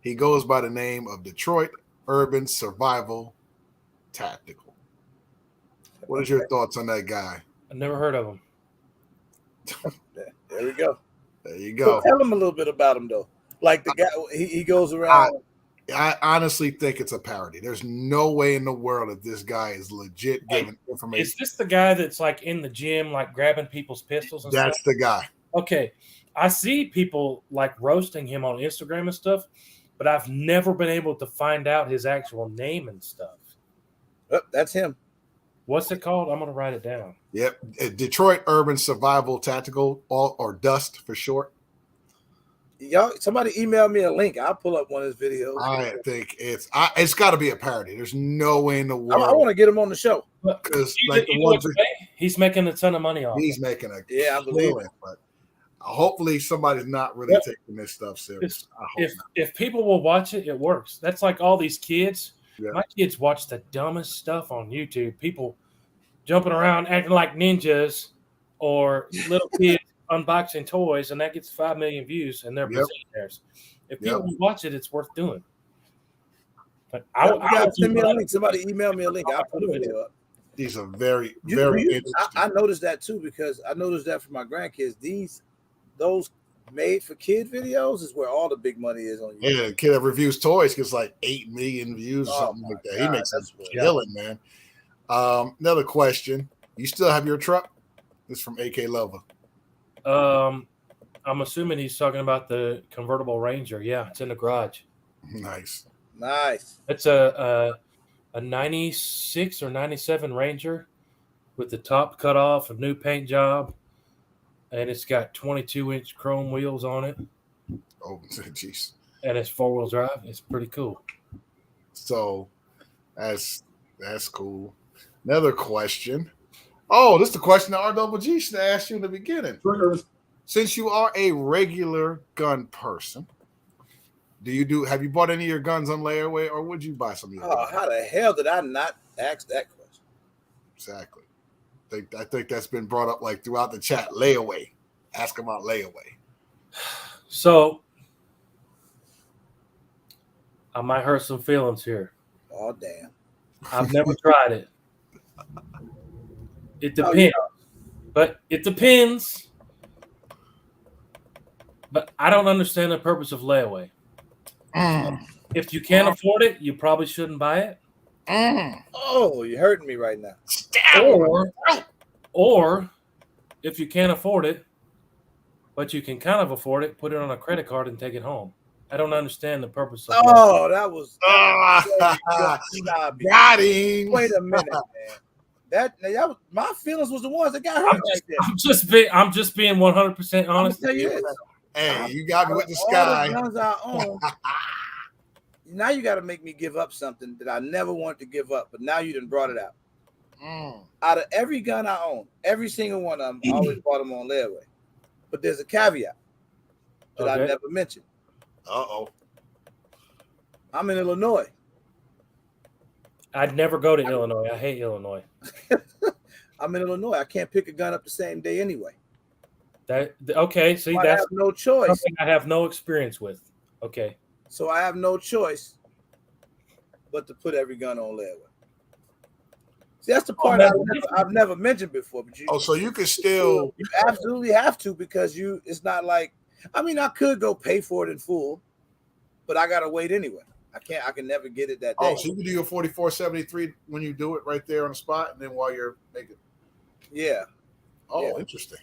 He goes by the name of Detroit Urban Survival Tactical. What is your thoughts on that guy? I never heard of him. There we go. There you go. So tell him a little bit about him, though. Like the guy, he goes around. I honestly think it's a parody. There's no way in the world that this guy is legit giving information. Is this the guy that's like in the gym, like grabbing people's pistols and That's stuff? the guy. Okay. I see people like roasting him on Instagram and stuff, but I've never been able to find out his actual name and stuff. Oh, that's him. What's it called? I'm going to write it down. Yep. Detroit Urban Survival Tactical, or DUST for short. Y'all, somebody email me a link. I'll pull up one of his videos. I think it's got to be a parody. There's no way in the I world. want to get him on the show. Because like the ones he's making a ton of money off. he's making a I believe it. But hopefully somebody's not really taking this stuff serious. If people will watch it, it works. That's like all these kids. Yeah. My kids watch the dumbest stuff on YouTube. People jumping around acting like ninjas, or little kids unboxing toys, and that gets 5 million views, and they're bazillionaires. If people watch it, it's worth doing. But I send me a link. Somebody email me a link. I'll put a video up. These are very interesting. I noticed that too, because I noticed that for my grandkids. Those made for kid videos is where all the big money is on YouTube. Yeah, the kid that reviews toys gets like 8 million views or something like that. He makes a killing, man. Another question. You still have your truck? This is from AK Lover. I'm assuming he's talking about the convertible Ranger. Yeah, it's in the garage. Nice. It's a 96 or 97 Ranger with the top cut off, a new paint job, and it's got 22-inch chrome wheels on it. Oh, jeez. And it's 4-wheel drive. It's pretty cool. So that's cool. Another question. Oh, this is the question that RWG should ask you in the beginning. Since you are a regular gun person, have you bought any of your guns on layaway, or would you buy some of your guns? How the hell did I not ask that question? Exactly. I think that's been brought up like throughout the chat. Layaway. Ask about layaway. So I might hurt some feelings here. Oh, damn. I've never tried it. It depends. But it depends. But I don't understand the purpose of layaway. If you can't afford it, you probably shouldn't buy it. Oh, you're hurting me right now. Or if you can't afford it, but you can kind of afford it, put it on a credit card and take it home. I don't understand the purpose of layaway. That was got him. Wait a minute, man. That was, my feelings was the ones that got hurt right there. I'm just being 100% honest. Tell you this. Hey, you got me with the sky. All the guns I own, now you got to make me give up something that I never wanted to give up, but now you done brought it out. Out of every gun I own, every single one of them, I always bought them on layaway. But there's a caveat that I never mentioned. Uh-oh. I'm in Illinois. I'd never go to Illinois. I hate Illinois. I'm in Illinois. I can't pick a gun up the same day anyway. Okay, see, I have no choice. Something I have no experience with. Okay. So I have no choice but to put every gun on layaway. See, that's the part I've never mentioned before. But so you can still... You absolutely have to, because it's not like... I mean, I could go pay for it in full, but I got to wait anyway. I can never get it that day. Oh, so you can do your 4473 when you do it right there on the spot, and then while you're making... Yeah. Oh, yeah. Interesting.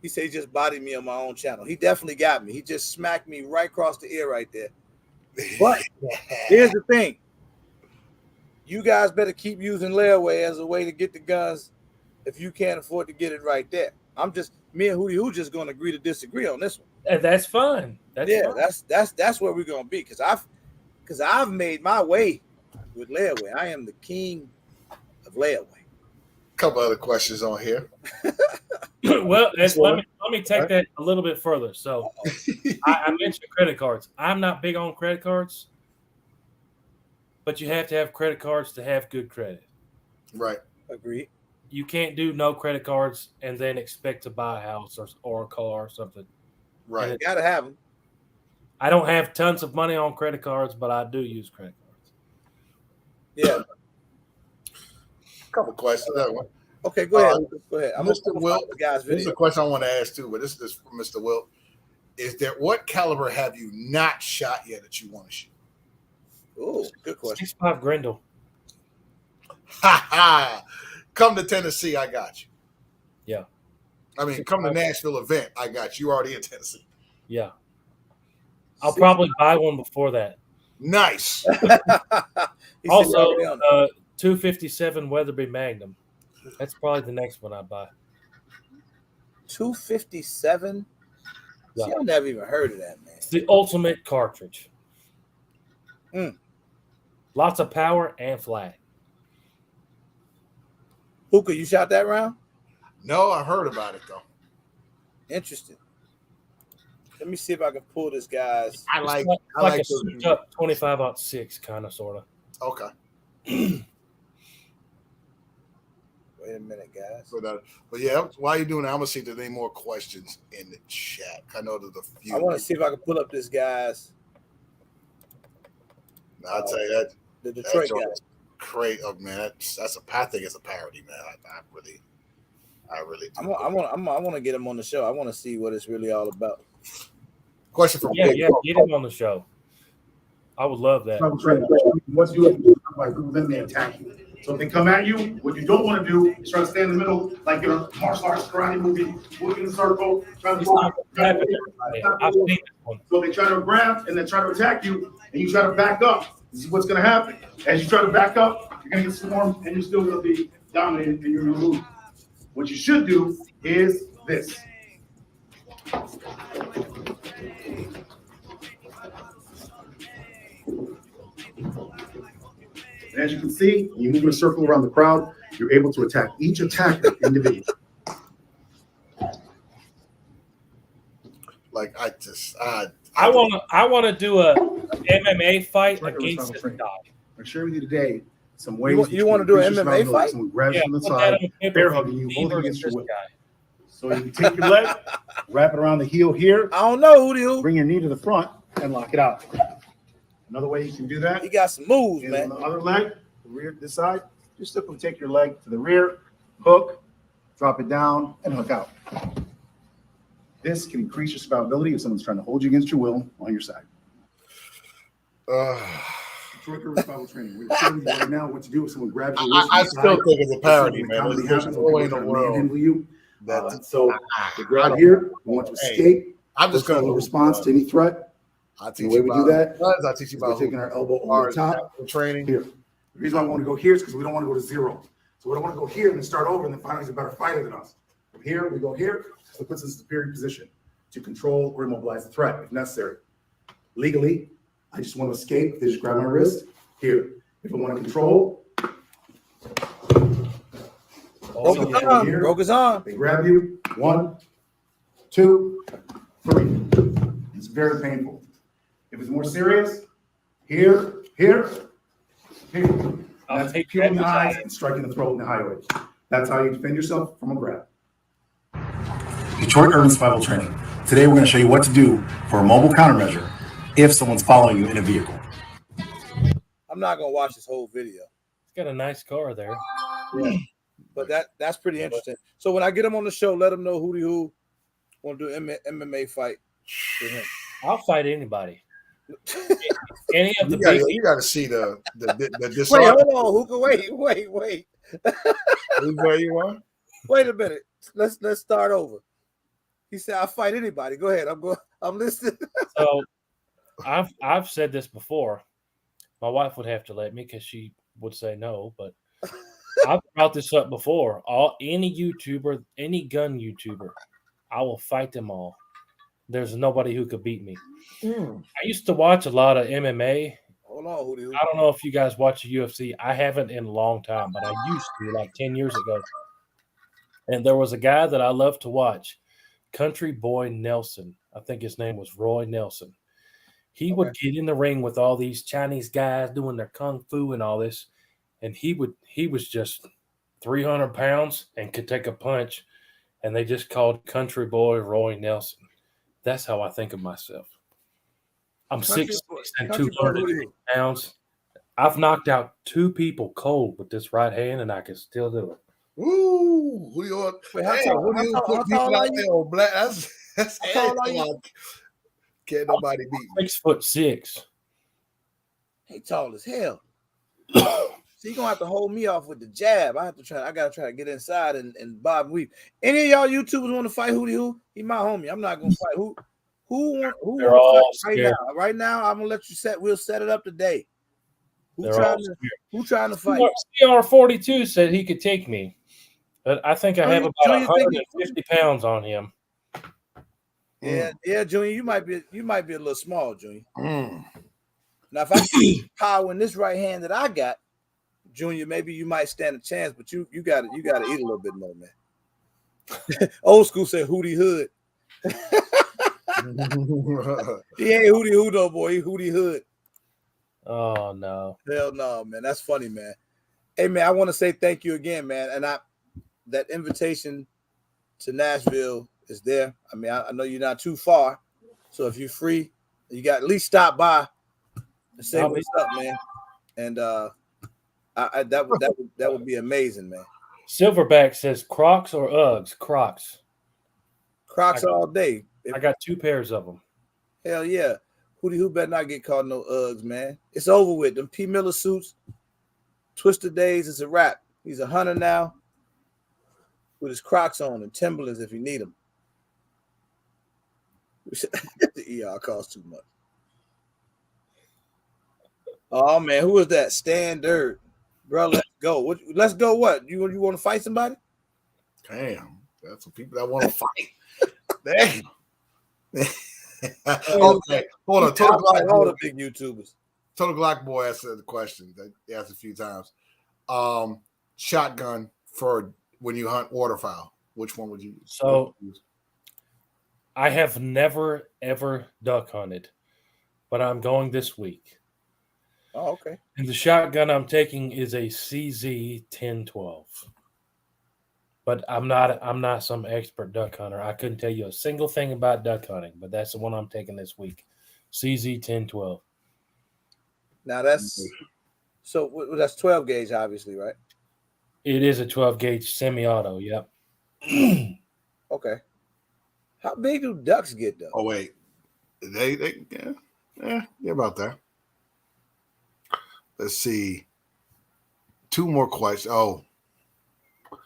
He said he just bodied me on my own channel. He definitely got me. He just smacked me right across the ear right there. But here's the thing. You guys better keep using layaway as a way to get the guns if you can't afford to get it right there. Me and Hootie Hoo just going to agree to disagree on this one. And that's fine. That's where we're going to be, because I've made my way with layaway. I am the king of layaway. Couple other questions on here. Well, let me take that a little bit further. So I mentioned credit cards. I'm not big on credit cards, but you have to have credit cards to have good credit. Right. Agreed. You can't do no credit cards and then expect to buy a house or a car or something. Right. You got to have them. I don't have tons of money on credit cards, but I do use credit cards. Yeah. Couple questions. Okay, go ahead. Go ahead. I'm Mr. Wilt. This is a question I want to ask too, but this is from Mr. Wilt. What caliber have you not shot yet that you want to shoot? Oh, good question. 6.5 Grendel. Ha ha! Come to Tennessee, I got you. Yeah. I mean, come to Nashville event, I got you. Already in Tennessee. Yeah. I'll probably buy one before that. Nice. Also, 257 Weatherby Magnum. That's probably the next one I buy. 257 See, I never even heard of that, man. It's the ultimate cartridge. Mm. Lots of power and flat. Hookah, you shot that round? No, I heard about it though. Interesting. Let me see if I can pull this guy's. I like a souped up 25-06 kind of sort of. Okay. Wait a minute, guys. But yeah, while you're doing that, I'm gonna see if there's any more questions in the chat. I know there's a few. I want to see if I can pull up this guy's. I'll tell you that The Detroit guy. Great, man. That's I think it's a parody, man. I really do. I want to get him on the show. I want to see what it's really all about. Question from get him on the show. I would love that. What you do by then they attack you. So if they come at you, what you don't want to do is try to stand in the middle like in a martial arts karate movie, look in a circle, trying to stop. So they try to grab and then try to attack you, and you try to back up. This is what's going to happen. As you try to back up, you're going to get swarmed, and you're still going to be dominated, and you're going to lose. What you should do is this. And as you can see, when you move in a circle around the crowd, you're able to attack each attacker individually. Like I want to do a MMA fight against this guy. I'll share with you today some ways. You want to do an MMA fight? Someone grabs you from the side, bear hugging you, holding against your will. So you take your leg, wrap it around the heel here. I don't know who. Bring your knee to the front and lock it out. Another way you can do that. He got some moves, is man. On the other leg, the rear, this side, just simply take your leg to the rear, hook, drop it down, and hook out. This can increase your survivability if someone's trying to hold you against your will on your side. Survival training. We're showing you right now what to do if someone grabs you. I still think it's a parody, man. There's no way in the world. So you grab here, you want to escape. I'm just going to response to any threat. I teach you about that. I teach you about taking our elbow over the top. Training. Here. The reason why I want to go here is because we don't want to go to zero. So we don't want to go here and then start over and then find out he's a better fighter than us. From here, we go here. So it puts us in a superior position to control or immobilize the threat if necessary. Legally, I just want to escape. They just grab my wrist. Here. If I want to control. Broke his arm. They grab you. 1, 2, 3. It's very painful. If it's more serious, here. That's peeling the eyes and striking the throat in the highway. That's how you defend yourself from a grab. Detroit Urban Survival Training. Today we're going to show you what to do for a mobile countermeasure if someone's following you in a vehicle. I'm not going to watch this whole video. It's got a nice car there. Yeah. But that's pretty interesting. So when I get him on the show, let him know who want to do an MMA fight with him. I'll fight anybody. Any of the you got to see the Wait, hold on, Hookah. Wait. Where you are? Wait a minute. Let's start over. He said, "I'll fight anybody." Go ahead. I'm listening. So, I've said this before. My wife would have to let me because she would say no. But I've brought this up before. Any YouTuber, any gun YouTuber, I will fight them all. There's nobody who could beat me. I used to watch a lot of MMA. Hold on, Hootie. I don't know if you guys watch the UFC. I haven't in a long time, but I used to like 10 years ago. And there was a guy that I loved to watch, Country Boy Nelson. I think his name was Roy Nelson. He would get in the ring with all these Chinese guys doing their kung fu and all this, and he was just 300 pounds and could take a punch, and they just called Country Boy Roy Nelson. That's how I think of myself. I'm 6'6" and 200 pounds. I've knocked out 2 people cold with this right hand, and I can still do it. Ooh, who you? How tall are you? Black. That's how tall are you? Can't nobody beat me. 6'6". He tall as hell. So you're gonna have to hold me off with the jab. I gotta try to get inside and bob and weave. Any of y'all YouTubers want to fight Hootie Who? He my homie. I'm not gonna fight who want to fight right now. Right now, I'm gonna let you we'll set it up today. Who trying to fight? CR42 said he could take me. But I think I have about 150 pounds on him. Yeah, Junior, you might be a little small, Junior. Mm. Now, if I keep power in this right hand that I got, Junior, maybe you might stand a chance, but you got to eat a little bit more, man. Old school said Hootie Hood. He ain't Hootie Hood though, boy. He Hootie Hood. Oh no. Hell no, man. That's funny, man. Hey, man, I want to say thank you again, man. And that invitation to Nashville is there. I mean, I know you're not too far, so if you're free, you got at least stop by and say what's up, man. And that would be amazing, man. Silverback says Crocs or Uggs? Crocs. Crocs all day. I got 2 pairs of them. Hell yeah. Hootie Who better not get caught no Uggs, man. It's over with. Them P. Miller suits, Twisted Days, it's a wrap. He's a hunter now with his Crocs on and Timberlands if you need them. The ER costs too much. Oh, man. Who is that? Standard. Bro, let's go. Let's go what? You want to fight somebody? Damn. That's some people that want to fight. Damn. Okay. Hold on. Total Glock all the big YouTubers. Total Glock Boy asked the question that he asked a few times. Shotgun for when you hunt waterfowl. Which one would you use? So I have never ever duck hunted, but I'm going this week. Oh, okay. And the shotgun I'm taking is a CZ 1012. But I'm not some expert duck hunter. I couldn't tell you a single thing about duck hunting, but that's the one I'm taking this week. CZ 1012. Now that's 12 gauge, obviously, right? It is a 12 gauge semi-auto. Yep. Okay. How big do ducks get though? Oh wait, they about that. Let's see. 2 more questions. Oh,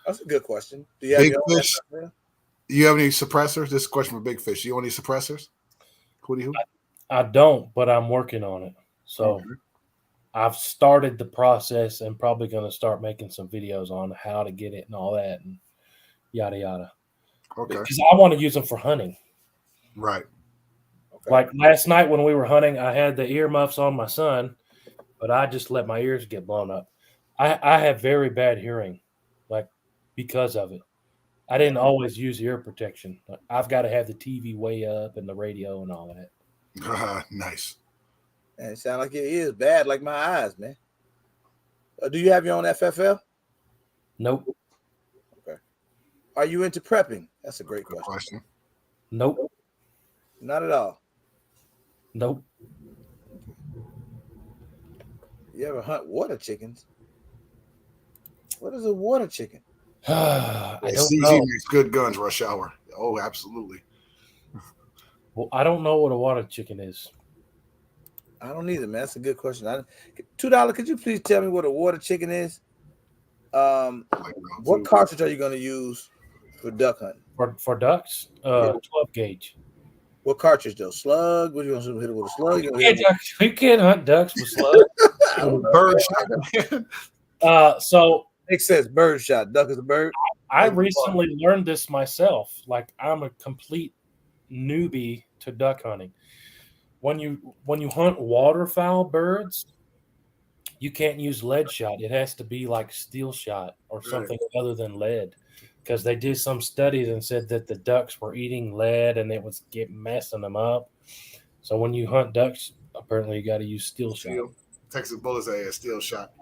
that's a good question. Do you have Big your own Fish. FFL? Do you have any suppressors? This is a question for Big Fish. Do you want any suppressors? Who? I don't, but I'm working on it. So Okay. I've started the process and probably going to start making some videos on how to get it and all that and yada yada. Okay. Because I want to use them for hunting. Right. Okay. Like last night when we were hunting, I had the earmuffs on my son, but I just let my ears get blown up. I have very bad hearing, like because of it. I didn't always use ear protection. I've got to have the TV way up and the radio and all that. Nice. And it sounds like your ears bad, like my eyes, man. Do you have your own FFL? Nope. Okay. Are you into prepping? That's a great Good question. question. Nope. Not at all. Nope. You ever hunt water chickens? What is a water chicken? I don't CZ know. makes good guns, Rush Hour. Oh, absolutely. Well, I don't know what a water chicken is. I don't either, man. That's a good question. $2. Could you please tell me what a water chicken is? What cartridge are you going to use for duck hunting? For ducks, 12 gauge. What cartridge though? Slug? What do you want to hit it with a slug? You can't hunt ducks with slugs. Bird shot. So makes sense. Bird shot. Duck is a bird. I recently learned this myself. Like I'm a complete newbie to duck hunting. When you hunt waterfowl birds, you can't use lead shot. It has to be like steel shot or something other than lead. Because they did some studies and said that the ducks were eating lead and it was messing them up. So when you hunt ducks, apparently you got to use steel shot. Texas Bullets a steel shot.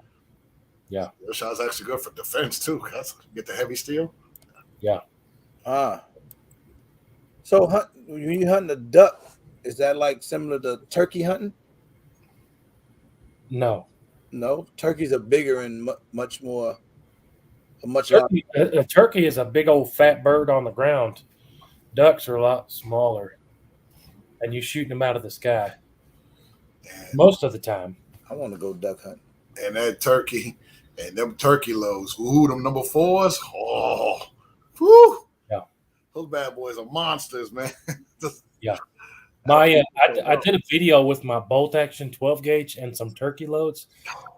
Yeah. Steel shot's actually good for defense too. Get the heavy steel. Yeah. So when you hunting a duck, is that like similar to turkey hunting? No. No, turkeys are bigger and much more. A turkey is a big old fat bird on the ground. Ducks are a lot smaller, and you shooting them out of the sky most of the time. I want to go duck hunting. And that turkey and them turkey loads. Ooh, them number 4s. Oh, whew. Yeah. Those bad boys are monsters, man. Yeah. I did a video with my bolt action 12 gauge and some turkey loads.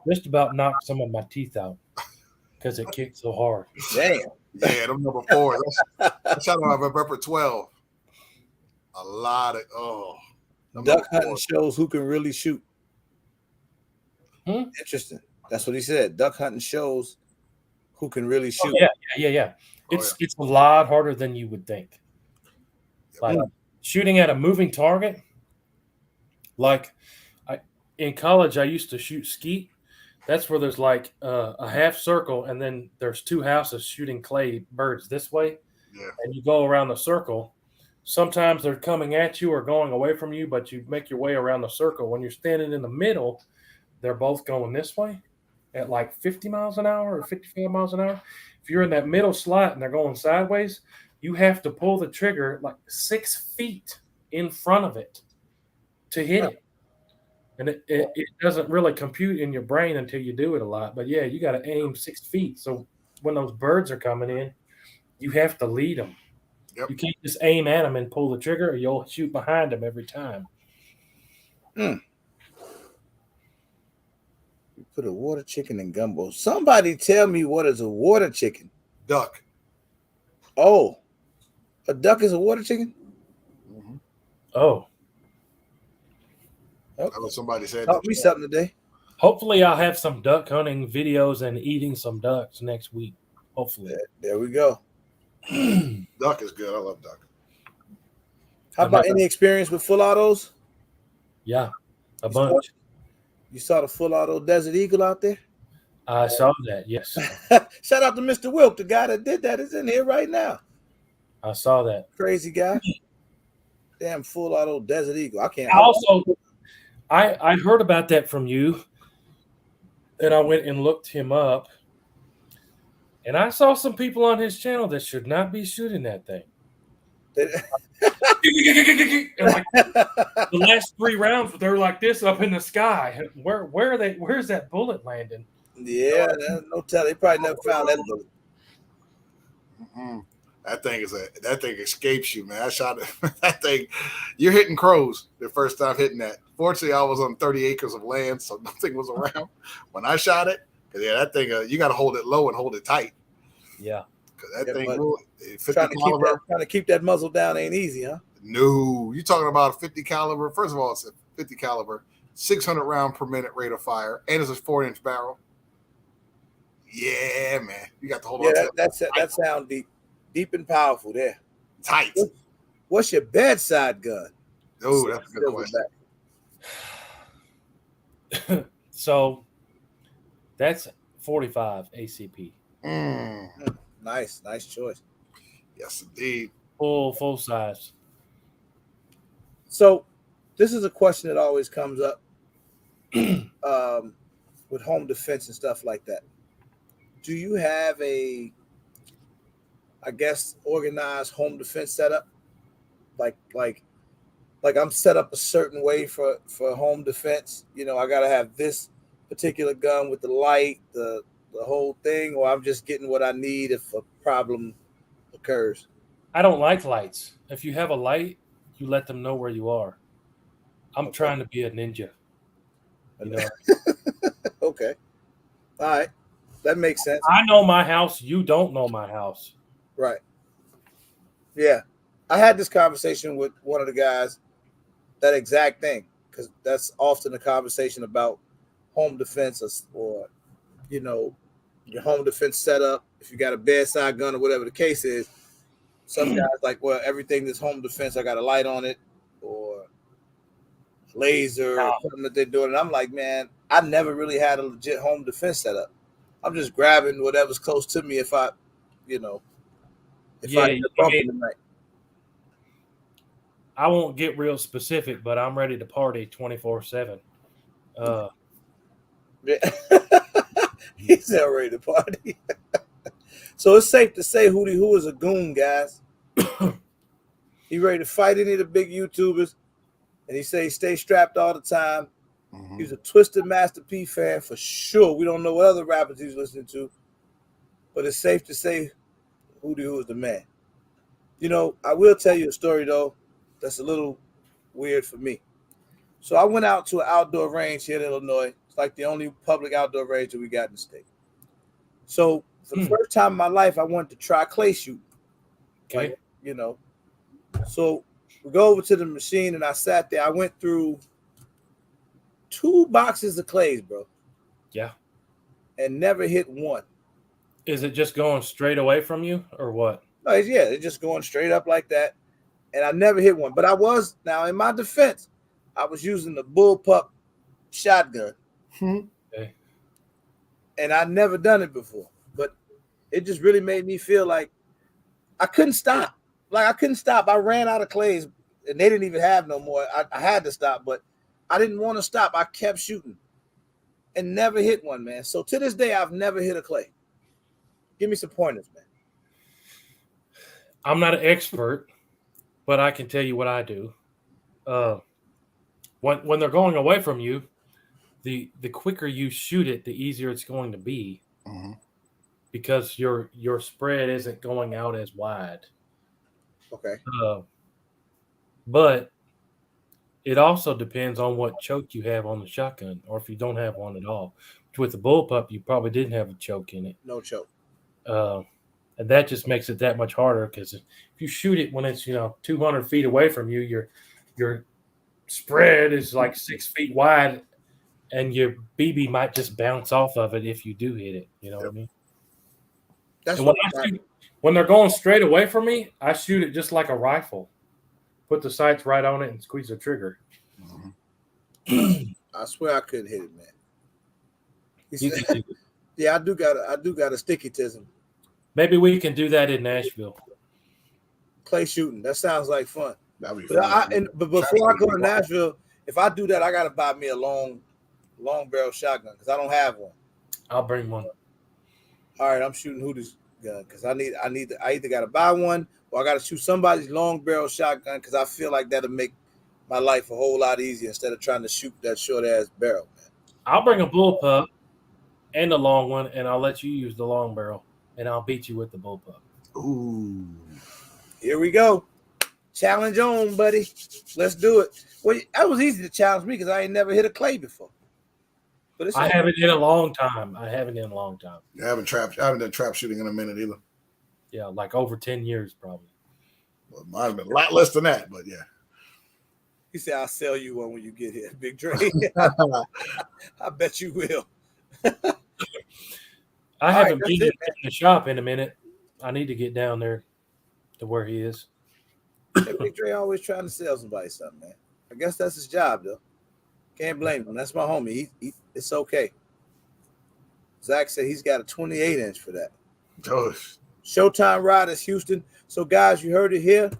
Just about knocked some of my teeth out because it kicked so hard. Damn. Yeah, them number 4s. I shot them out of Revolver 12. A lot of Duck hunting shows who can really shoot. Hmm? Interesting. That's what he said. Duck hunting shows who can really shoot. Oh, yeah. It's a lot harder than you would think. Like shooting at a moving target. Like in college, I used to shoot skeet. That's where there's like a half circle, and then there's two houses shooting clay birds this way, and you go around the circle. Sometimes they're coming at you or going away from you, but you make your way around the circle. When you're standing in the middle, they're both going this way at like 50 miles an hour or 55 miles an hour. If you're in that middle slot and they're going sideways, you have to pull the trigger like 6 feet in front of it to hit it. And it doesn't really compute in your brain until you do it a lot. But yeah, you got to aim 6 feet. So when those birds are coming in, you have to lead them. Yep. You can't just aim at them and pull the trigger, or you'll shoot behind them every time. You put a water chicken in gumbo. Somebody tell me what is a water chicken? Duck. Oh, a duck is a water chicken? Mm-hmm. Oh. I know somebody said Taught me something today. Hopefully, I'll have some duck hunting videos and eating some ducks next week. Hopefully. There we go. Duck is good. I love duck. How about any experience with full autos? Yeah, a bunch. You saw the full auto Desert Eagle out there? I saw that, yes. Shout out to Mr. Wilk, the guy that did that is in here right now. I saw that. Crazy guy. Damn full auto Desert Eagle. I can't. Also, I heard about that from you, and I went and looked him up, and I saw some people on his channel that should not be shooting that thing. And like, the last 3 rounds, they're like this up in the sky. Where are they? Where's that bullet landing? Yeah, no tell. They probably never found that bullet. Mm-hmm. That thing escapes you, man. I shot it. That thing, you're hitting crows the first time hitting that. Fortunately, I was on 30 acres of land, so nothing was around when I shot it. Because that thing, you got to hold it low and hold it tight. Yeah, because that thing, 50 trying to keep that muzzle down ain't easy, huh? No, you're talking about a 50 caliber. First of all, it's a 50 caliber, 600 round per minute rate of fire, and it's a 4-inch barrel. Yeah, man, you got to hold on. That sound deep and powerful there. Tight. What's your bedside gun? Oh, that's a good question. So that's 45 ACP. Nice choice. Yes, indeed. Full size. So this is a question that always comes up with home defense and stuff like that. Do you have a, I guess, organized home defense setup? Like I'm set up a certain way for home defense. You know, I gotta have this particular gun with the light, the whole thing, or I'm just getting what I need if a problem occurs. I don't like lights. If you have a light, you let them know where you are. I'm trying to be a ninja. You know? Okay. All right. That makes sense. I know my house. You don't know my house. Right. Yeah. I had this conversation with one of the guys, that exact thing, because that's often a conversation about home defense or, you know, your home defense setup. If you got a bedside gun or whatever the case is, some guys like, well, everything that's home defense, I got a light on it or laser or something that they're doing. And I'm like, man, I never really had a legit home defense setup. I'm just grabbing whatever's close to me if I, you know, if I get bumping tonight. I won't get real specific, but I'm ready to party 24/7. He's not ready to party. So it's safe to say Hootie Who is a goon, guys. He ready to fight any of the big YouTubers, and he say he stay strapped all the time. Mm-hmm. He's a Twisted Master P fan for sure. We don't know what other rappers he's listening to, but it's safe to say Hootie Who is the man. You know, I will tell you a story though that's a little weird for me. So I went out to an outdoor range here in Illinois. It's like the only public outdoor range that we got in the state. So for the first time in my life, I wanted to try clay shooting. Okay. Like, you know, so We go over to the machine, and I sat there. I went through 2 boxes of clays, bro. Yeah. And never hit one. Is it just going straight away from you or what? No, it's just going straight up like that. And I never hit one. But I was, now in my defense, I was using the bullpup shotgun. Okay. And I'd never done it before. But it just really made me feel like I couldn't stop. Like I couldn't stop. I ran out of clays and they didn't even have no more. I had to stop, but I didn't want to stop. I kept shooting and never hit one, man. So to this day, I've never hit a clay. Give me some pointers, man. I'm not an expert, but I can tell you what I do. When they're going away from you, the quicker you shoot it, the easier it's going to be, because your spread isn't going out as wide. Okay. But it also depends on what choke you have on the shotgun, or if you don't have one at all. With the bullpup, you probably didn't have a choke in it. No choke. And that just makes it that much harder, because if you shoot it when it's 200 feet away from you, your spread is like 6 feet wide, and your BB might just bounce off of it if you do hit it. You know what I mean? That's and what when they're going straight away from me, I shoot it just like a rifle. Put the sights right on it and squeeze the trigger. I swear I couldn't hit it, man. Yeah, I do got a sticky-tism. Maybe we can do that in Nashville. Clay shooting. That sounds like fun. That'd be But, but before I go to Nashville, if I do that, I gotta buy me a long barrel shotgun because I don't have one. I'll bring one. All right, I'm shooting Hooters gun because I either gotta buy one or I gotta shoot somebody's long barrel shotgun because I feel like that'll make my life a whole lot easier instead of trying to shoot that short ass barrel, man. I'll bring a bullpup and a long one, and I'll let you use the long barrel, and I'll beat you with the bullpup. Ooh. Here we go. Challenge on, buddy. Let's do it. Well, that was easy to challenge me because I ain't never hit a clay before. But I haven't in a long time. I haven't done trap shooting in a minute either. Yeah, like over 10 years probably. Well, might have been a lot less than that, but yeah. He said, I'll sell you one when you get here, Big Dre. I bet you will. I haven't been in the shop in a minute. I need to get down there to where he is. Hey, Big Dre always trying to sell somebody something, man. I guess that's his job, though. Can't blame him. That's my homie. It's okay. Zach said he's got a 28-inch for that. Showtime Riders, Houston. So, guys, you heard it here.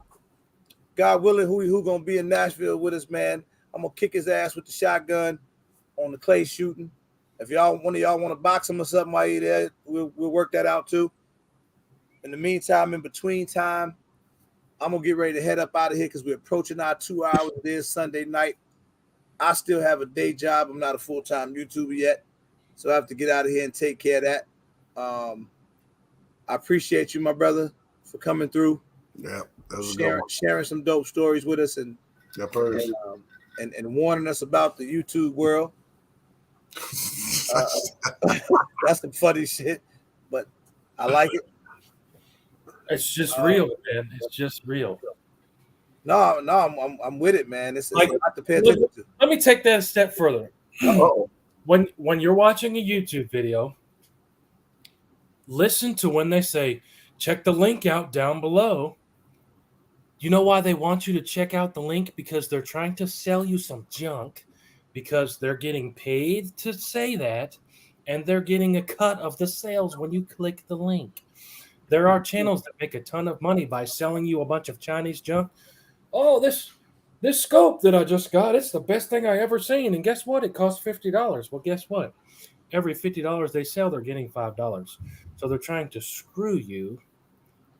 God willing, who gonna be in Nashville with us, man? I'm gonna kick his ass with the shotgun on the clay shooting. If one of y'all want to box him or something while you're there, we'll work that out too. In the meantime, in between time, I'm gonna get ready to head up out of here because we're approaching our 2 hours. It is Sunday night. I still have a day job. I'm not a full-time YouTuber yet, so I have to get out of here and take care of that. I appreciate you, my brother, for coming through. Yeah, that was sharing some dope stories with us and warning us about the YouTube world. That's some funny shit, but I like it. It's just real, man. It's just real. No, I'm with it, man. It's like, a lot to pay attention to. Let me take that a step further. When you're watching a YouTube video, listen to when they say, check the link out down below. You know why they want you to check out the link? Because they're trying to sell you some junk, because they're getting paid to say that, and they're getting a cut of the sales when you click the link. There are channels that make a ton of money by selling you a bunch of Chinese junk. Oh, this scope that I just got, it's the best thing I ever seen. And guess what? It costs $50. Well, guess what? Every $50 they sell, they're getting $5. So they're trying to screw you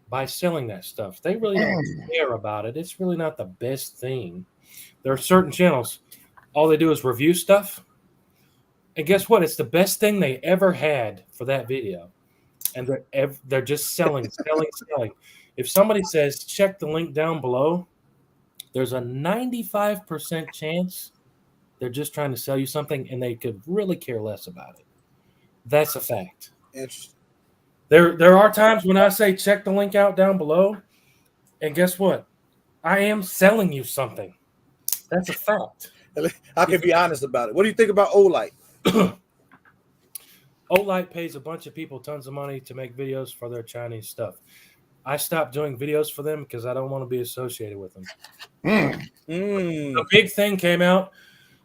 by selling that stuff. They really don't care about it. It's really not the best thing. There are certain channels, all they do is review stuff. And guess what? It's the best thing they ever had for that video. And they're just selling. If somebody says, check the link down below, there's a 95% chance they're just trying to sell you something, and they could really care less about it. That's a fact. Interesting. There are times when I say check the link out down below, and guess what? I am selling you something. That's a fact. I can be honest about it. What do you think about Olight? Olight pays a bunch of people tons of money to make videos for their Chinese stuff. I stopped doing videos for them because I don't want to be associated with them. The big thing came out.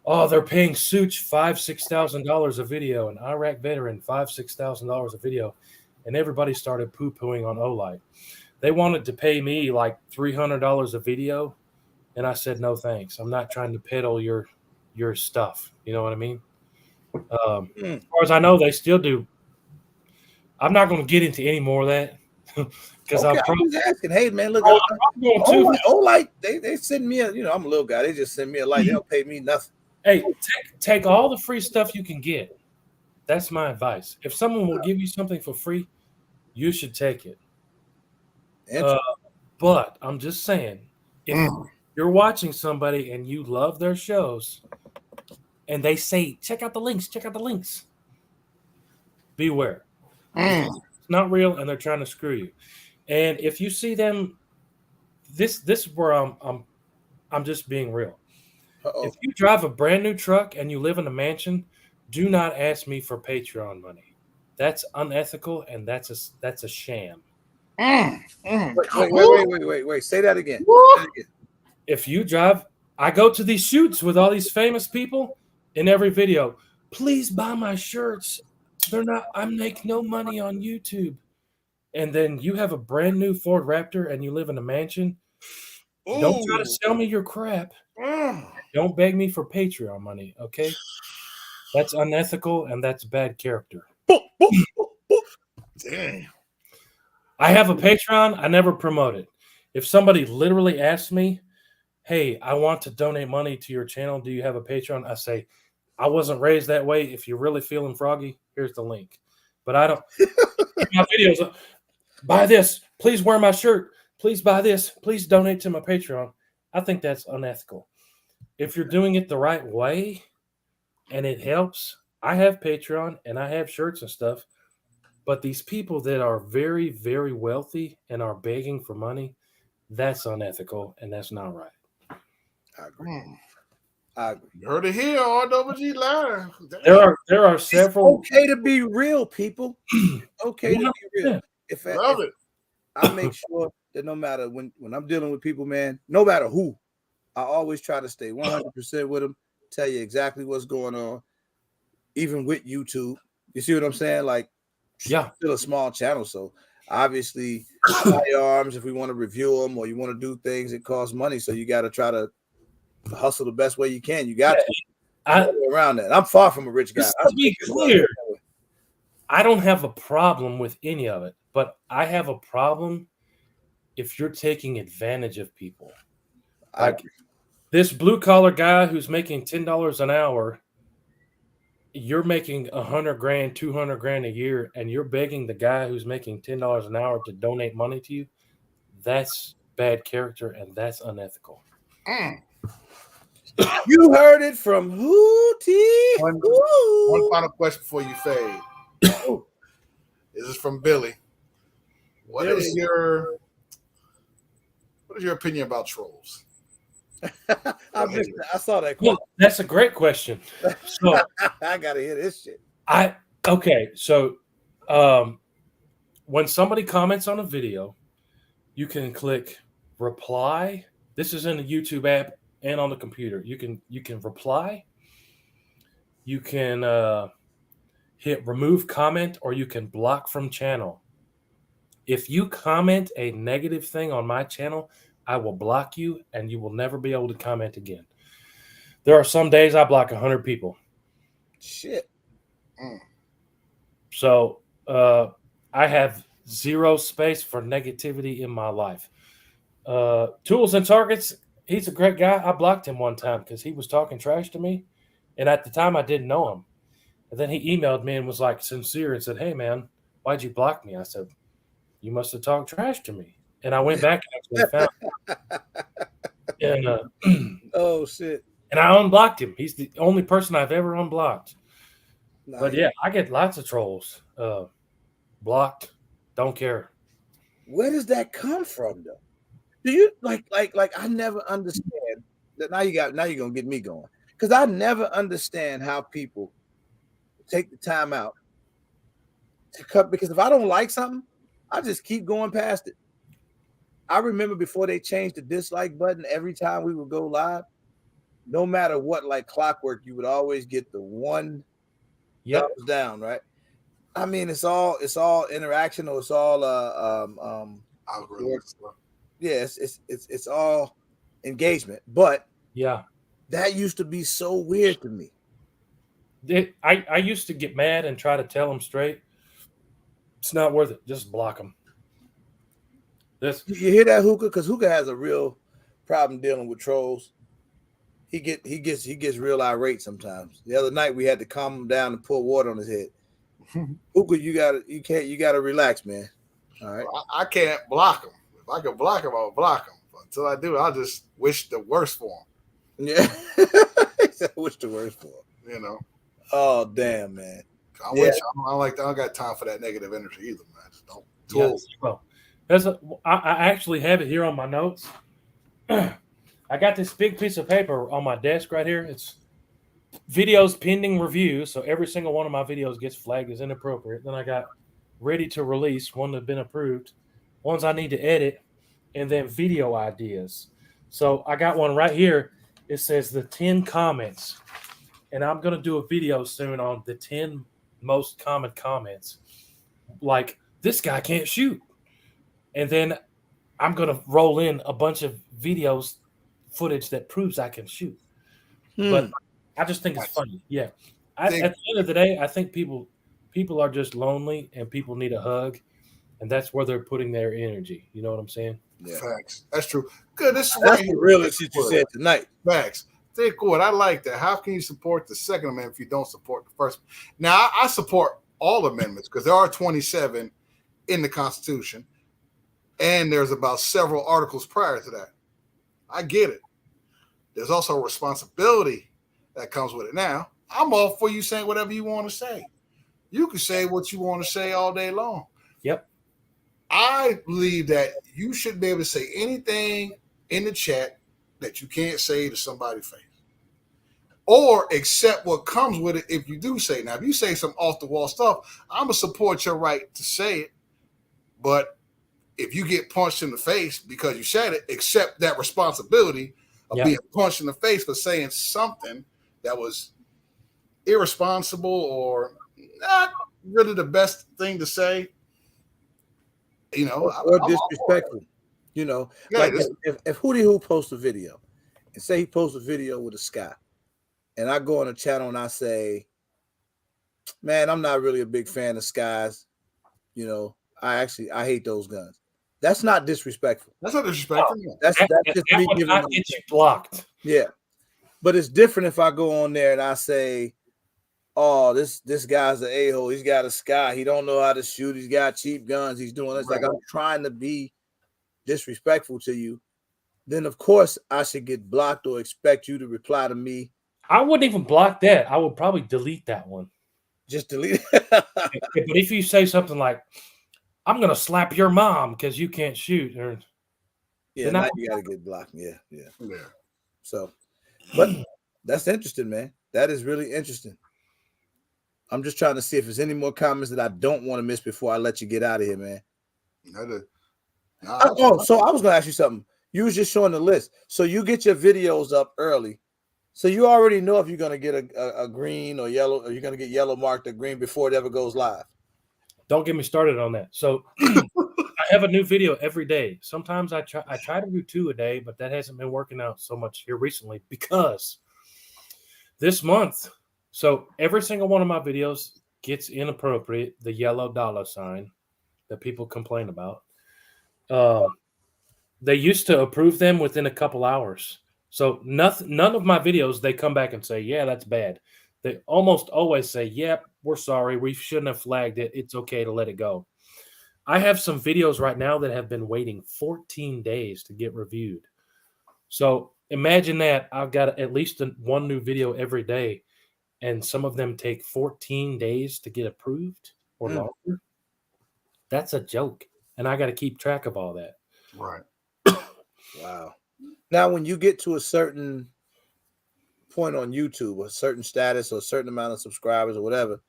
Oh, they're paying Such $5,000-$6,000 a video, an Iraq veteran $5,000-$6,000 a video, and everybody started poo-pooing on Olight. They wanted to pay me like $300 a video, and I said no thanks. I'm not trying to peddle your stuff. You know what I mean? As far as I know, they still do. I'm not going to get into any more of that because Okay, I'm just asking. Hey, man, look, Olight, they send me I'm a little guy. They just send me a light. They don't pay me nothing. Hey, take all the free stuff you can get. That's my advice. If someone will give you something for free, you should take it. But I'm just saying, if you're watching somebody and you love their shows, and they say, check out the links, beware. It's not real, and they're trying to screw you. And if you see them, this is where I'm just being real. If you drive a brand new truck and you live in a mansion, do not ask me for Patreon money. That's unethical, and that's a sham. Wait. Say that again. If you drive, I go to these shoots with all these famous people in every video. Please buy my shirts. I make no money on YouTube. And then you have a brand new Ford Raptor and you live in a mansion. Don't try to sell me your crap. Don't beg me for Patreon money, okay? That's unethical and that's bad character. Dang. I have a Patreon. I never promote it. If somebody literally asks me, hey, I want to donate money to your channel, do you have a Patreon? I say, I wasn't raised that way. If you're really feeling froggy, here's the link. But I don't. My videos, buy this. Please wear my shirt. Please buy this. Please donate to my Patreon. I think that's unethical. If you're doing it the right way and it helps, I have Patreon and I have shirts and stuff. But these people that are very, very wealthy and are begging for money, that's unethical and that's not right. I agree. You heard it here, RWG Ladder. There are several. It's okay to be real, people. Okay to be real. Love it. I make sure that no matter when I'm dealing with people, man, no matter who, I always try to stay 100% with them, tell you exactly what's going on, even with YouTube. You see what I'm saying? Like, yeah, still a small channel, so obviously firearms, if we want to review them or you want to do things, it costs money, so you got to try to hustle the best way you can. You got to around that. I'm far from a rich guy. To be clear, I don't have a problem with any of it, but I have a problem if you're taking advantage of people. Like this blue collar guy who's making $10 an hour, you're making $100,000, $200,000 a year, and you're begging the guy who's making $10 an hour to donate money to you. That's bad character and that's unethical. You heard it from Hootie. One final question before you fade. This is from Billy. What is your opinion about trolls? I saw that question. Well, that's a great question. So I gotta hear this shit. So when somebody comments on a video, you can click reply. This is in the YouTube app and on the computer. You can reply. You can hit remove comment, or you can block from channel. If you comment a negative thing on my channel, I will block you and you will never be able to comment again. There are some days I block 100 people. Shit. So I have zero space for negativity in my life. Tools and Targets, he's a great guy. I blocked him one time because he was talking trash to me. And at the time I didn't know him. And then he emailed me and was like sincere and said, hey man, why'd you block me? I said, you must have talked trash to me. And I went back and actually found him. And oh shit. And I unblocked him. He's the only person I've ever unblocked. Nice. But yeah, I get lots of trolls. Blocked. Don't care. Where does that come from though? Do you like I never understand that now you're gonna get me going. Because I never understand how people take the time out to cut, because if I don't like something, I just keep going past it. I remember before they changed the dislike button, every time we would go live, no matter what, like clockwork, you would always get the one thumbs down, right? I mean, it's all interaction, or it's all Algorithms. yeah, it's all engagement. But Yeah. that used to be so weird to me. I used to get mad and try to tell them straight. It's not worth it. Just block them. You hear that, Hookah? Because Hookah has a real problem dealing with trolls. He gets real irate sometimes. The other night we had to calm him down and pour water on his head. Hookah, you gotta relax, man. All right. I can't block him. If I can block him, I'll block him. But until I do, I'll just wish the worst for him. Yeah. I wish the worst for him. You know. Oh damn, man. I don't got time for that negative energy either, man. Just don't. Yes, well, I actually have it here on my notes. I got this big piece of paper on my desk right here. It's videos pending review. So every single one of my videos gets flagged as inappropriate. Then I got ready to release, one that's been approved, ones I need to edit, and then video ideas. So I got one right here. It says the 10 comments. And I'm going to do a video soon on the 10 most common comments. Like, this guy can't shoot. And then I'm going to roll in a bunch of videos, footage that proves I can shoot. But I just think it's funny. Yeah. At the end of the day, I think people are just lonely and people need a hug. And that's where they're putting their energy. You know what I'm saying? Yeah. Facts. That's true. Good. That's the realest shit you said tonight. Facts. Think what I like that. How can you support the Second Amendment if you don't support the First? Now, I support all amendments because there are 27 in the Constitution. And there's about several articles prior to that. I get it. There's also a responsibility that comes with it. Now, I'm all for you saying whatever you want to say. You can say what you want to say all day long. Yep. I believe that you should be able to say anything in the chat that you can't say to somebody's face. Or accept what comes with it if you do say. Now, if you say some off-the-wall stuff, I'm going to support your right to say it. But if you get punched in the face because you said it, accept that responsibility of being punched in the face for saying something that was irresponsible or not really the best thing to say. You know, or disrespectful. You know, like if Hootie Hoo posts a video and say he posts a video with a sky, and I go on a channel and I say, man, I'm not really a big fan of skies. You know, I hate those guns. That's not disrespectful. That's not disrespectful. No. That's just me giving not get you blocked. Yeah. But it's different if I go on there and I say, oh, this guy's an a-hole. He's got a sky. He don't know how to shoot. He's got cheap guns. He's doing this. Right. Like I'm trying to be disrespectful to you. Then of course I should get blocked or expect you to reply to me. I wouldn't even block that. I would probably delete that one. Just delete it. But if you say something like, I'm gonna slap your mom because you can't shoot, or now you gotta get blocked. Yeah. So, but that's interesting, man. That is really interesting. I'm just trying to see if there's any more comments that I don't want to miss before I let you get out of here, man. So I was gonna ask you something. You was just showing the list. So you get your videos up early. So you already know if you're gonna get a green or yellow, or you're gonna get yellow marked or green before it ever goes live. Don't get me started on that. So I have a new video every day. Sometimes I try to do 2 a day, but that hasn't been working out so much here recently because this month, so every single one of my videos gets inappropriate, the yellow $sign that people complain about. They used to approve them within a couple hours. So none of my videos, they come back and say, yeah, that's bad. They almost always say, yep, we're sorry. We shouldn't have flagged it. It's okay to let it go. I have some videos right now that have been waiting 14 days to get reviewed. So imagine that. I've got at least one new video every day, and some of them take 14 days to get approved or longer. That's a joke. And I got to keep track of all that. Right. Wow. Now, when you get to a certain point on YouTube, a certain status or a certain amount of subscribers or whatever,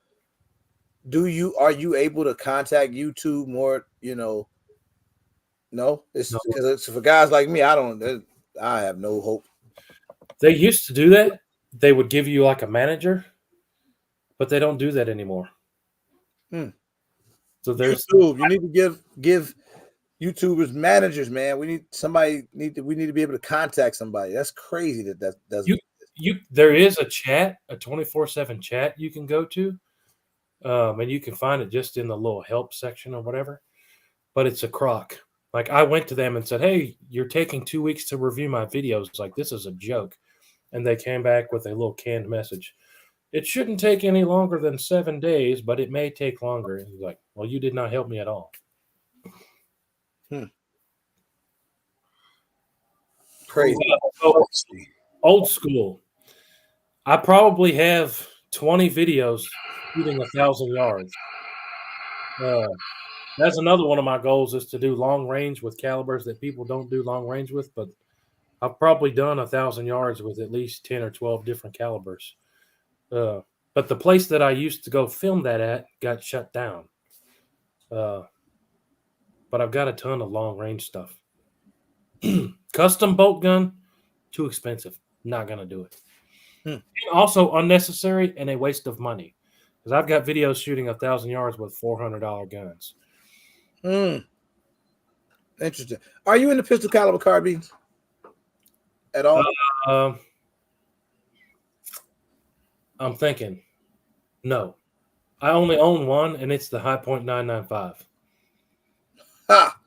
are you able to contact YouTube more? No, it's No. because it's for guys like me. I have no hope. They used to do that. They would give you like a manager, but they don't do that anymore. So there's YouTube. You need to give YouTubers managers, man. We need we need to be able to contact somebody. That's crazy that doesn't. There is a chat, a 24/7 chat you can go to, and you can find it just in the little help section or whatever. But it's a crock. Like I went to them and said, "Hey, you're taking 2 weeks to review my videos. Like this is a joke," and they came back with a little canned message. It shouldn't take any longer than 7 days, but it may take longer. And he's like, "Well, you did not help me at all." Crazy. Old school. I probably have 20 videos shooting 1,000 yards. That's another one of my goals is to do long range with calibers that people don't do long range with, but I've probably done 1,000 yards with at least 10 or 12 different calibers. But the place that I used to go film that at got shut down. But I've got a ton of long range stuff. Custom bolt gun, too expensive. Not going to do it. And also unnecessary and a waste of money. Because I've got videos shooting 1,000 yards with $400 guns. Interesting. Are you in the pistol caliber carbines at all? I'm thinking, no. I only own one, and it's the High Point 995. Ha!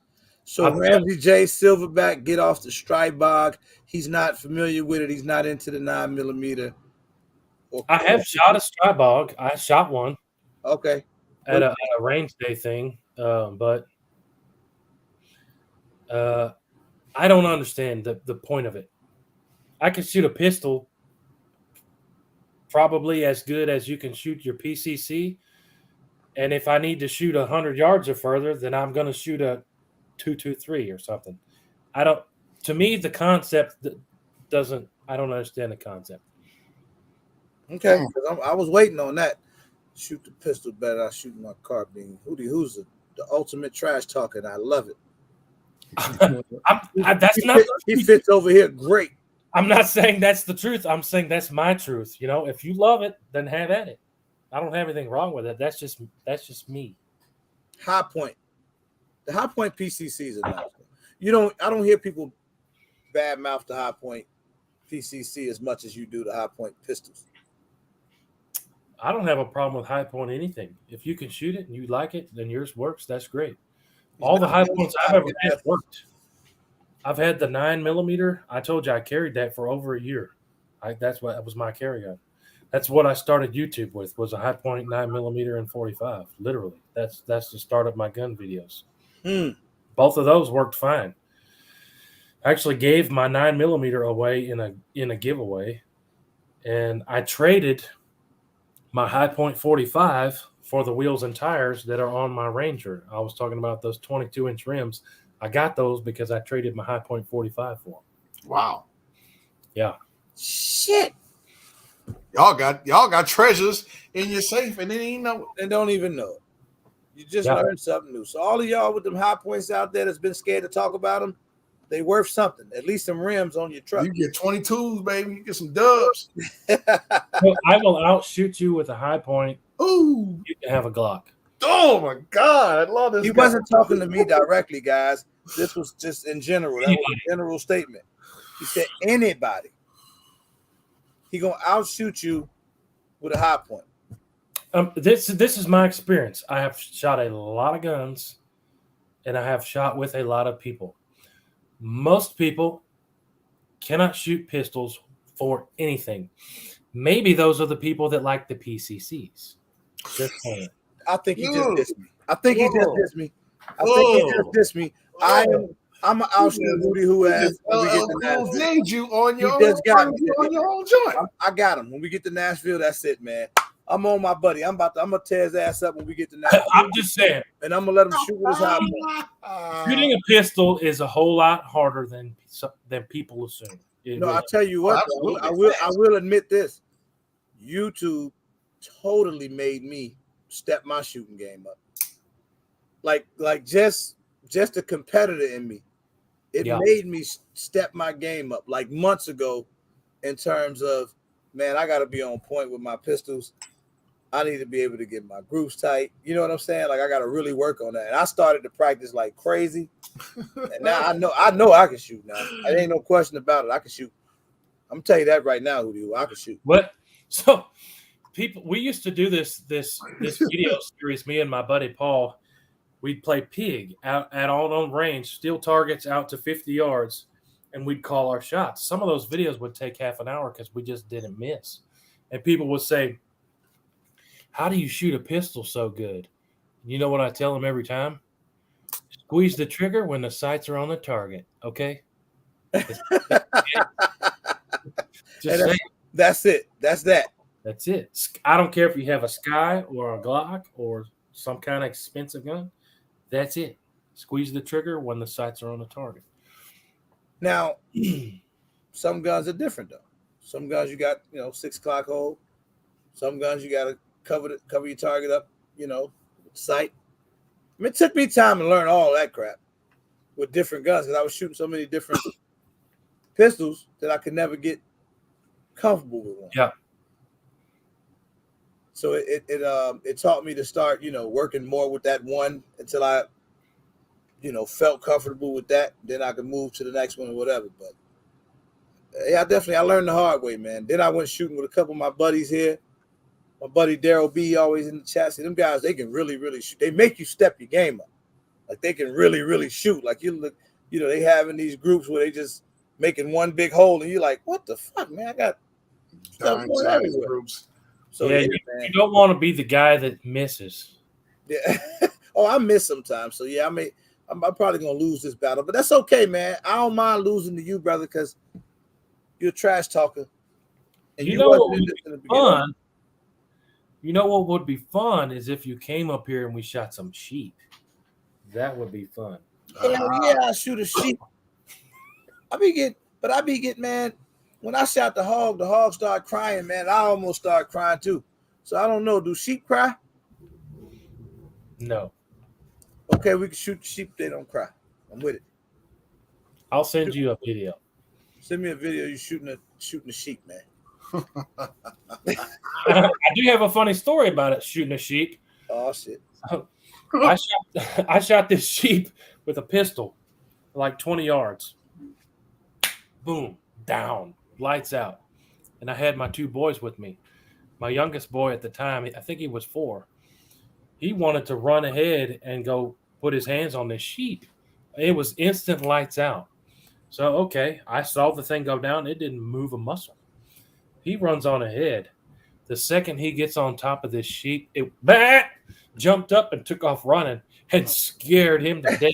So Ramsey J. Silverback, get off the Strybog. He's not familiar with it. He's not into the 9mm. I have shot a Strybog. I shot one. Okay. At a range day thing, but I don't understand the point of it. I can shoot a pistol probably as good as you can shoot your PCC, and if I need to shoot 100 yards or further, then I'm going to shoot a 223 or something. To me, the concept doesn't. I don't understand the concept. Okay, I was waiting on that. Shoot the pistol better. I shoot my carbine. Who's the ultimate trash talker? And I love it. He fits over here great. I'm not saying that's the truth. I'm saying that's my truth. If you love it, then have at it. I don't have anything wrong with it. That's just me. High Point. The High Point PCCs are nice. I don't hear people badmouth the High Point PCC as much as you do the High Point pistols. I don't have a problem with High Point anything. If you can shoot it and you like it, then yours works. That's great. All the High Points I've ever had worked. I've had the 9mm. I told you I carried that for over a year. That was my carry gun. That's what I started YouTube with, was a High Point 9mm and 45. Literally, that's the start of my gun videos. Both of those worked fine. I actually gave my 9mm away in a giveaway, and I traded my High Point 45 for the wheels and tires that are on my Ranger. I was talking about those 22-inch rims. I got those because I traded my High Point 45 for them. Wow. Yeah. Shit. Y'all got treasures in your safe and they don't even know. You just learned something new. So all of y'all with them High Points out there that's been scared to talk about them, they worth something. At least some rims on your truck. You get 22s, baby. You get some dubs. I will outshoot you with a High Point. Ooh. You can have a Glock. Oh my God. I love this. He wasn't talking to me directly, guys. This was just in general. That was a general statement. He said anybody. He gonna outshoot you with a High Point. This is my experience. I have shot a lot of guns, and I have shot with a lot of people. Most people cannot shoot pistols for anything. Maybe those are the people that like the PCCs. Just saying. I think he just dissed me. I think he just dissed me. I'm an outshoot Rudy who has. You on your own joint. I got him. When we get to Nashville, that's it, man. I'm on my buddy. I'm gonna tear his ass up when we get to that. I'm just saying, And I'm gonna let him shoot with his high point. shooting a pistol is a whole lot harder than people assume. No, I tell you what, I will admit this. YouTube totally made me step my shooting game up. Like just the competitor in me. It made me step my game up like months ago in terms of, man, I got to be on point with my pistols. I need to be able to get my groups tight. You know what I'm saying? Like I got to really work on that. And I started to practice like crazy. And now I know I can shoot now. There ain't no question about it. I can shoot. I'm gonna tell you that right now, Hootie. I can shoot. What? So we used to do this video series, me and my buddy Paul. We'd play pig out at all on range, steal targets out to 50 yards, and we'd call our shots. Some of those videos would take half an hour because we just didn't miss. And people would say, how do you shoot a pistol so good? You know what I tell them every time? Squeeze the trigger when the sights are on the target, okay? That's it. That's that. That's it. I don't care if you have a Sky or a Glock or some kind of expensive gun. That's it. Squeeze the trigger when the sights are on the target. Now, some guns are different though. Some guns you got, 6 o'clock hole. Some guns you got to cover your target up, sight. I mean, it took me time to learn all that crap with different guns because I was shooting so many different pistols that I could never get comfortable with one. Yeah. So it taught me to start, working more with that one until I, felt comfortable with that. Then I could move to the next one or whatever. But yeah, I learned the hard way, man. Then I went shooting with a couple of my buddies here. My buddy Daryl B always in the chat. See, them guys, they can really, really shoot. They make you step your game up. Like they can really, really shoot. Like you look, they having these groups where they just making one big hole, and you're like, what the fuck, man? I got stuff going everywhere. Groups. So yeah, you don't want to be the guy that misses. Yeah. Oh, I miss sometimes. So yeah, I'm probably gonna lose this battle, but that's okay, man. I don't mind losing to you, brother, because you're a trash talker. And you know what would be fun? You know what would be fun is if you came up here and we shot some sheep. That would be fun. Yeah, I shoot a sheep. I be getting, man. When I shot the hog started crying, man. I almost started crying too. So I don't know. Do sheep cry? No. Okay, we can shoot sheep. They don't cry. I'm with it. I'll send you a video. Send me a video. You shooting a sheep, man. I do have a funny story about it. Shooting a sheep. Oh shit! I shot this sheep with a pistol, like 20 yards. Boom, down, lights out. And I had my 2 boys with me. My youngest boy at the time, I think he was 4. He wanted to run ahead and go put his hands on this sheep. It was instant lights out. So, okay, I saw the thing go down. It didn't move a muscle. He runs on ahead. The second he gets on top of this sheep, it jumped up and took off running and scared him to death.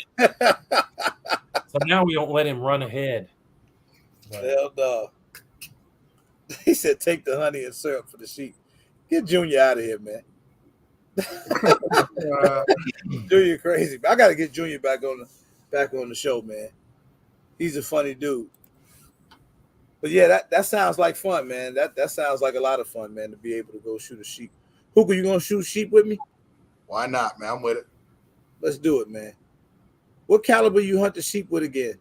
So now we don't let him run ahead. Hell no. He said, take the honey and syrup for the sheep. Get Junior out of here, man. Junior crazy. I got to get Junior back on the show, man. He's a funny dude. But yeah, that sounds like fun, man. That sounds like a lot of fun, man, to be able to go shoot a sheep. Hookah, you gonna shoot sheep with me? Why not, man? I'm with it. Let's do it, man. What caliber you hunt the sheep with again?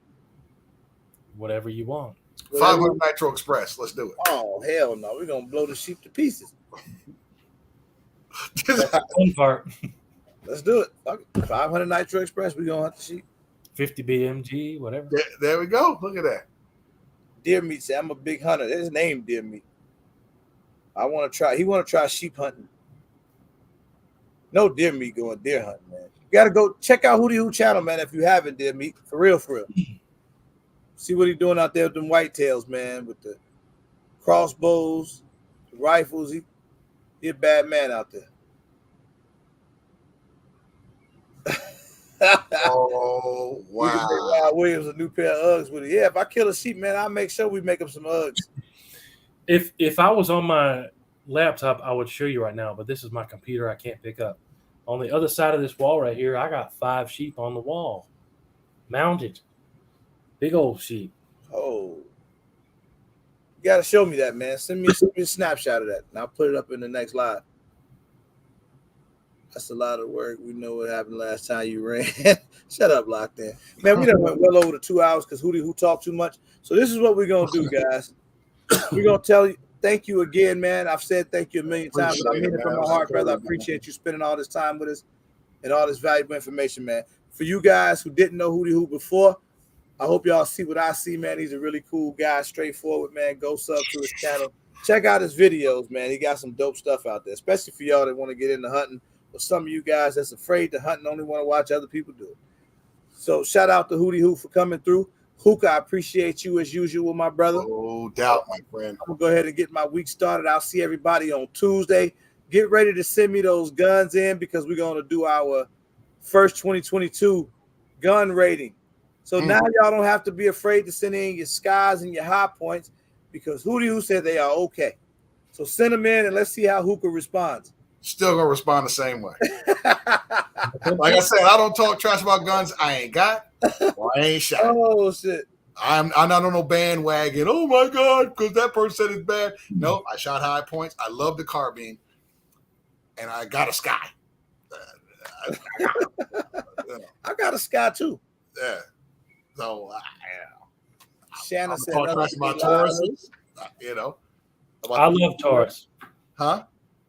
Whatever you want. 500 Nitro Express. Let's do it. Oh, hell no. We're gonna blow the sheep to pieces. That's the fun part. Let's do it. 500 Nitro Express. We're gonna hunt the sheep. 50 BMG, whatever. There we go. Look at that. Deer Meat said, I'm a big hunter. His name Deer Meat. I want to try. He want to try sheep hunting. No Deer Meat going deer hunting, man. You got to go check out Hootie Hoo channel, man, if you haven't, Deer Meat. For real, for real. See what he doing out there with them whitetails, man, with the crossbows, the rifles. He a bad man out there. Oh, wow. Rod Williams a new pair of Uggs with it. Yeah, if I kill a sheep, man, I'll make sure we make him some Uggs. If I was on my laptop, I would show you right now, but this is my computer. I can't pick up. On the other side of this wall right here, I got 5 sheep on the wall, mounted. Big old sheep. Oh, you gotta show me that, man. Send me a snapshot of that, and I'll put it up in the next live. That's a lot of work. We know what happened last time you ran. Shut up, Locked In. Man, we done went well over the 2 hours because Hootie Who talked too much. So this is what we're gonna do, guys. We're gonna tell you thank you again, man. I've said thank you a million times, but I mean it from my heart, brother. I appreciate you spending all this time with us and all this valuable information, man. For you guys who didn't know Hootie Who before, I hope y'all see what I see, man. He's a really cool guy, straightforward, man. Go sub to his channel. Check out his videos, man. He got some dope stuff out there, especially for y'all that want to get into hunting, or some of you guys that's afraid to hunt and only want to watch other people do it. So shout out to Hootie Who for coming through. Hookah, I appreciate you as usual, my brother. No doubt, my friend. I'm going to go ahead and get my week started. I'll see everybody on Tuesday. Get ready to send me those guns in because we're going to do our first 2022 gun rating. So now y'all don't have to be afraid to send in your skies and your high points because Hootie Who said they are okay. So send them in and let's see how Hookah responds. Still gonna respond the same way. Like I said, I don't talk trash about guns I ain't got or I ain't shot. Oh shit! I'm not on no bandwagon. Oh my god, because that person said it's bad. No, I shot high points. I love the carbine, and I got a sky. I got a sky too. Yeah. So Shannon said talk about Taurus. You know. I love Taurus. Huh?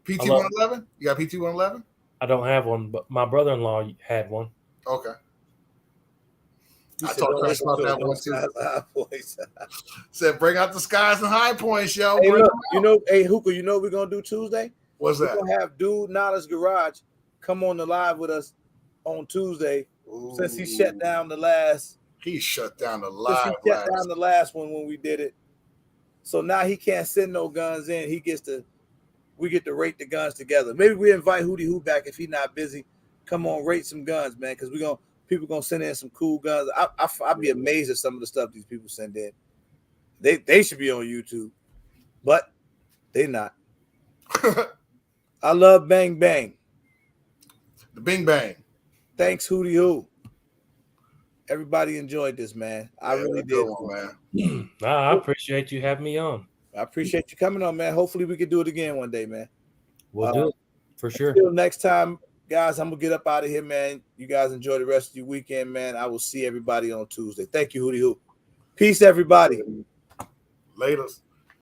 PT-111? You got PT-111? I don't have one, but my brother-in-law had one. Okay. I talked trash about that one too. Said, bring out the skies and high points, yo. Hey, look, hey, Hookah, you know what we're going to do Tuesday? What's that? We're going to have Dude Knowledge Garage come on the live with us on Tuesday. Ooh. Since he shut down the last. He shut down the live. He shut down the last one when we did it. So now he can't send no guns in. We get to rate the guns together. Maybe we invite Hootie Who back if he's not busy. Come on, rate some guns, man, because people gonna send in some cool guns. I'd be amazed at some of the stuff these people send in. They should be on YouTube, but they not. I love Bang Bang. The Bing Bang. Thanks, Hootie Who. Everybody enjoyed this, man. I really did, man. I appreciate you having me on. I appreciate you coming on, man. Hopefully we can do it again one day, man. We'll do it for sure. Until next time, guys, I'm going to get up out of here, man. You guys enjoy the rest of your weekend, man. I will see everybody on Tuesday. Thank you, Hootie Who. Peace, everybody. Laters.